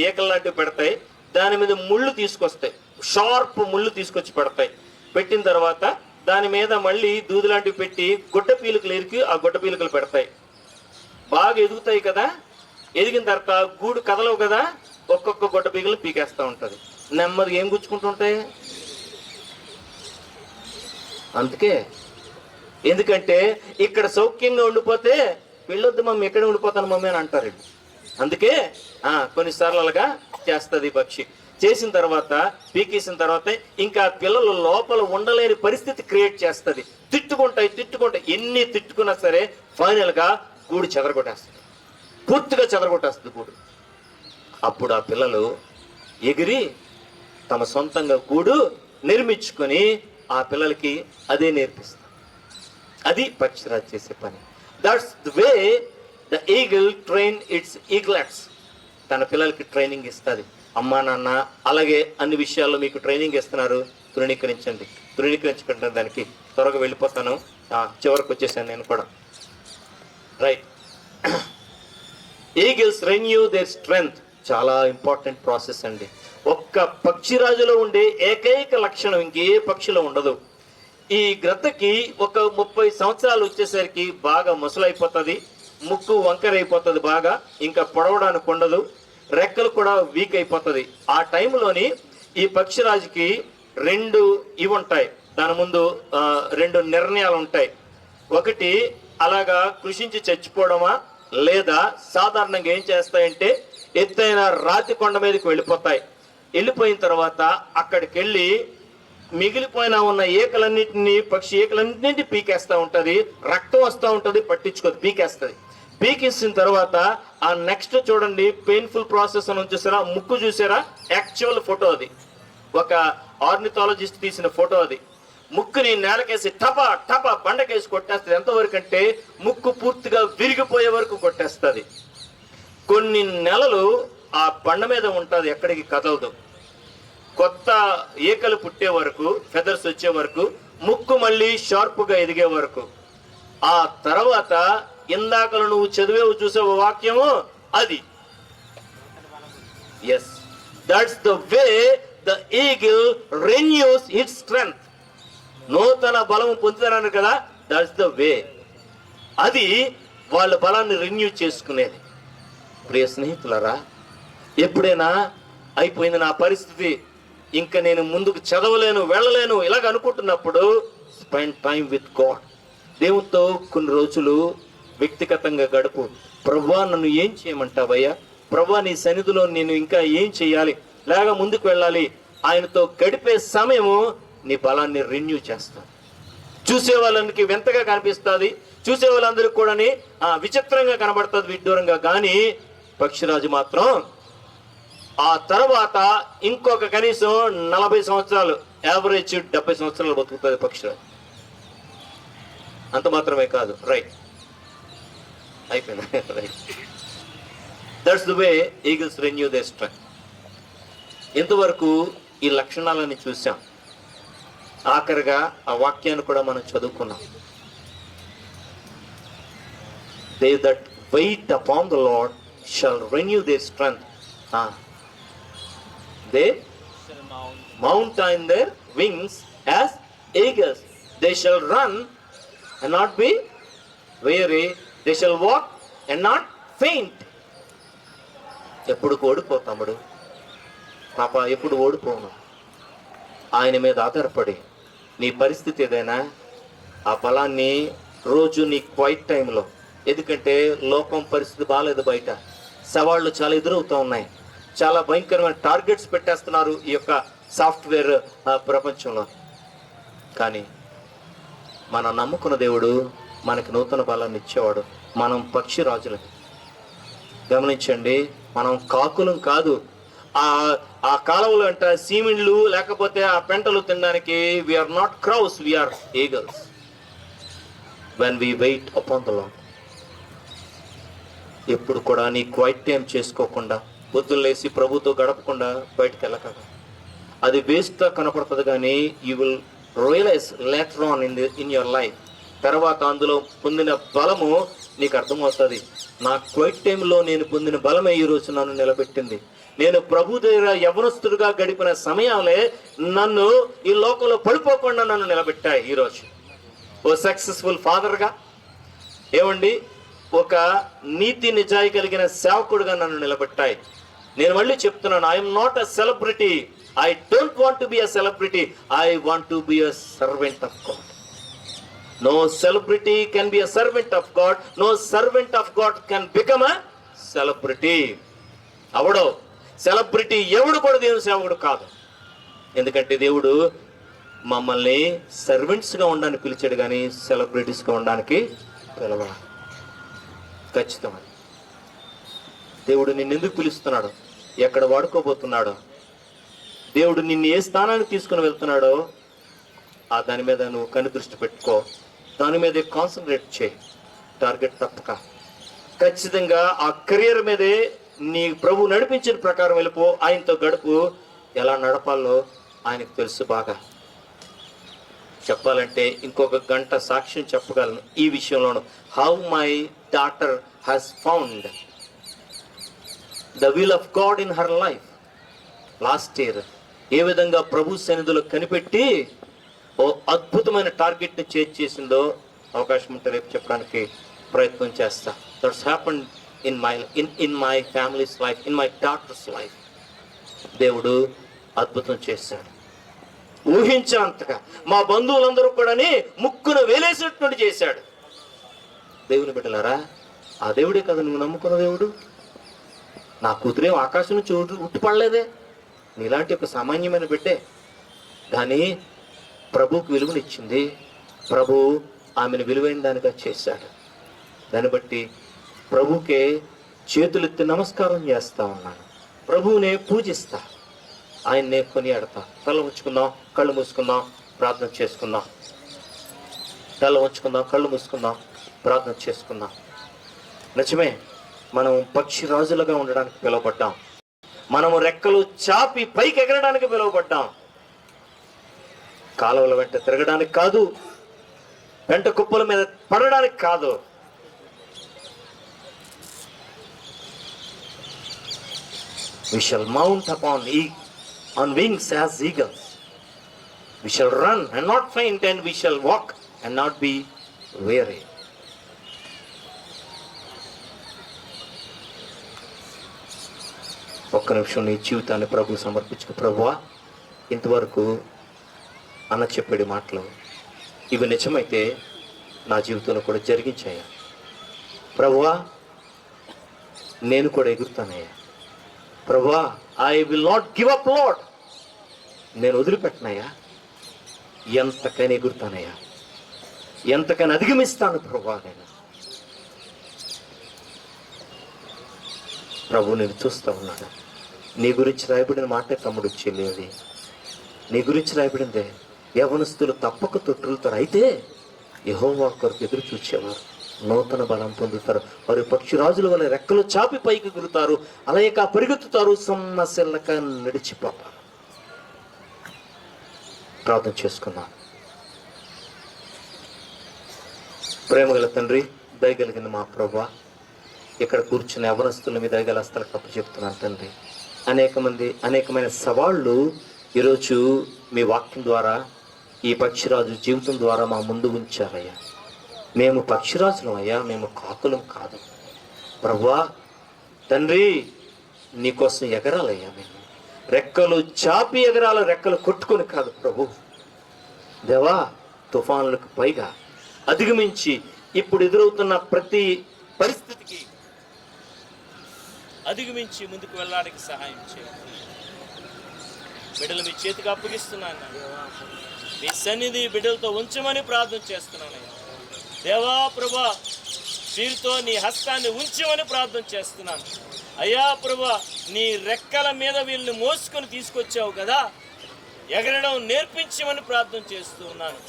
ఏకలు లాంటివి పెడతాయి, దాని మీద ముళ్ళు తీసుకొస్తాయి, షార్ప్ ముళ్ళు తీసుకొచ్చి పెడతాయి. పెట్టిన తర్వాత దాని మీద మళ్ళీ దూది లాంటివి పెట్టి గుడ్డ పీలికలు ఎరికి ఆ గుడ్డ పీలికలు పెడతాయి. బాగా ఎదుగుతాయి కదా, ఎదిగిన తర్వాత గూడు కదలవు కదా, ఒక్కొక్క గుడ్డ పీకలు పీకేస్తూ ఉంటుంది. నెమ్మదిగా ఏం గుచ్చుకుంటుంటాయి. అందుకే ఎందుకంటే ఇక్కడ సౌఖ్యంగా ఉండిపోతే వెళ్ళొద్దు మమ్మీ, ఎక్కడ ఉండిపోతాను మమ్మీ అని అంటారు. అందుకే కొన్నిసార్లు అలాగా చేస్తుంది పక్షి. చేసిన తర్వాత పీకేసిన తర్వాత ఇంకా పిల్లలు లోపల ఉండలేని పరిస్థితి క్రియేట్ చేస్తుంది. తిట్టుకుంటాయి, ఎన్ని తిట్టుకున్నా సరే ఫైనల్గా గూడు చెదరగొట్టేస్తుంది, పూర్తిగా చెదరగొట్టేస్తుంది గూడు. అప్పుడు ఆ పిల్లలు ఎగిరి తమ సొంతంగా గూడు నిర్మించుకొని ఆ పిల్లలకి అదే నేర్పిస్తారు. అది పక్షిరాజు చేసే పని. That's the way the eagle train its eaglets. తన పిల్లలకి ట్రైనింగ్ ఇస్తుంది. అమ్మా నాన్న అలాగే అన్ని విషయాల్లో మీకు ట్రైనింగ్ ఇస్తున్నారు, తృణీకరించకుండా దానికి త్వరగా వెళ్ళిపోతాను. చివరికి వచ్చేసాను నేను కూడా. Right, eagles renew there strength. చాలా ఇంపార్టెంట్ ప్రాసెస్ అండి. ఒక్క పక్షిరాజులో ఉండే ఏకైక లక్షణం ఇంకే పక్షిలో ఉండదు. ఈ గ్రద్దకి ఒక 30 సంవత్సరాలు వచ్చేసరికి బాగా ముసలైపోతుంది, ముక్కు వంకరైపోతుంది బాగా, ఇంకా పొడవడానికి ఉండదు, రెక్కలు కూడా వీక్ అయిపోతుంది. ఆ టైంలోని ఈ పక్షిరాజుకి 2 ఇవి ఉంటాయి, దాని ముందు 2 నిర్ణయాలు ఉంటాయి. ఒకటి అలాగా కృషించి చచ్చిపోవడమా, లేదా సాధారణంగా ఏం చేస్తాయంటే ఎత్తైన రాతి కొండ మీదకి వెళ్ళిపోతాయి. వెళ్ళిపోయిన తర్వాత అక్కడికి వెళ్ళి మిగిలిపోయిన ఉన్న ఏకలన్నింటినీ పక్షి ఏకలన్నింటినీ పీకేస్తూ ఉంటుంది, రక్తం వస్తూ ఉంటుంది, పట్టించుకోదు, పీకేస్తుంది. పీకేసిన తర్వాత ఆ నెక్స్ట్ చూడండి పెయిన్ఫుల్ ప్రాసెస్ అని చూసారా, ముక్కు చూసారా, యాక్చువల్ ఫోటో అది, ఒక ఆర్నిథాలజిస్ట్ తీసిన ఫోటో అది. ముక్కుని నేలకేసి టపా బండకేసి కొట్టేస్తుంది. ఎంతవరకు అంటే ముక్కు పూర్తిగా విరిగిపోయే వరకు కొట్టేస్తుంది. కొన్ని నెలలు ఆ బండ మీద ఉంటుంది, ఎక్కడికి కదలదు. కొత్త ఏకలు పుట్టే వరకు, ఫెదర్స్ వచ్చే వరకు, ముక్కు మళ్ళీ షార్ప్గా ఎదిగే వరకు. ఆ తర్వాత ఇందాకలు నువ్వు చదివేవు చూసావు వాక్యము అది. Yes, that's the way the eagle renews its strength. నూతన బలము పొందుతారని కదా, దట్స్ ద వే. అది వాళ్ళ బలాన్ని రెన్యూ చేసుకునేది. ప్రియ స్నేహితులారా, ఎప్పుడైనా అయిపోయింది నా పరిస్థితి, ఇంకా నేను ముందుకు చదవలేను, వెళ్ళలేను ఇలాగ అనుకుంటున్నప్పుడు స్పెండ్ టైం విత్ గాడ్. దేవునితో కొన్ని రోజులు వ్యక్తిగతంగా గడుపు. ప్రభువా నన్ను ఏం చేయమంటావయ్యా, ప్రభువా నీ సన్నిధిలో నేను ఇంకా ఏం చేయాలి, లేక ముందుకు వెళ్ళాలి. ఆయనతో గడిపే సమయము నీ బలాన్ని రెన్యూ చేస్తాను. చూసే వాళ్ళకి వింతగా కనిపిస్తుంది, చూసే వాళ్ళందరికీ కూడా విచిత్రంగా కనబడుతుంది విడ్డూరంగా. కానీ పక్షిరాజు మాత్రం ఆ తర్వాత ఇంకొక కనీసం 40 సంవత్సరాలు, యావరేజ్ 70 సంవత్సరాలు బతుకుతుంది పక్షిరాజు. అంత మాత్రమే కాదు, రైట్ అయిపోయింది, right. That's the way eagles renew they strength. ఇంతవరకు ఈ లక్షణాలని చూసాం. ఆఖరిగా ఆ వాక్యాన్ని కూడా మనం చదువుకున్నాం. They that wait upon the Lord shall renew their strength. They mount on their wings as eagles. They shall run and not be weary. They shall walk and not faint. ఎప్పుడు ఓడిపోతాముడు పాప, ఎప్పుడు ఓడిపోను. ఆయన మీద ఆధారపడి నీ పరిస్థితి ఏదైనా ఆ బలాన్ని రోజు నీ క్వైట్ టైంలో, ఎందుకంటే లోకం పరిస్థితి బాగాలేదు, బయట సవాళ్ళు చాలా ఎదురవుతూ ఉన్నాయి, చాలా భయంకరమైన టార్గెట్స్ పెట్టేస్తున్నారు ఈ యొక్క సాఫ్ట్వేర్ ప్రపంచంలో. కానీ మనం నమ్ముకున్న దేవుడు మనకి నూతన బలాన్ని ఇచ్చేవాడు. మనం పక్షి రాజులకి. గమనించండి, మనం కాకులం కాదు. ఆ కాలువలు అంట సీమిండ్లు లేకపోతే ఆ పెంటలు తినడానికి we are not crows, we are eagles. When we wait upon the Lord. ఎప్పుడు కూడా నీ క్వైట్ టైం చేసుకోకుండా, పొద్దున్న లేసి ప్రభుతో గడపకుండా బయటకు వెళ్ళక, అది వేస్ట్గా కనపడుతుంది. కానీ you will realise later on in your life. తర్వాత అందులో పొందిన బలము నీకు అర్థమవుతుంది. నా క్వైట్ టైంలో నేను పొందిన బలమే ఈరోజు నన్ను నిలబెట్టింది. నేను ప్రభు దగ్గర యవనస్తుడిగా గడిపిన సమయాలే నన్ను ఈ లోకంలో పడిపోకుండా నన్ను నిలబెట్టాయి. ఈరోజు ఓ సక్సెస్ఫుల్ ఫాదర్గా, ఏమండి, ఒక నీతి నిజాయి కలిగిన సేవకుడుగా నన్ను నిలబెట్టాయి. నేను మళ్ళీ చెప్తున్నాను, I'm not a celebrity. I don't want to be a celebrity. I want to be a servant of God. No celebrity can be a servant of God. No servant of God can become a celebrity. అవడో celebrity ఎవడు కూడా దేవుని సేవకుడు కాదు. ఎందుకంటే దేవుడు మమ్మల్ని సర్వెంట్స్గా ఉండడానికి పిలిచాడు, కానీ సెలబ్రిటీస్గా ఉండడానికి పిలవాలి. ఖచ్చితమని దేవుడు నిన్ను ఎందుకు పిలుస్తున్నాడు, ఎక్కడ వాడుకోబోతున్నాడో, దేవుడు నిన్ను ఏ స్థానానికి తీసుకుని వెళ్తున్నాడో ఆ దాని మీద నువ్వు కనుదృష్టి పెట్టుకో. దాని మీదే కాన్సన్ట్రేట్ చేయి. టార్గెట్ తప్పక ఖచ్చితంగా ఆ కెరియర్ మీదే నీ ప్రభు నడిపించిన ప్రకారం వెళ్ళిపో. ఆయనతో గడుపు. ఎలా నడపాలో ఆయనకు తెలుసు బాగా. చెప్పాలంటే ఇంకొక గంట సాక్ష్యం చెప్పగలను ఈ విషయంలోను. How my daughter has found the will of God in her life last year. ఏ విధంగా ప్రభు సన్నిధిలో కనిపెట్టి ఓ అద్భుతమైన టార్గెట్ని చేసిందో అవకాశం ఉంటే రేపు చెప్పడానికి ప్రయత్నం చేస్తా. That's happened in my families life, in my daughters life. దేవుడు అద్భుతం చేశాడు. ఊహించేంతగా మా బంధువులందరూ కూడా ముక్కును వేలేసినట్టు చేశాడు. దేవుని బిడ్డలారా, ఆ దేవుడే కదా నువ్వు నమ్ముకున్న దేవుడు. నా కూతురేం ఆకాశం నుంచి ఉట్టిపడలేదే, నీలాంటి ఒక సామాన్యమైన బిడ్డే. కానీ ప్రభువుకు విలువనిచ్చింది. ప్రభు ఆమెను విలువైన దానిగా చేశాడు. దాన్ని బట్టి ప్రభుకే చేతులెత్తి నమస్కారం చేస్తా ఉన్నాను. ప్రభువునే పూజిస్తా, ఆయన్నే కొనియాడతా. తల ఉంచుకుందాం, కళ్ళు మూసుకుందాం, ప్రార్థన చేసుకుందాం. తల ఉంచుకుందాం, కళ్ళు మూసుకుందాం, ప్రార్థన చేసుకుందాం. నిజమే, మనం పక్షి రాజులుగా ఉండడానికి పిలువబడ్డాం. మనము రెక్కలు చాపి పైకి ఎగరడానికి పిలువబడ్డాం. కాలువల వెంట తిరగడానికి కాదు, వెంట కుప్పల మీద పడడానికి కాదు. We shall mount on wings as eagles. We shall run and not faint, and we shall walk and not be weary. ఒక్క నిమిషం నీ జీవితాన్ని ప్రభు సమర్పించుకో. ప్రభువా, ఇంతవరకు అన్న చెప్పేది మాటలు ఇవి నిజమైతే నా జీవితంలో కూడా జరిగించాయా ప్రభువా. నేను కూడా ఎగురుతానయ్యా ప్రభువా. I will not give up lord. నేను వదిలిపెట్టనయ్యా. ఎంతకైనా ఎగురుతానయ్యా, ఎంతకైనా అధిగమిస్తాను ప్రభువా. నేను ప్రభు నేను చూస్తూ ఉన్నాను. నీ గురించి రాయబడిన మాటే తమ్ముడు చెల్లి, నీ గురించి రాయబడిందే. యవనస్తులు తప్పక తొట్టులుతారు, అయితే యెహోవా కొరకు ఎదురు చూసేవారు నూతన బలం పొందుతారు. వారు పక్షిరాజుల వల్ల రెక్కలు చాపి పైకి ఎగురుతారు, అలాగే పరిగెత్తుతారు, సొమ్మసిల్లక నడిచిపోతారు. ప్రార్థన చేసుకున్నాను. ప్రేమగల తండ్రి, దయగలిగిన మా ప్రభువా, ఇక్కడ కూర్చున్న యవనస్తుల మీద దయగల హస్తాలకు అప్పు చెప్తున్నాను తండ్రి. అనేకమైన సవాళ్ళు ఈరోజు మీ వాక్యం ద్వారా, ఈ పక్షిరాజు జీవితం ద్వారా మా ముందు ఉంచారయ్యా. మేము పక్షిరాజులం అయ్యా, మేము కాకులం కాదు ప్రభువా. తండ్రి, నీకోసం ఎగరాలయ్యా. మేము రెక్కలు చాపి ఎగరాలి, రెక్కలు కొట్టుకొని కాదు ప్రభు. దేవా, తుఫానులకు పైగా అధిగమించి ఇప్పుడు ఎదురవుతున్న ప్రతి పరిస్థితికి అధిగమించి ముందుకు వెళ్ళడానికి సహాయం చేయండి. బిడ్డలు మీ చేతికి అప్పగిస్తున్నాను. మీ సన్నిధి బిడ్డలతో ఉంచమని ప్రార్థన చేస్తున్నాను. దేవా ప్రభా, వీరితో నీ హస్తాన్ని ఉంచమని ప్రార్థన చేస్తున్నాను. అయ్యా ప్రభా, నీ రెక్కల మీద వీళ్ళని మోసుకొని తీసుకొచ్చావు కదా, ఎగరడం నేర్పించమని ప్రార్థన చేస్తూ ఉన్నాను.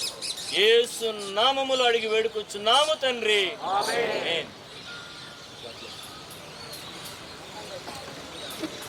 యేసు నామములో అడిగి వేడుకొచ్చున్నాము తండ్రి, ఆమేన్.